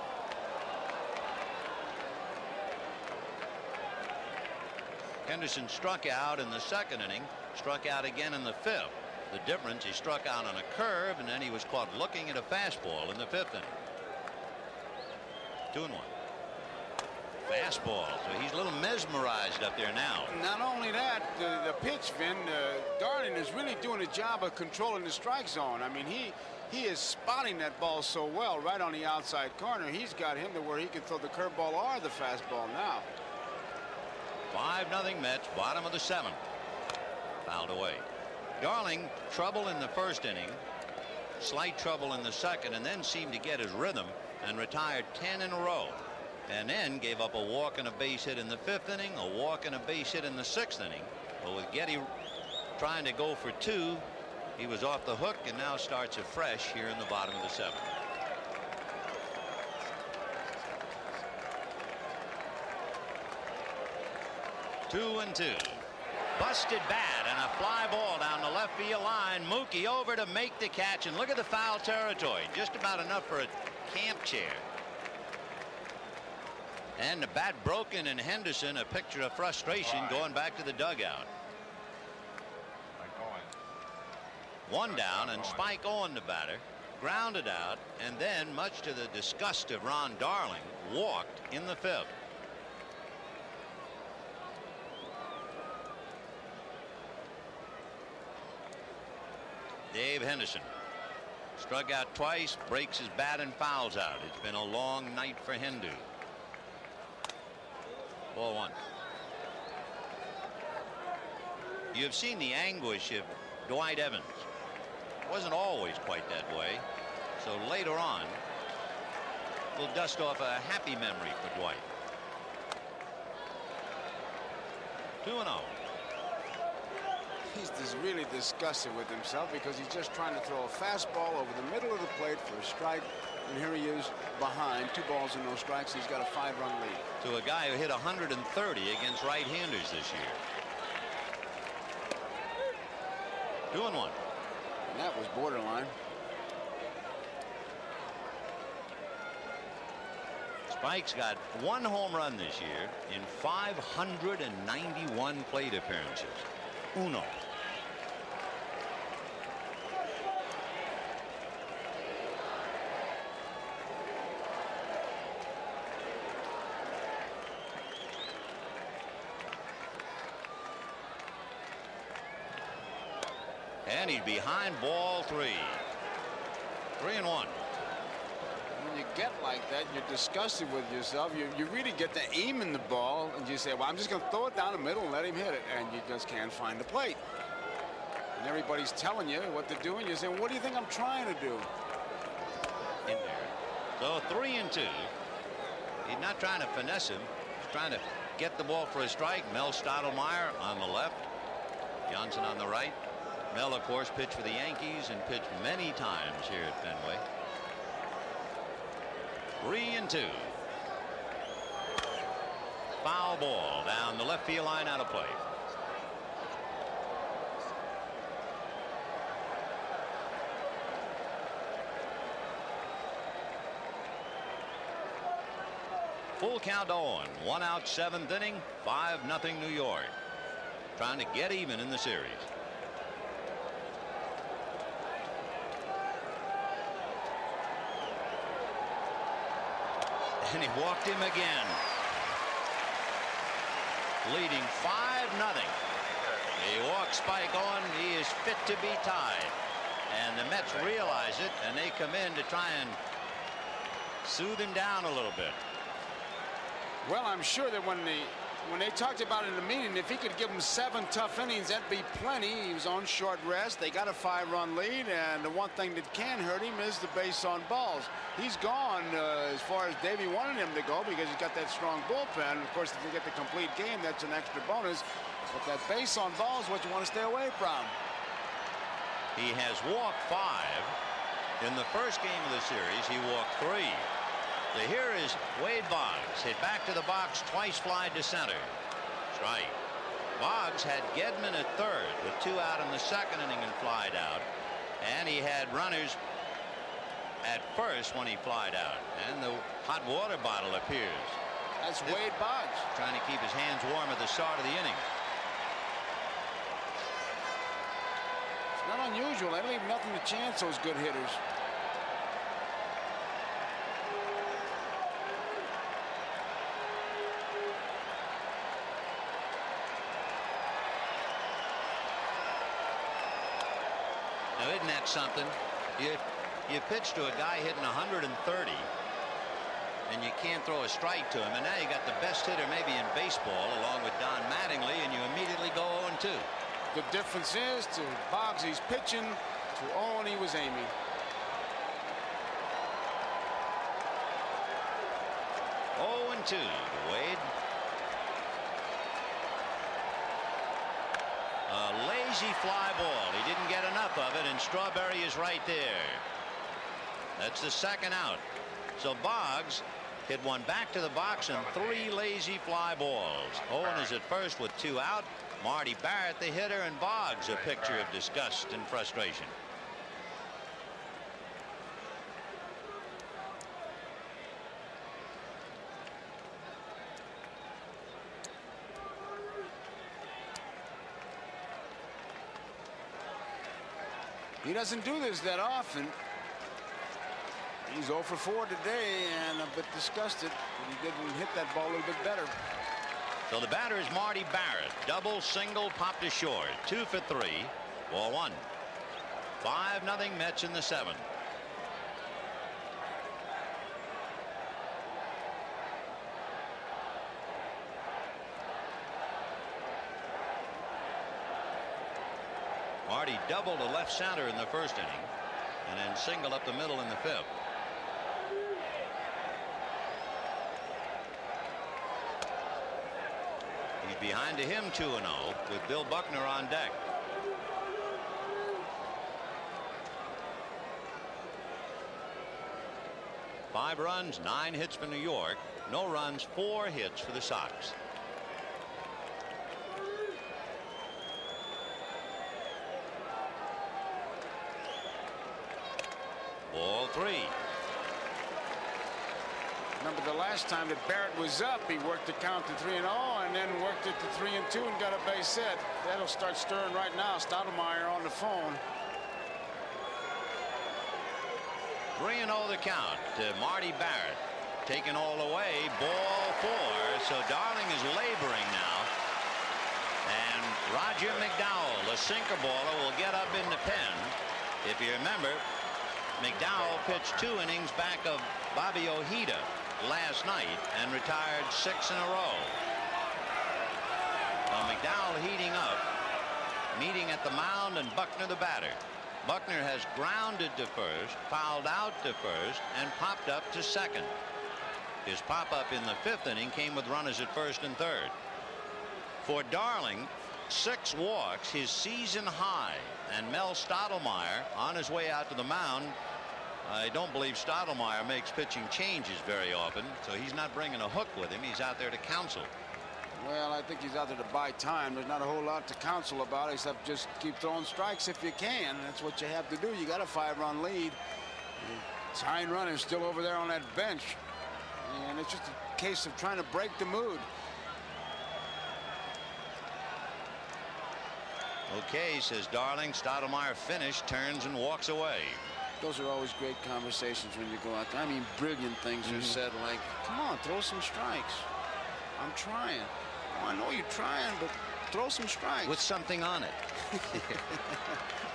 Henderson struck out in the 2nd inning, struck out again in the 5th. The difference, he struck out on a curve, and then he was caught looking at a fastball in the 5th inning. 2 and 1. Fastball, so he's a little mesmerized up there now. Not only that, the pitch, Vin, Darling is really doing a job of controlling the strike zone. I mean, he is spotting that ball so well right on the outside corner. He's got him to where he can throw the curveball or the fastball now. 5-0 Mets, bottom of the 7th. Fouled away. Darling, trouble in the 1st inning, slight trouble in the 2nd, and then seemed to get his rhythm and retired 10 in a row. And then gave up a walk and a base hit in the 5th inning, a walk and a base hit in the 6th inning. But with Getty trying to go for 2, he was off the hook and now starts afresh here in the bottom of the 7th. Two and 2. Busted bat and a fly ball down the left field line. Mookie over to make the catch, and look at the foul territory. Just about enough for a camp chair. And the bat broken, and Henderson, a picture of frustration, going back to the dugout. One down, and Spike Owen, the batter, grounded out, and then, much to the disgust of Ron Darling, walked in the 5th. Dave Henderson struck out twice, breaks his bat, and fouls out. It's been a long night for Hendu. Ball 1. You have seen the anguish of Dwight Evans. It wasn't always quite that way. So later on, we'll dust off a happy memory for Dwight. 2-0. He's just really disgusted with himself because he's just trying to throw a fastball over the middle of the plate for a strike, and here he is behind, 2 balls and no strikes. He's got a 5-run lead to a guy who hit 130 against right-handers this year. 2 and 1. And that was borderline. Spike's got 1 home run this year in 591 plate appearances. Uno. And he's behind ball 3. 3 and 1. When you get like that, you're disgusted with yourself. You really get to aim in the ball, and you say, well, I'm just going to throw it down the middle and let him hit it, and you just can't find the plate. And everybody's telling you what to do, and you say, well, what do you think I'm trying to do? In there. So 3 and 2. He's not trying to finesse him. He's trying to get the ball for a strike. Mel Stottlemyre on the left. Johnson on the right. Mel, of course, pitched for the Yankees and pitched many times here at Fenway. 3 and 2. Foul ball down the left field line, out of play. Full count on. 1 out, 7th inning. 5-0 New York. Trying to get even in the series. And he walked him again. Leading 5-0. He walks Spike on. He is fit to be tied. And the Mets realize it, and they come in to try and soothe him down a little bit. Well, I'm sure that when they talked about it in the meeting, if he could give them 7 tough innings, that'd be plenty. He was on short rest. They got a 5-run lead, and the one thing that can hurt him is the base on balls. He's gone as far as Davey wanted him to go because he's got that strong bullpen. Of course, if you get the complete game, that's an extra bonus. But that base on balls is what you want to stay away from. He has walked 5. In the first game of the series, he walked 3. So here is Wade Boggs. Hit back to the box, twice fly to center. Strike. Boggs had Gedman at third with 2 out in the second inning and flied out. And he had runners at first when he flied out. And the hot water bottle appears. That's Wade Boggs. Trying to keep his hands warm at the start of the inning. It's not unusual. They leave nothing to chance, those good hitters. Now, isn't that something? You pitch to a guy hitting 130, and you can't throw a strike to him, and now you got the best hitter maybe in baseball along with Don Mattingly, and you immediately go 0-2. The difference is to Boggs he's pitching, to Owen he was aiming. Oh, 0-2 to Wade. A lazy fly ball. He didn't get enough of it, and Strawberry is right there. That's the second out. So Boggs hit one back to the box and 3 lazy fly balls. Owen is at first with 2 out. Marty Barrett, the hitter, and Boggs, a picture of disgust and frustration. He doesn't do this that often. He's 0 for 4 today and a bit disgusted that he didn't hit that ball a little bit better. So the batter is Marty Barrett. Double, single, popped to short. 2 for 3. Ball 1. 5-0 Mets in the 7th. Marty doubled to left center in the first inning and then singled up the middle in the 5th. He's behind to him 2-0 with Bill Buckner on deck. Five runs, 9 hits for New York. No runs, 4 hits for the Sox. Ball 3. Remember the last time that Barrett was up, he worked the count to 3-0 and then worked it to 3-2 and got a base hit. That'll start stirring right now. Stoudemire on the phone. 3-0 the count to Marty Barrett. Taken all the way. Ball 4. So Darling is laboring now. And Roger McDowell, the sinker baller, will get up in the pen. If you remember, McDowell pitched 2 innings back of Bobby Ojeda last night and retired 6 in a row. Well, McDowell heating up, meeting at the mound, and Buckner the batter. Buckner has grounded to first, fouled out to first, and popped up to second. His pop-up in the 5th inning came with runners at first and third. For Darling, 6 walks, his season high, and Mel Stottlemyre on his way out to the mound. I don't believe Stottlemyre makes pitching changes very often, so he's not bringing a hook with him. He's out there to counsel. Well, I think he's out there to buy time. There's not a whole lot to counsel about except just keep throwing strikes if you can. That's what you have to do. You got a 5-run lead. Tying runners still over there on that bench, and it's just a case of trying to break the mood. Okay, says Darling. Stottlemyre finished, turns and walks away. Those are always great conversations when you go out there. I mean, brilliant things are said like, come on, throw some strikes. I'm trying. Oh, I know you're trying, but throw some strikes. With something on it.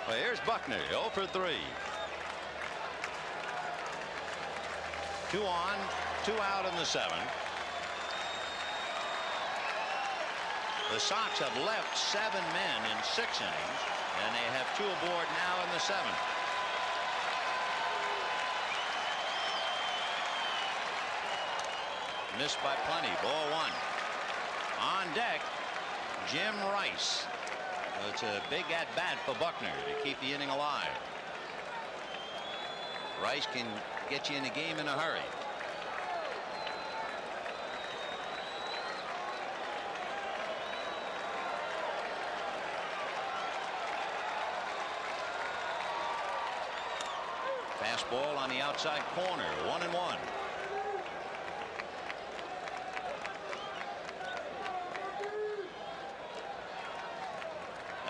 Well, here's Buckner, 0 for 3. 2 on, 2 out in the 7th. The Sox have left 7 men in 6 innings, and they have 2 aboard now in the 7th. Missed by plenty. Ball 1. On deck, Jim Rice. It's a big at-bat for Buckner to keep the inning alive. Rice can get you in the game in a hurry. Fastball on the outside corner, 1-1.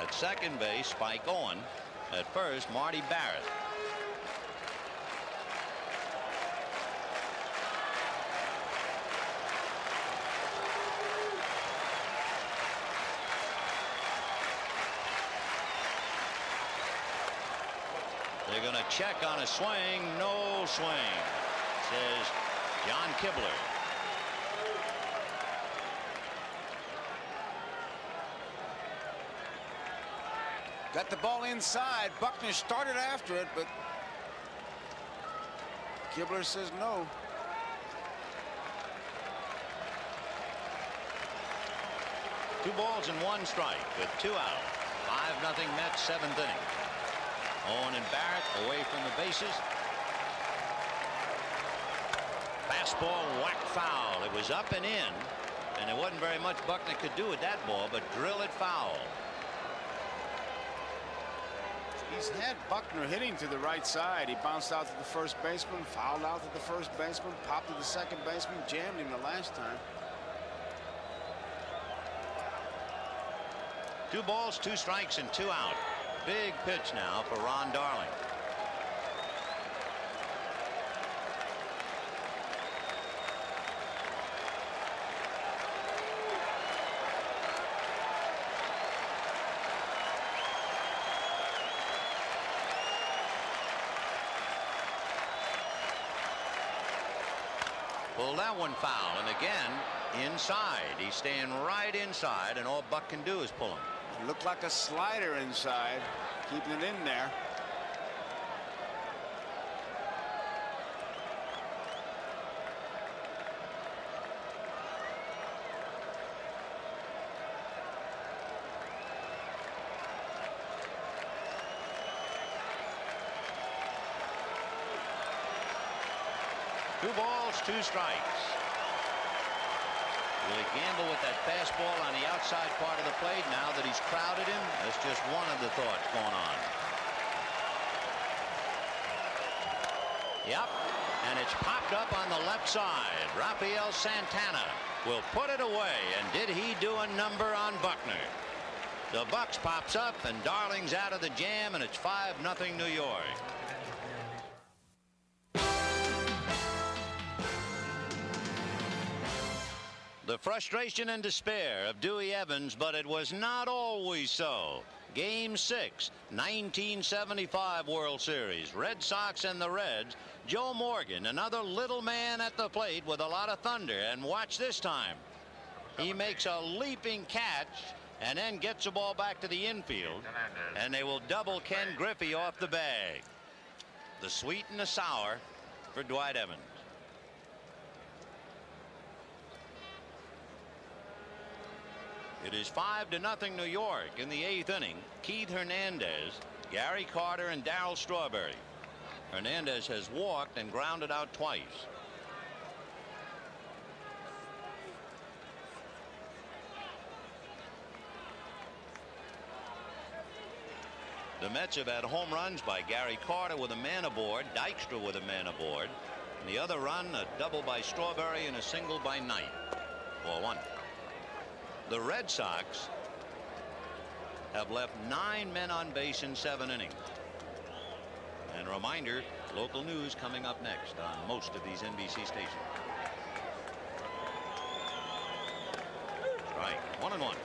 At second base, Spike Owen. At first, Marty Barrett. They're going to check on a swing. No swing, says John Kibler. Got the ball inside. Buckner started after it, but Kibler says no. Two balls and 1 strike with 2 out. 5-0 Mets, 7th inning. Owen and Barrett away from the bases. Fastball whacked foul. It was up and in, and there wasn't very much Buckner could do with that ball but drill it foul. He's had Buckner hitting to the right side. He bounced out to the first baseman, fouled out to the first baseman, popped to the second baseman, jammed him the last time. 2 balls, 2 strikes, and 2 out. Big pitch now for Ron Darling. Pulled that one foul, and again inside. He's staying right inside, and all Buck can do is pull him. It looked like a slider inside, keeping it in there. Two balls, 2 strikes. Will he gamble with that fastball on the outside part of the plate now that he's crowded him? That's just one of the thoughts going on. Yep, and it's popped up on the left side. Rafael Santana will put it away, and did he do a number on Buckner? The Bucks pops up, and Darling's out of the jam, and it's 5-0 New York. The frustration and despair of Dewey Evans, but it was not always so. Game 6, 1975 World Series. Red Sox and the Reds. Joe Morgan, another little man at the plate with a lot of thunder. And watch this time. He makes a leaping catch and then gets the ball back to the infield. And they will double Ken Griffey off the bag. The sweet and the sour for Dwight Evans. It is 5-0 New York in the 8th inning. Keith Hernandez, Gary Carter, and Darryl Strawberry. Hernandez has walked and grounded out twice. The Mets have had home runs by Gary Carter with a man aboard, Dykstra with a man aboard, and the other run a double by Strawberry and a single by Knight. 4-1. The Red Sox have left 9 men on base in 7 innings. And a reminder, local news coming up next on most of these NBC stations. Strike 1-1.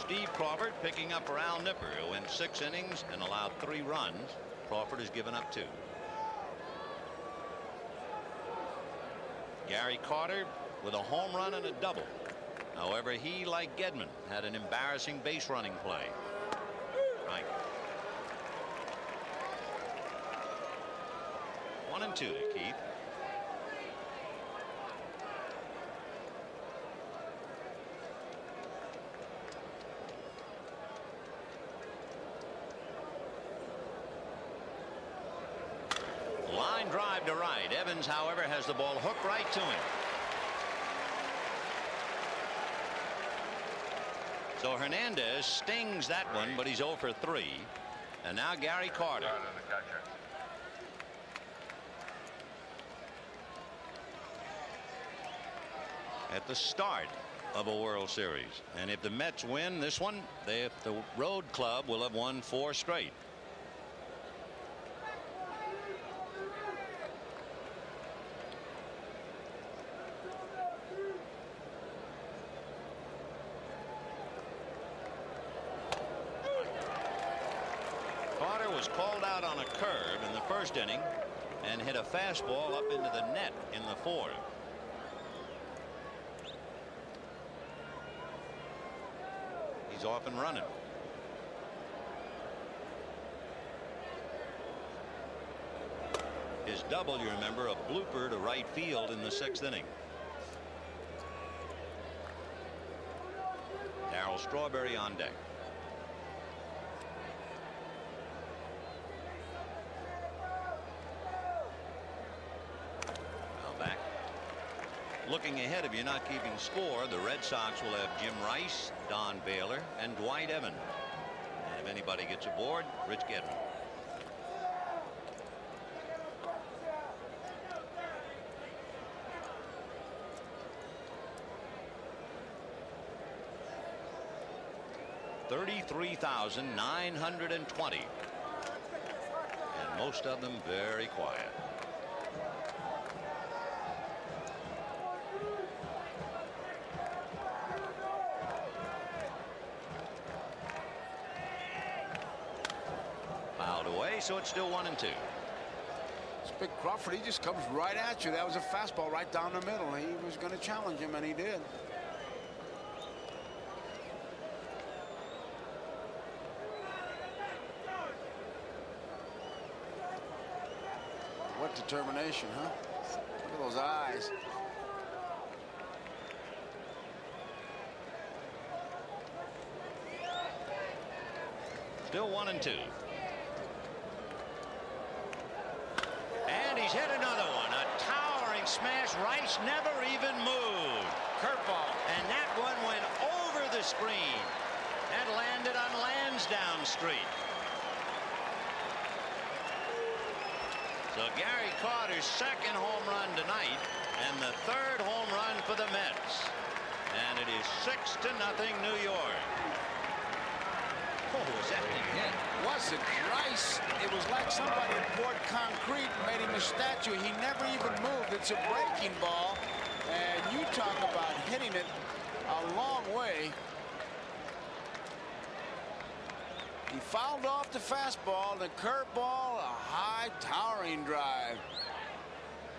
Steve Crawford picking up for Al Nipper, who went 6 innings and allowed 3 runs. Crawford has given up 2. Gary Carter with a home run and a double. However, he, like Gedman, had an embarrassing base running play. Right. 1-2 to Keith. Line drive to right. Evans, however, has the ball hooked right to him. So Hernandez stings that one, but he's 0 for 3. And now Gary Carter. At the start of a World Series. And if the Mets win this one, the road club will have won 4 straight. Carter was called out on a curve in the first inning and hit a fastball up into the net in the 4th. He's off and running. His double, you remember, a blooper to right field in the 6th inning. Darryl Strawberry on deck. Looking ahead, if you're not keeping score, the Red Sox will have Jim Rice, Don Baylor, and Dwight Evans. And if anybody gets aboard, Rich Gedman. $33,920. And most of them very quiet. So it's still 1-2. It's big Crawford. He just comes right at you. That was a fastball right down the middle. He was going to challenge him, and he did. What determination, huh? Look at those eyes. Still 1-2. And he's hit another one. A towering smash. Rice never even moved. Curveball. And that one went over the screen. That landed on Lansdowne Street. So Gary Carter's 2nd home run tonight and the 3rd home run for the Mets. And it is 6-0 New York. Oh, was that thing hit? Was it Rice? It was like somebody had poured concrete, made him a statue. He never even moved. It's a breaking ball, and you talk about hitting it a long way. He fouled off the fastball, the curveball, a high towering drive.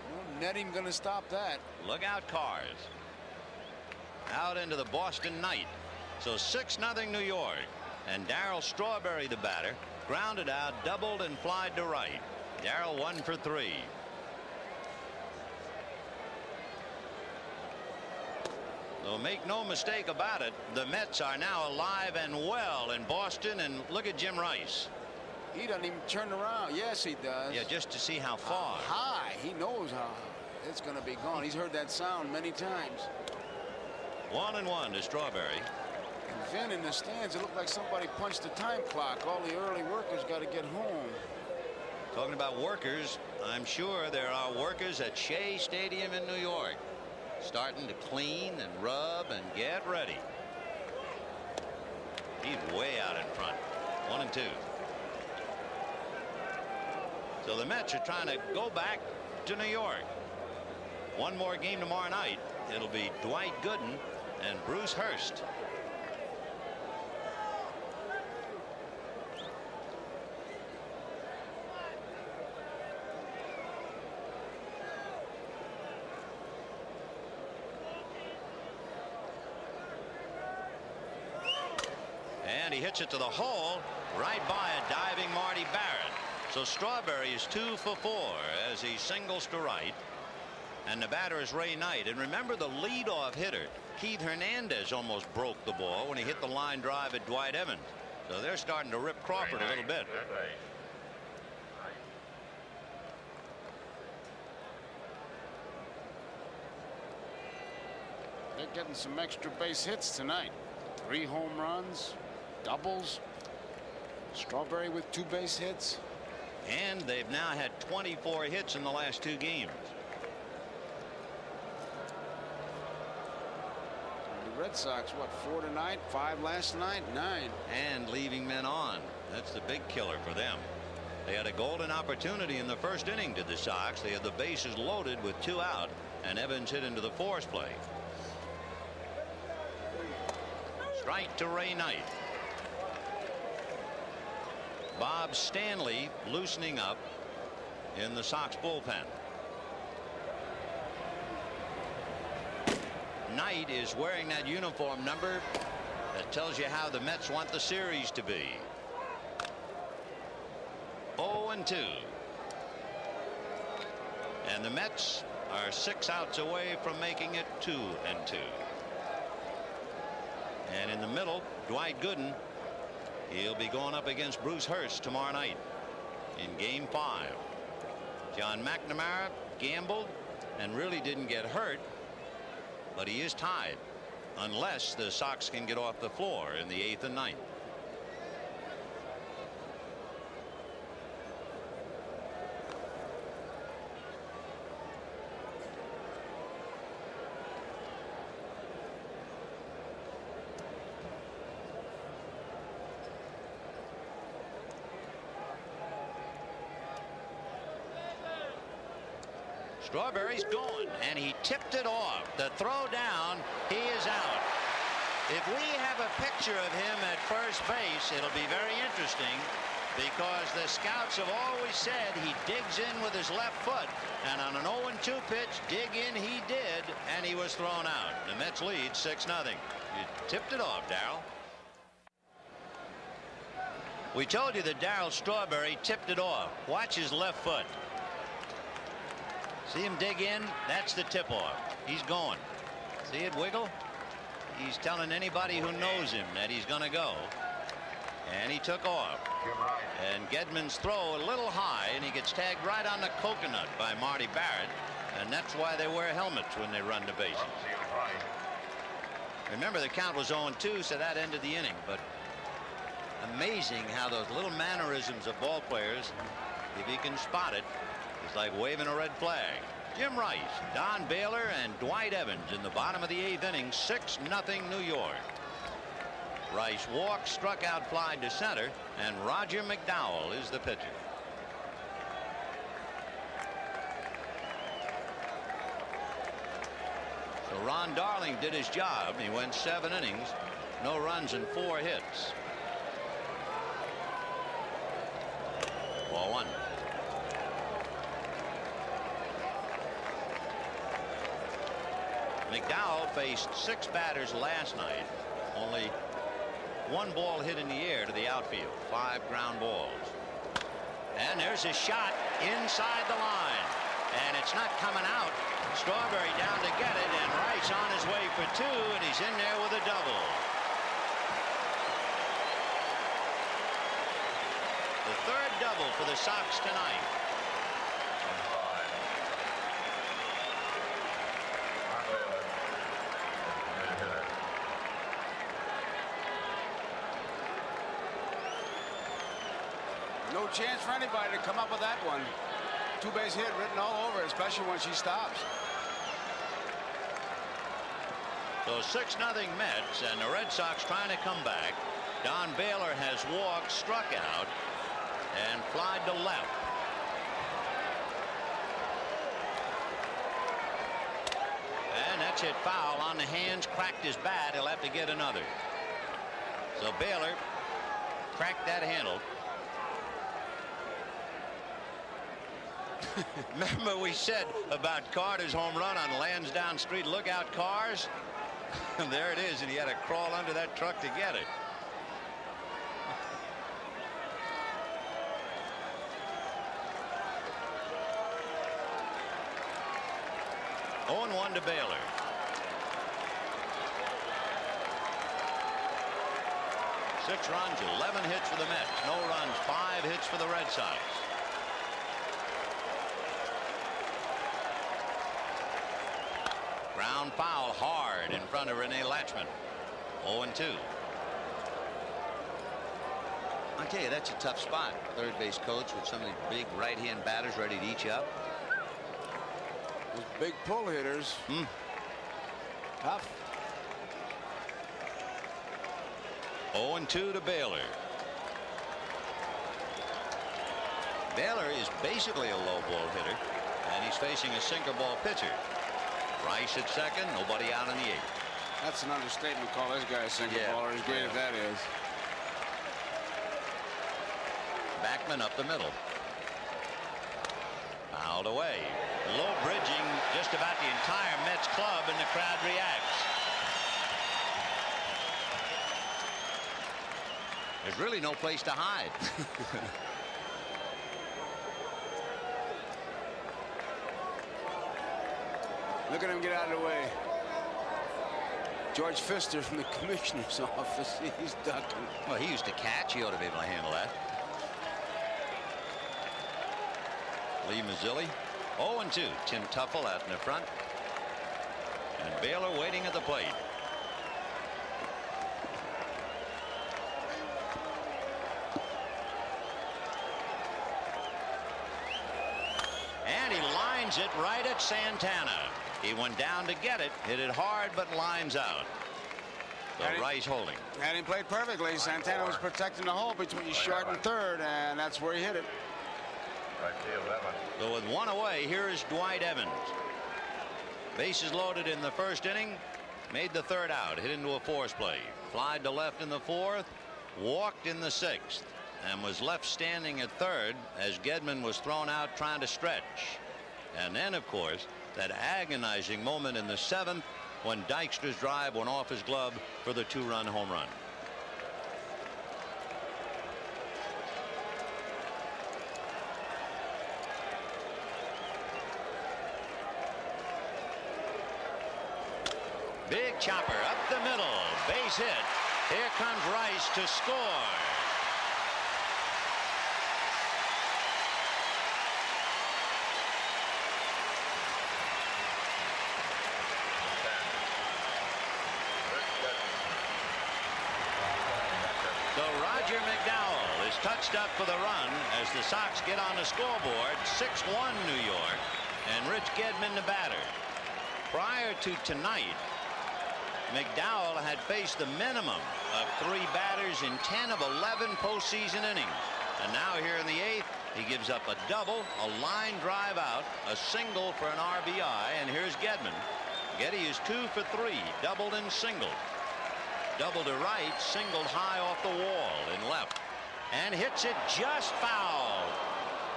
No netting going to stop that. Look out, Cars. Out into the Boston night. So 6-0 New York. And Darryl Strawberry, the batter, grounded out, doubled, and flied to right. Darryl 1 for 3. So make no mistake about it, the Mets are now alive and well in Boston. And look at Jim Rice. He doesn't even turn around. Yes, he does. Yeah, just to see how far. High. He knows how it's going to be gone. He's heard that sound many times. 1-1 to Strawberry. And Vin in the stands, it looked like somebody punched the time clock. All the early workers got to get home. Talking about workers, I'm sure there are workers at Shea Stadium in New York starting to clean and rub and get ready. He's way out in front. 1-2. So the Mets are trying to go back to New York. One more game tomorrow night. It'll be Dwight Gooden and Bruce Hurst. And he hits it to the hole right by a diving Marty Barrett. So Strawberry is 2 for 4 as he singles to right. And the batter is Ray Knight. And remember, the leadoff hitter, Keith Hernandez, almost broke the ball when he hit the line drive at Dwight Evans. So they're starting to rip Crawford a little bit. They're getting some extra base hits tonight. 3 home runs, doubles. Strawberry with 2 base hits. And they've now had 24 hits in the last 2 games. The Red Sox, what, 4 tonight, 5 last night, 9. And leaving men on. That's the big killer for them. They had a golden opportunity in the first inning to the Sox. They had the bases loaded with 2 out, and Evans hit into the force play. Strike to Ray Knight. Bob Stanley loosening up in the Sox bullpen. Knight is wearing that uniform number that tells you how the Mets want the series to be. 0-2. And the Mets are 6 outs away from making it 2-2. And in the middle, Dwight Gooden. He'll be going up against Bruce Hurst tomorrow night in game 5. John McNamara gambled and really didn't get hurt, but he is tied unless the Sox can get off the floor in the 8th and 9th. Strawberry's going, and he tipped it off. The throw down, he is out. If we have a picture of him at first base, it'll be very interesting, because the scouts have always said he digs in with his left foot, and on an 0-2 pitch, dig in he did, and he was thrown out. The Mets lead 6-0. You tipped it off, Darryl. We told you that Darryl Strawberry tipped it off. Watch his left foot. See him dig in? That's the tip-off. He's going. See it wiggle? He's telling anybody who knows him that he's going to go. And he took off. And Gedman's throw a little high, and he gets tagged right on the coconut by Marty Barrett. And that's why they wear helmets when they run the bases. Remember, the count was 0-2, so that ended the inning. But amazing how those little mannerisms of ball players, if you can spot it, it's like waving a red flag. Jim Rice, Don Baylor, and Dwight Evans in the bottom of the 8th inning. 6-0 New York. Rice walked, struck out, fly to center, and Roger McDowell is the pitcher. So Ron Darling did his job. He went 7 innings, no runs and 4 hits. 1-1. McDowell faced 6 batters last night. Only 1 ball hit in the air to the outfield. 5 ground balls. And there's a shot inside the line. And it's not coming out. Strawberry down to get it, and Rice on his way for 2, and he's in there with a double. The 3rd double for the Sox tonight. No chance for anybody to come up with that one. 2-base hit written all over, especially when she stops. So 6-0 Mets, and the Red Sox trying to come back. Don Baylor has walked, struck out, and flied to left. base hit foul on the hands, cracked his bat. He'll have to get another. So Baylor cracked that handle. Remember we said about Carter's home run on Lansdowne Street, look out cars. And there it is, and he had to crawl under that truck to get it. Oh, 0-1 to Baylor. Six runs, 11 hits for the Mets. No runs, 5 hits for the Red Sox. Ground foul hard in front of Rene Lachemann. 0-2. I tell you, that's a tough spot. Third base coach with some of these big right-hand batters ready to eat you up. Those big pull hitters. Tough. 0-2 to Baylor. Baylor is basically a low ball hitter, and he's facing a sinker ball pitcher. Rice at second, nobody out in the eighth. That's an understatement. Call this guy a single baller, as great as that is. Backman up the middle. Fouled away. Low bridging just about the entire Mets club, and the crowd reacts. There's really no place to hide. Look at him get out of the way. George Pfister from the commissioner's office. He's ducking. Well, he used to catch. He ought to be able to handle that. Lee Mazzilli. 0-2. Tim Tuffle out in the front. And Baylor waiting at the plate. And he lines it right at Santana. He went down to get it, hit it hard, but lines out. So Rice holding. And he played perfectly. Santana was protecting the hole between short and third, and that's where he hit it. So with one away, here is Dwight Evans. Bases loaded in the first inning. Made the third out. Hit into a force play. Flied to left in the fourth. Walked in the sixth. And was left standing at third as Gedman was thrown out trying to stretch. And then, of course, that agonizing moment in the seventh when Dykstra's drive went off his glove for the 2-run home run. Big chopper up the middle, base hit. Here comes Rice to score. So Roger McDowell is touched up for the run as the Sox get on the scoreboard. 6-1 New York, and Rich Gedman the batter. Prior to tonight, McDowell had faced the minimum of 3 batters in 10 of 11 postseason innings. And now here in the 8th, he gives up a double, a line drive out, a single for an RBI, and here's Gedman. Getty is 2 for 3, doubled and singled. Double to right, singled high off the wall in left, and hits it just foul.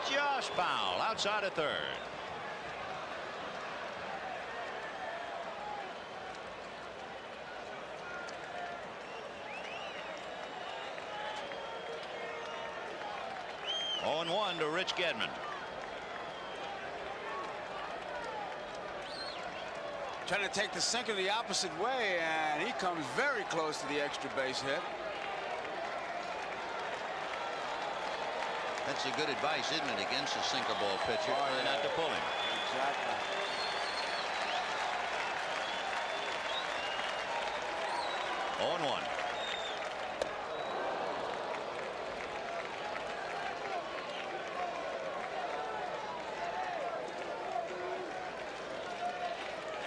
Just foul outside of third. Oh, 0-1 to Rich Gedman. Trying to take the sinker the opposite way, and he comes very close to the extra base hit. That's a good advice, isn't it, against a sinker ball pitcher? Try not to pull him. Exactly. Oh, 0-1.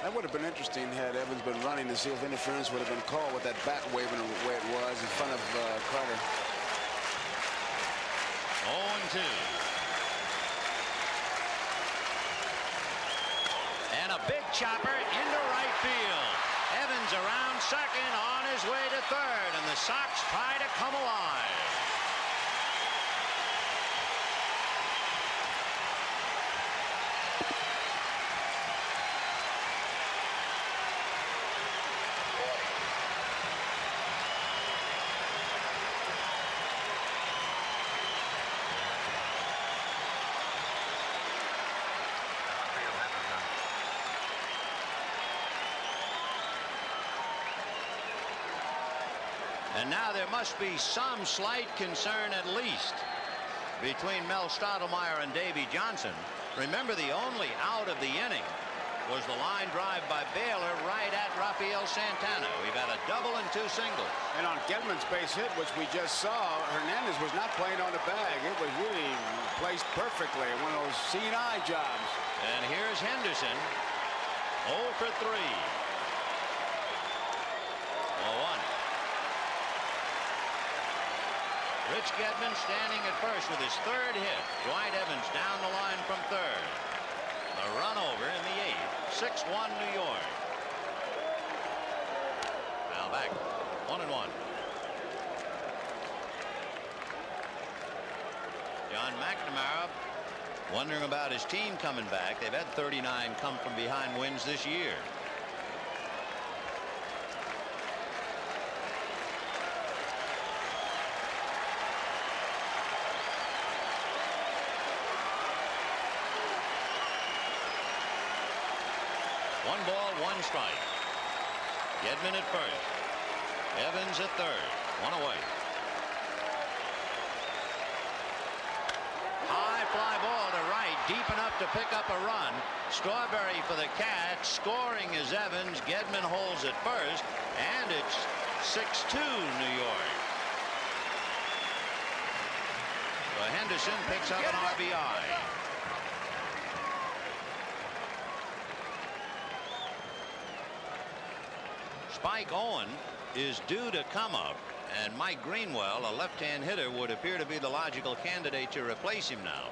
That would have been interesting had Evans been running to see if interference would have been called with that bat waving the way it was in front of Carter. 0-2. And a big chopper into right right field. Evans around second, on his way to third, and the Sox try to come alive. And now there must be some slight concern, at least, between Mel Stottlemyre and Davy Johnson. Remember, the only out of the inning was the line drive by Baylor right at Rafael Santana. We've had a double and 2 singles. And on Gedman's base hit, which we just saw, Hernandez was not playing on the bag. It was really placed perfectly. One of those seeing eye jobs. And here's Henderson. 0 for 3. 0-1. Rich Gedman standing at first with his 3rd hit. Dwight Evans down the line from 3rd. A run over in the 8th. 6-1 New York. Now back. 1-1. John McNamara wondering about his team coming back. They've had 39 come from behind wins this year. One ball, 1 strike. Gedman at first. Evans at third. 1 away. High fly ball to right, deep enough to pick up a run. Strawberry for the catch. Scoring is Evans. Gedman holds at first, and it's 6-2 New York. So Henderson picks up an RBI. Spike Owen is due to come up, and Mike Greenwell, a left-hand hitter, would appear to be the logical candidate to replace him now.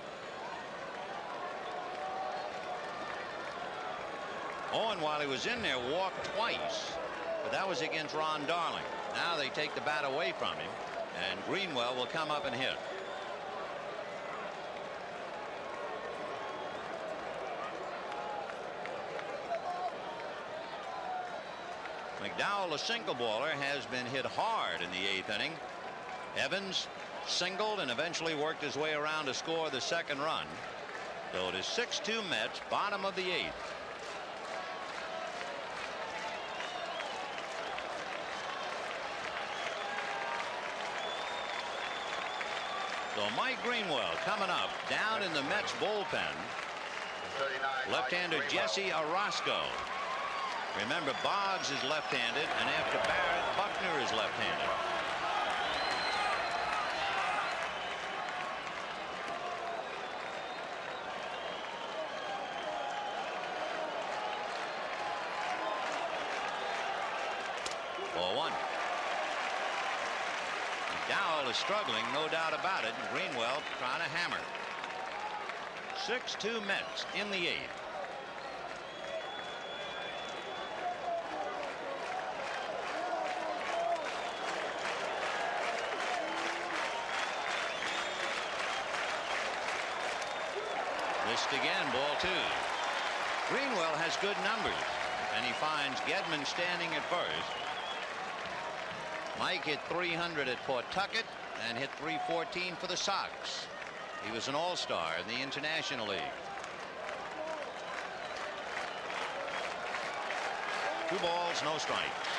Owen, while he was in there, walked twice, but that was against Ron Darling. Now they take the bat away from him, and Greenwell will come up and hit. McDowell, a single baller, has been hit hard in the 8th inning. Evans singled and eventually worked his way around to score the 2nd run. So it is 6-2 Mets, bottom of the 8th. So Mike Greenwell coming up down in the Mets bullpen. Left-hander Jesse Orosco. Remember, Boggs is left-handed, and after Barrett, Buckner is left-handed. McDowell is struggling, no doubt about it, and Greenwell trying to hammer. 6-2 Mets in the 8th. Missed again, ball 2. Greenwell has good numbers, and he finds Gedman standing at first. Mike hit 300 at Pawtucket and hit 314 for the Sox. He was an all-star in the International League. 2 balls, no strikes.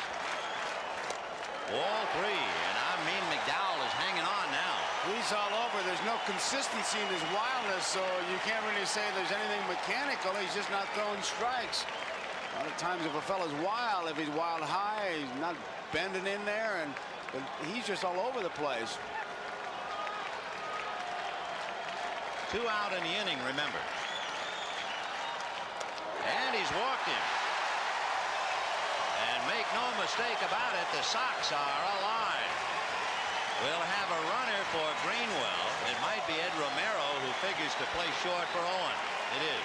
Ball 3, and I mean McDowell is hanging on now. He's all over. There's no consistency in his wildness, so you can't really say there's anything mechanical. He's just not throwing strikes. A lot of times if a fella's wild, if he's wild high, he's not bending in there, but he's just all over the place. 2 out in the inning, remember. And he's walked him. And make no mistake about it, the Sox are alive. We'll have a runner for Greenwell. It might be Ed Romero, who figures to play short for Owen. It is.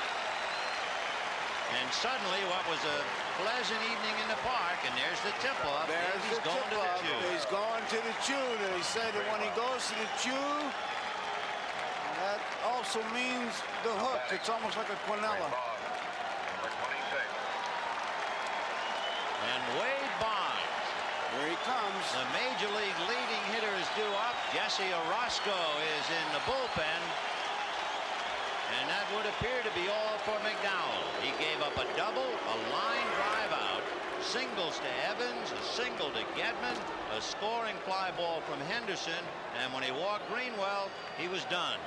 And suddenly what was a pleasant evening in the park, and there's the tip-off. There's He's the going to the tip-off. chew. He's going to the chew. And he said that when he goes to the chew, that also means the hook. It's almost like a quinella. Number 26. And Wade Boggs, Here he comes. the major league leading hitter, is due up. Jesse Orosco is in the bullpen. And that would appear to be all for McDowell. He gave up a double, a line drive out, singles to Evans, a single to Gedman, a scoring fly ball from Henderson, and when he walked Greenwell, he was done.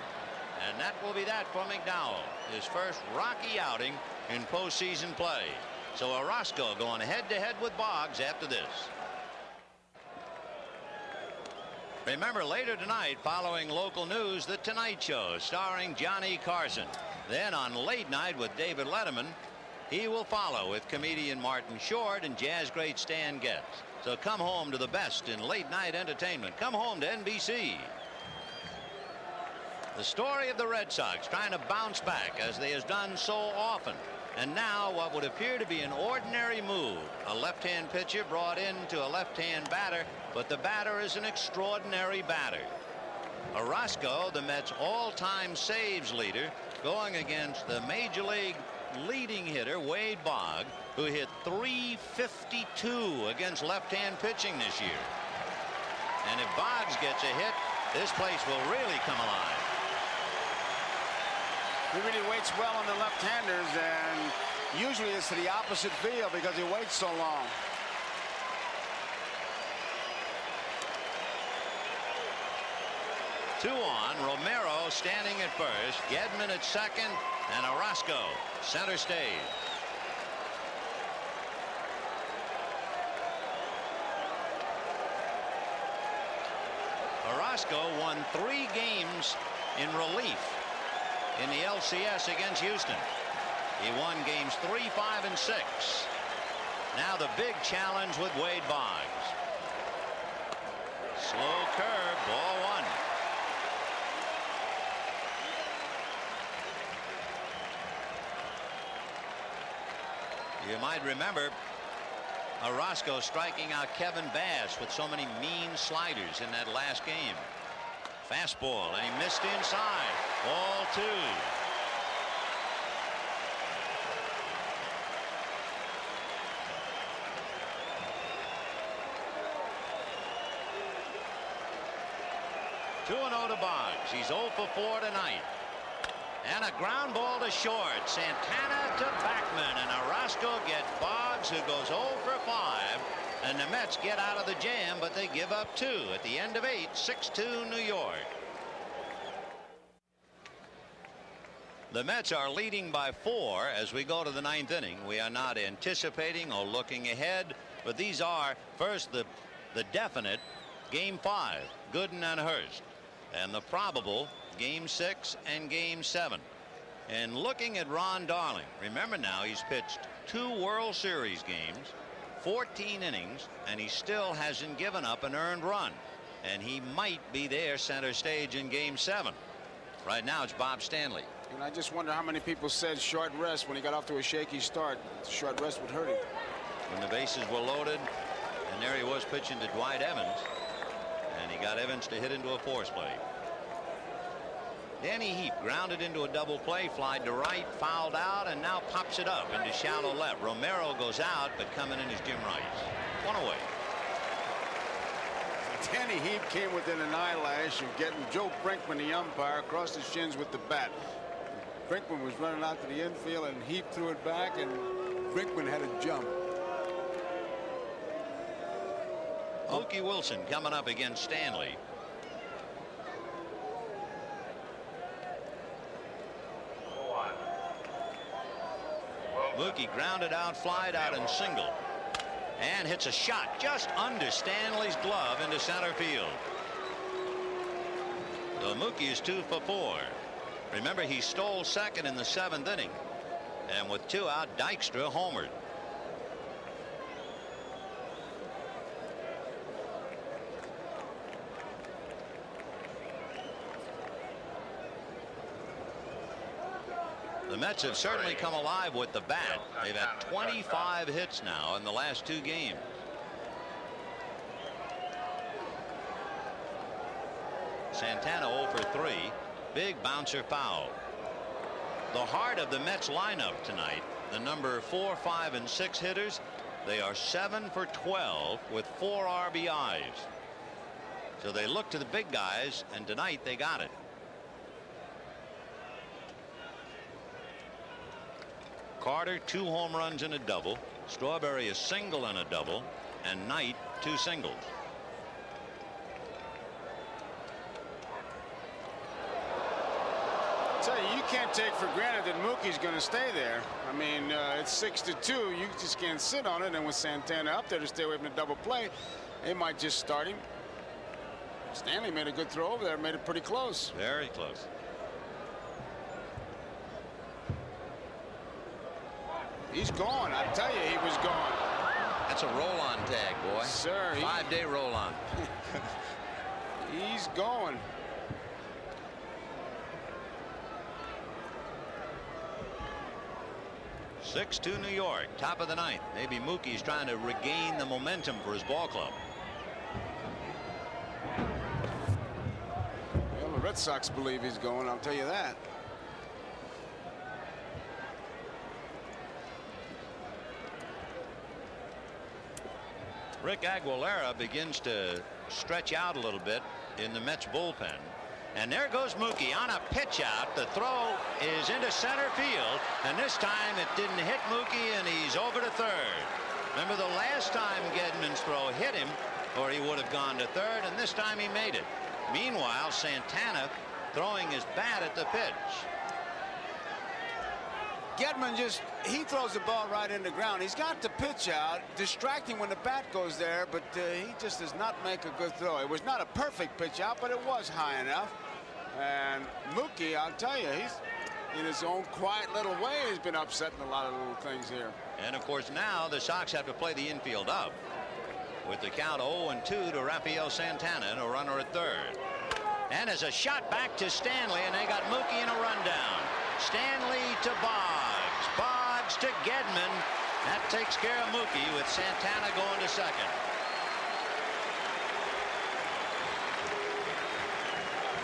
And that will be that for McDowell, his first rocky outing in postseason play. So Orosco going head-to-head with Boggs after this. Remember, later tonight, following local news, The Tonight Show starring Johnny Carson. Then on Late Night with David Letterman, he will follow with comedian Martin Short and jazz great Stan Getz. So come home to the best in late night entertainment. Come home to NBC. The story of the Red Sox trying to bounce back as they has done so often. And now what would appear to be an ordinary move. A left-hand pitcher brought into a left-hand batter, but the batter is an extraordinary batter. Orosco, the Mets' all-time saves leader, going against the major league leading hitter Wade Boggs, who hit .352 against left-hand pitching this year. And if Boggs gets a hit, this place will really come alive. He really waits well on the left-handers, and usually it's to the opposite field because he waits so long. Two on. Romero standing at first, Gedman at second, and Orosco center stage. Orosco won 3 games in relief in the LCS against Houston. He won games 3, 5, and 6. Now the big challenge with Wade Boggs. Slow curve, ball 1. You might remember Orosco striking out Kevin Bass with so many mean sliders in that last game. Fastball, and he missed inside. Ball 2. Two and 0 to Boggs. He's 0 for 4 tonight. And a ground ball to short. Santana to Backman, and Orosco gets Boggs, who goes 0 for 5. And the Mets get out of the jam, but they give up 2 at the end of 8. 6-2 New York. The Mets are leading by 4 as we go to the 9th inning. We are not anticipating or looking ahead, but these are first the definite Game 5, Gooden and Hurst, and the probable Game 6 and Game 7. And looking at Ron Darling, remember now he's pitched 2 World Series games, 14 innings, and he still hasn't given up an earned run, and he might be there center stage in Game 7. Right now it's Bob Stanley. And I just wonder how many people said short rest when he got off to a shaky start. Short rest would hurt him. When the bases were loaded, and there he was pitching to Dwight Evans, and he got Evans to hit into a force play. Danny Heap grounded into a double play, fly to right, fouled out, and now pops it up into shallow left. Romero goes out, but coming in is Jim Rice. 1 away. Danny Heap came within an eyelash of getting Joe Brinkman, the umpire, across the shins with the bat. Brinkman was running out to the infield, and Heap threw it back, and Brinkman had a jump. Mookie Wilson coming up against Stanley. Mookie grounded out, flied out, and single, and hits a shot just under Stanley's glove into center field. So Mookie is 2 for 4. Remember, he stole second in the 7th inning, and with 2 out, Dykstra homered. The Mets have certainly come alive with the bat. They've had 25 hits now in the last 2 games. Santana 0 for 3. Big bouncer foul. The heart of the Mets lineup tonight, the number 4, 5, and 6 hitters, they are 7 for 12 with 4 RBIs. So they look to the big guys, and tonight they got it. Carter 2 home runs and a double. Strawberry a single and a double, and Knight 2 singles. Tell you, you can't take for granted that Mookie's going to stay there. I mean, it's 6-2. You just can't sit on it. And with Santana up there to stay away from the double play, they might just start him. Stanley made a good throw over there, made it pretty close. Very close. He's gone. I tell you, he was gone. That's a roll-on tag, boy. Sir, 5-day roll-on. He's going. To New York, top of the 9th. Maybe Mookie's trying to regain the momentum for his ball club. Well, the Red Sox believe he's going, I'll tell you that. Rick Aguilera begins to stretch out a little bit in the Mets bullpen. And there goes Mookie on a pitch out. The throw is into center field, and this time it didn't hit Mookie, and he's over to third. Remember the last time Gedman's throw hit him, or he would have gone to third, and this time he made it. Meanwhile, Santana throwing his bat at the pitch. Gedman he throws the ball right in the ground. He's got the pitch out, distracting when the bat goes there, but he just does not make a good throw. It was not a perfect pitch out, but it was high enough. And Mookie, I'll tell you, he's in his own quiet little way has been upsetting a lot of little things here. And of course now the Sox have to play the infield up with the count 0-2 to Rafael Santana and a runner at third. And as a shot back to Stanley, and they got Mookie in a rundown. Stanley to Boggs. Boggs to Gedman. That takes care of Mookie with Santana going to second.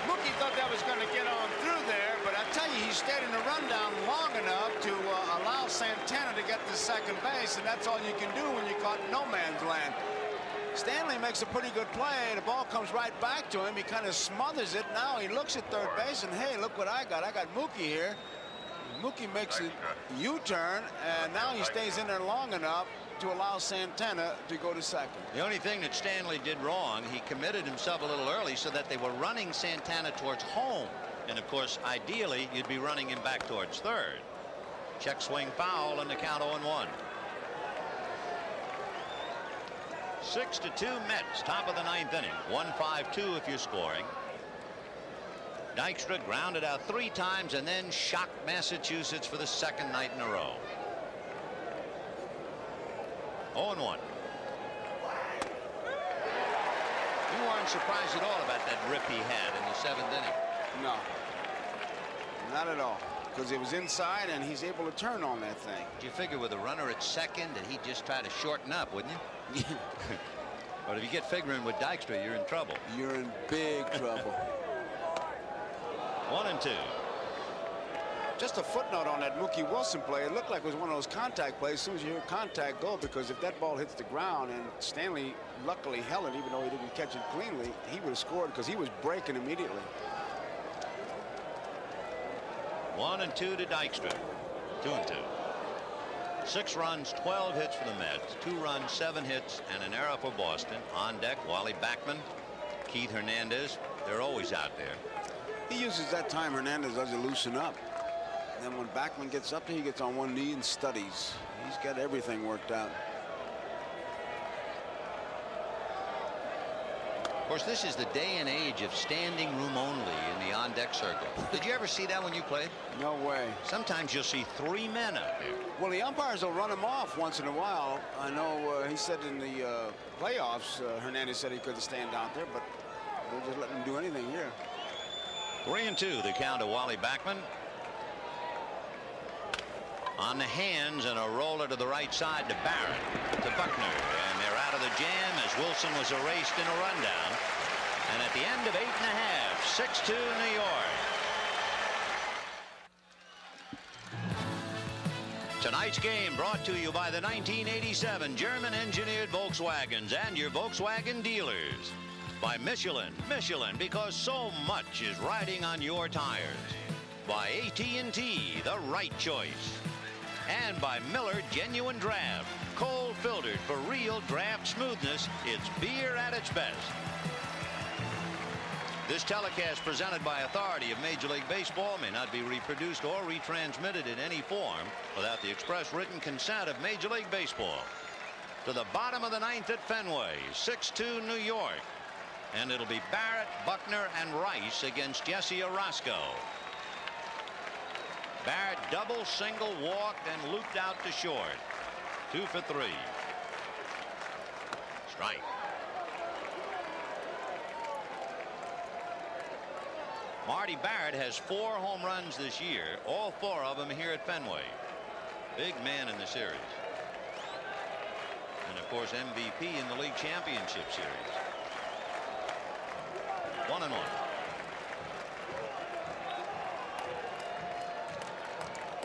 Mookie thought that was going to get on through there, but I tell you, he stayed in the rundown long enough to allow Santana to get to second base, and that's all you can do when you're caught in no man's land. Stanley makes a pretty good play. The ball comes right back to him. He kind of smothers it. Now he looks at third base, and hey, look what I got. I got Mookie here. Mookie makes a U-turn, and now he stays in there long enough to allow Santana to go to second. The only thing that Stanley did wrong, he committed himself a little early so that they were running Santana towards home. And of course, ideally, you'd be running him back towards third. Check swing foul and the count 0-1. 6-2 Mets, top of the 9th inning. 1-5-2 if you're scoring. Dykstra grounded out 3 times and then shocked Massachusetts for the second night in a row. 0-1. You weren't surprised at all about that rip he had in the 7th inning. No, not at all, because it was inside and he's able to turn on that thing. You figure with a runner at second that he'd just try to shorten up, wouldn't you? But if you get figuring with Dykstra, you're in trouble. You're in big trouble. 1-2. Just a footnote on that Mookie Wilson play. It looked like it was one of those contact plays. As soon as you hear contact, go, because if that ball hits the ground, and Stanley luckily held it, even though he didn't catch it cleanly, he would have scored because he was breaking immediately. 1-2 to Dykstra. 2-2. 6 runs, 12 hits for the Mets. 2 runs, 7 hits, and an error for Boston. On deck, Wally Backman, Keith Hernandez. They're always out there. He uses that time Hernandez does to loosen up. And then when Backman gets up there, he gets on one knee and studies. He's got everything worked out. Of course, this is the day and age of standing room only in the on-deck circle. Did you ever see that when you played? No way. Sometimes you'll see 3 men out there. Well, the umpires will run him off once in a while. I know he said in the playoffs, Hernandez said he couldn't stand out there, but they're just letting him do anything here. 3-2 the count of Wally Backman. On the hands and a roller to the right side to Barrett to Buckner, and they're out of the jam as Wilson was erased in a rundown. And at the end of 8 1/2, 6-2 New York. Tonight's game brought to you by the 1987 German engineered Volkswagens and your Volkswagen dealers. By Michelin, because so much is riding on your tires. By AT&T, the right choice. And by Miller Genuine Draft, cold filtered for real draft smoothness. It's beer at its best. This telecast presented by authority of Major League Baseball may not be reproduced or retransmitted in any form without the express written consent of Major League Baseball. To the bottom of the 9th at Fenway, 6-2 New York. And it'll be Barrett, Buckner, and Rice against Jesse Orosco. Barrett double, single, walked, and looped out to short. 2 for 3. Strike. Marty Barrett has 4 home runs this year, all 4 of them here at Fenway. Big man in the series. And of course MVP in the league championship series. 1-1.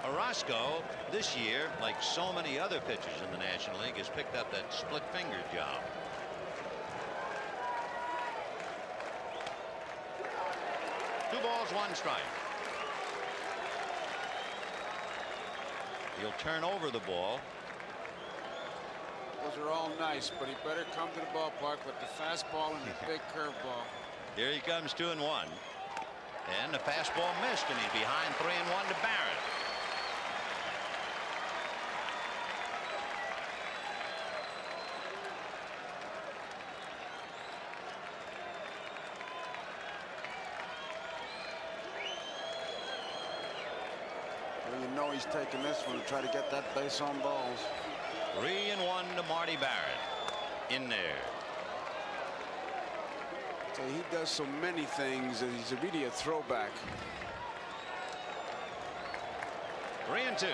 Orosco this year, like so many other pitchers in the National League, has picked up that split finger job. Two balls, 1 strike. He'll turn over the ball. Those are all nice, but he better come to the ballpark with the fastball and the big curveball. Here he comes, 2-1. And the fastball missed, and he's behind 3-1 to Barrett. Well, you know he's taking this one to try to get that base on balls. 3-1 to Marty Barrett. In there. So he does so many things that he's really a throwback. 3-2.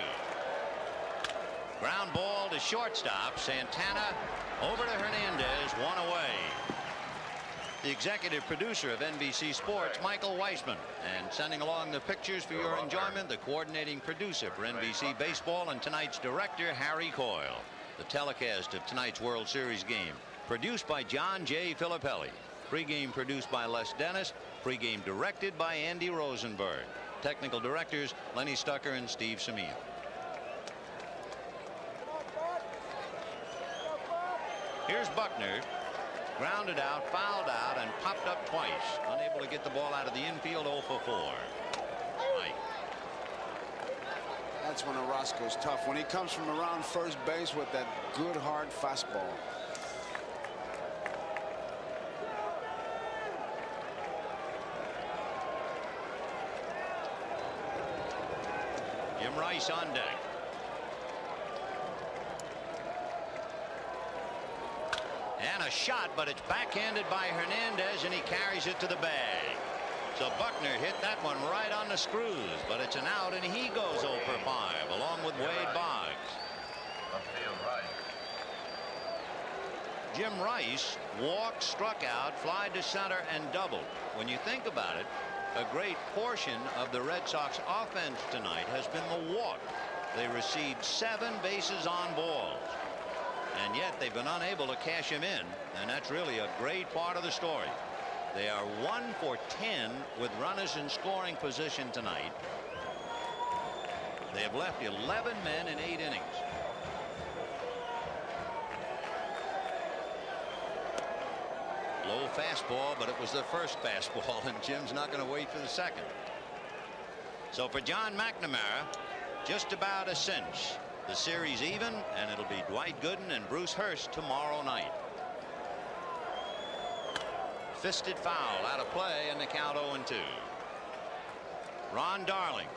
Ground ball to shortstop. Santana over to Hernandez. 1 away. The executive producer of NBC Sports, Michael Weisman, and sending along the pictures for your enjoyment, the coordinating producer for NBC Baseball and tonight's director, Harry Coyle. The telecast of tonight's World Series game, produced by John J. Filippelli. Pre-game produced by Les Dennis. Pre-game directed by Andy Rosenberg. Technical directors Lenny Stucker and Steve Semien. Here's Buckner. Grounded out, fouled out, and popped up twice. Unable to get the ball out of the infield. 0 for 4. Right. That's when Orosco's tough. When he comes from around first base with that good hard fastball. Jim Rice on deck. And a shot, but it's backhanded by Hernandez, and he carries it to the bag. So Buckner hit that one right on the screws, but it's an out, and he goes 0 for 5 along with Wade Boggs. Jim Rice walked, struck out, flied to center, and doubled. When you think about it, a great portion of the Red Sox offense tonight has been the walk. They received 7 bases on balls, and yet they've been unable to cash him in, and that's really a great part of the story. They are 1 for 10 with runners in scoring position tonight. They have left 11 men in 8 innings. Low fastball, but it was the first fastball, and Jim's not going to wait for the second. So for John McNamara, just about a cinch. The series even, and it'll be Dwight Gooden and Bruce Hurst tomorrow night. Fisted foul out of play, and the count 0-2. Ron Darling,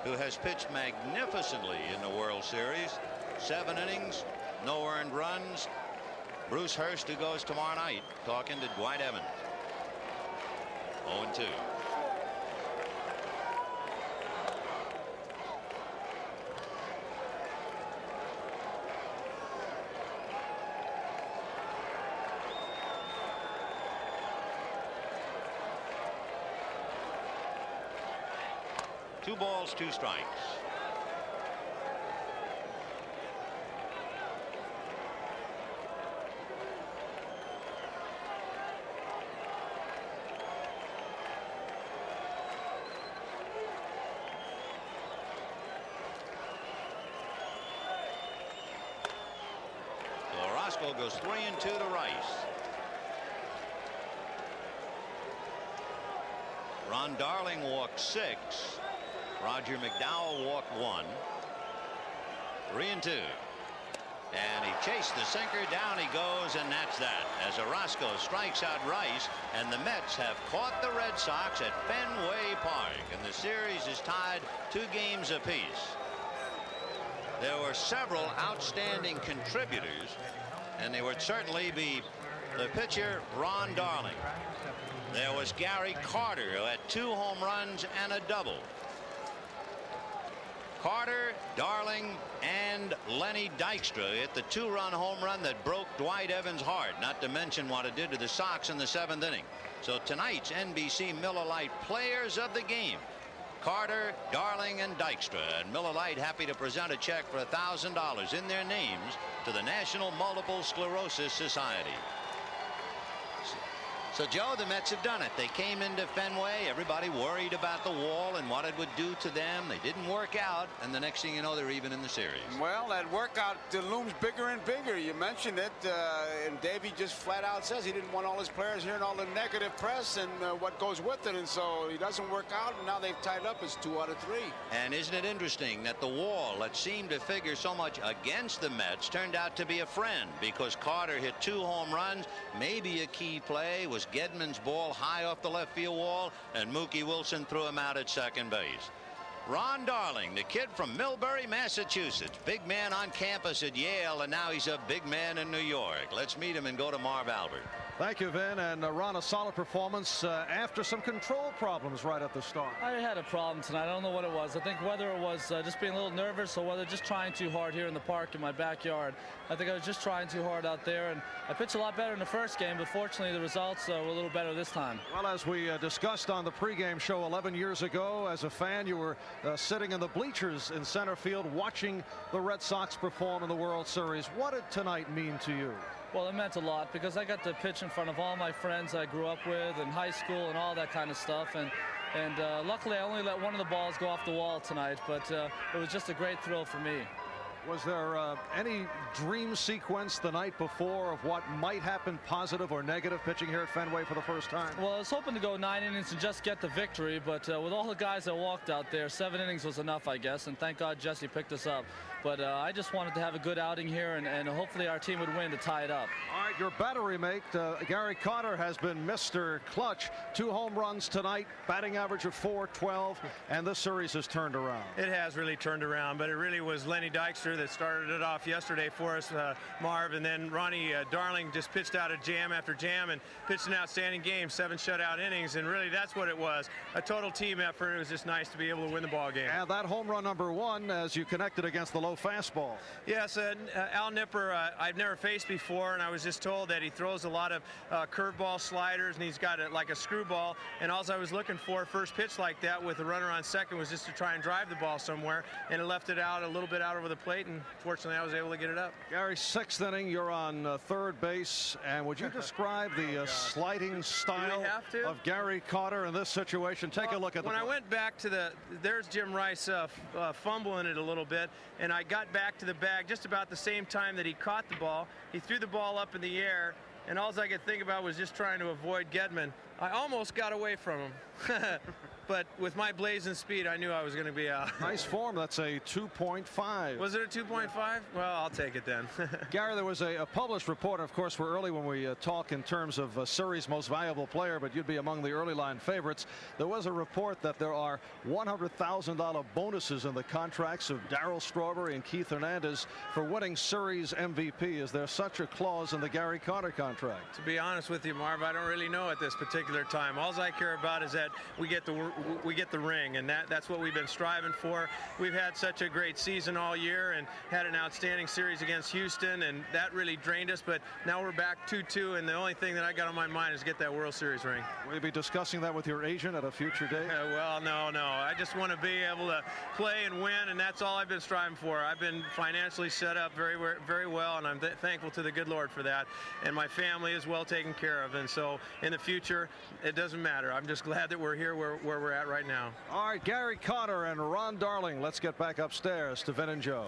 who has pitched magnificently in the World Series. 7 innings, no earned runs. Bruce Hurst, who goes tomorrow night, talking to Dwight Evans. 0-2. 2 balls, 2 strikes. Orozco goes 3-2 to Rice. Ron Darling walked 6. Roger McDowell walked 1. 3-2. And he chased the sinker. Down he goes, and that's that. As Orozco strikes out Rice, and the Mets have caught the Red Sox at Fenway Park, and the series is tied 2 games apiece. There were several outstanding contributors, and they would certainly be the pitcher Ron Darling. There was Gary Carter, who had 2 home runs and a double. Carter, Darling, and Lenny Dykstra hit the 2-run home run that broke Dwight Evans' heart, not to mention what it did to the Sox in the 7th inning. So tonight's NBC Miller Lite players of the game: Carter, Darling, and Dykstra. And Miller Lite happy to present a check for $1,000 in their names to the National Multiple Sclerosis Society. So, Joe, the Mets have done it. They came into Fenway. Everybody worried about the wall and what it would do to them. They didn't work out, and the next thing you know, they're even in the series. Well, that workout looms bigger and bigger. You mentioned it, and Davey just flat out says he didn't want all his players hearing all the negative press and what goes with it, and so he doesn't work out, and now they've tied up as 2 out of 3. And isn't it interesting that the wall that seemed to figure so much against the Mets turned out to be a friend, because Carter hit 2 home runs. Maybe a key play was Gedman's ball high off the left field wall, and Mookie Wilson threw him out at second base. Ron Darling, the kid from Millbury, Massachusetts, big man on campus at Yale, and now he's a big man in New York. Let's meet him and go to Marv Albert. Thank you, Vin. And Ron, a solid performance after some control problems right at the start. I had a problem tonight. I don't know what it was. I think whether it was just being a little nervous or whether just trying too hard here in the park in my backyard. I think I was just trying too hard out there, and I pitched a lot better in the first game, but fortunately the results were a little better this time. Well, as we discussed on the pregame show 11 years ago, as a fan, you were sitting in the bleachers in center field watching the Red Sox perform in the World Series. What did tonight mean to you? Well, it meant a lot because I got to pitch in front of all my friends I grew up with in high school and all that kind of stuff. And luckily, I only let one of the balls go off the wall tonight, but it was just a great thrill for me. Was there any dream sequence the night before of what might happen, positive or negative, pitching here at Fenway for the first time? Well, I was hoping to go 9 innings and just get the victory, but with all the guys that walked out there, 7 innings was enough, I guess, and thank God Jesse picked us up. But I just wanted to have a good outing here, and hopefully our team would win to tie it up. All right, your battery mate, Gary Carter, has been Mr. Clutch. 2 home runs tonight, batting average of .412, and this series has turned around. It has really turned around, but it really was Lenny Dykstra that started it off yesterday for us, Marv, and then Ronnie Darling just pitched out a jam after jam and pitched an outstanding game, 7 shutout innings, and really that's what it was, a total team effort. It was just nice to be able to win the ball game. And that home run number 1 as you connected against the low fastball. Yes, Al Nipper I've never faced before, and I was just told that he throws a lot of curveball sliders, and he's got like a screwball, and all I was looking for first pitch like that with a runner on second was just to try and drive the ball somewhere, and it left it out a little bit out over the plate, and fortunately I was able to get it up. Gary, 6th inning, you're on third base, and would you describe the sliding style of Gary Carter in this situation? Take a look at when I went back to there's Jim Rice fumbling it a little bit, and I got back to the bag just about the same time that he caught the ball. He threw the ball up in the air, and all I could think about was just trying to avoid Gedman. I almost got away from him. But with my blazing speed, I knew I was going to be out. Nice form. That's a 2.5. Was it a 2.5? Well, I'll take it then. Gary, there was a published report. Of course, we're early when we talk in terms of series most valuable player, but you'd be among the early line favorites. There was a report that there are $100,000 bonuses in the contracts of Darryl Strawberry and Keith Hernandez for winning series MVP. Is there such a clause in the Gary Carter contract? To be honest with you, Marv, I don't really know at this particular time. All I care about is that we get the we get the ring, and that's what we've been striving for. We've had such a great season all year and had an outstanding series against Houston, and that really drained us. But now we're back 2-2, and the only thing that I got on my mind is get that World Series ring. Will you be discussing that with your agent at a future date? Well, no. I just want to be able to play and win, and that's all I've been striving for. I've been financially set up very, very well, and I'm thankful to the good Lord for that. And my family is well taken care of. And so in the future, it doesn't matter. I'm just glad that we're here where we're at right now. All right, Gary Connor and Ron Darling. Let's get back upstairs to Vin and Joe.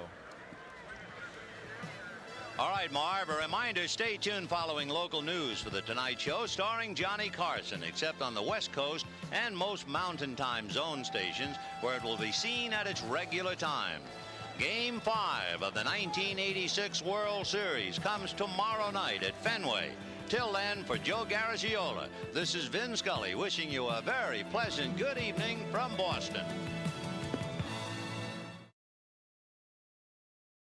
All right, Marv, a reminder, stay tuned following local news for The Tonight Show starring Johnny Carson, except on the West Coast and most Mountain Time Zone stations, where it will be seen at its regular time. Game 5 of the 1986 World Series comes tomorrow night at Fenway. Till then, for Joe Garagiola, this is Vin Scully wishing you a very pleasant good evening from Boston.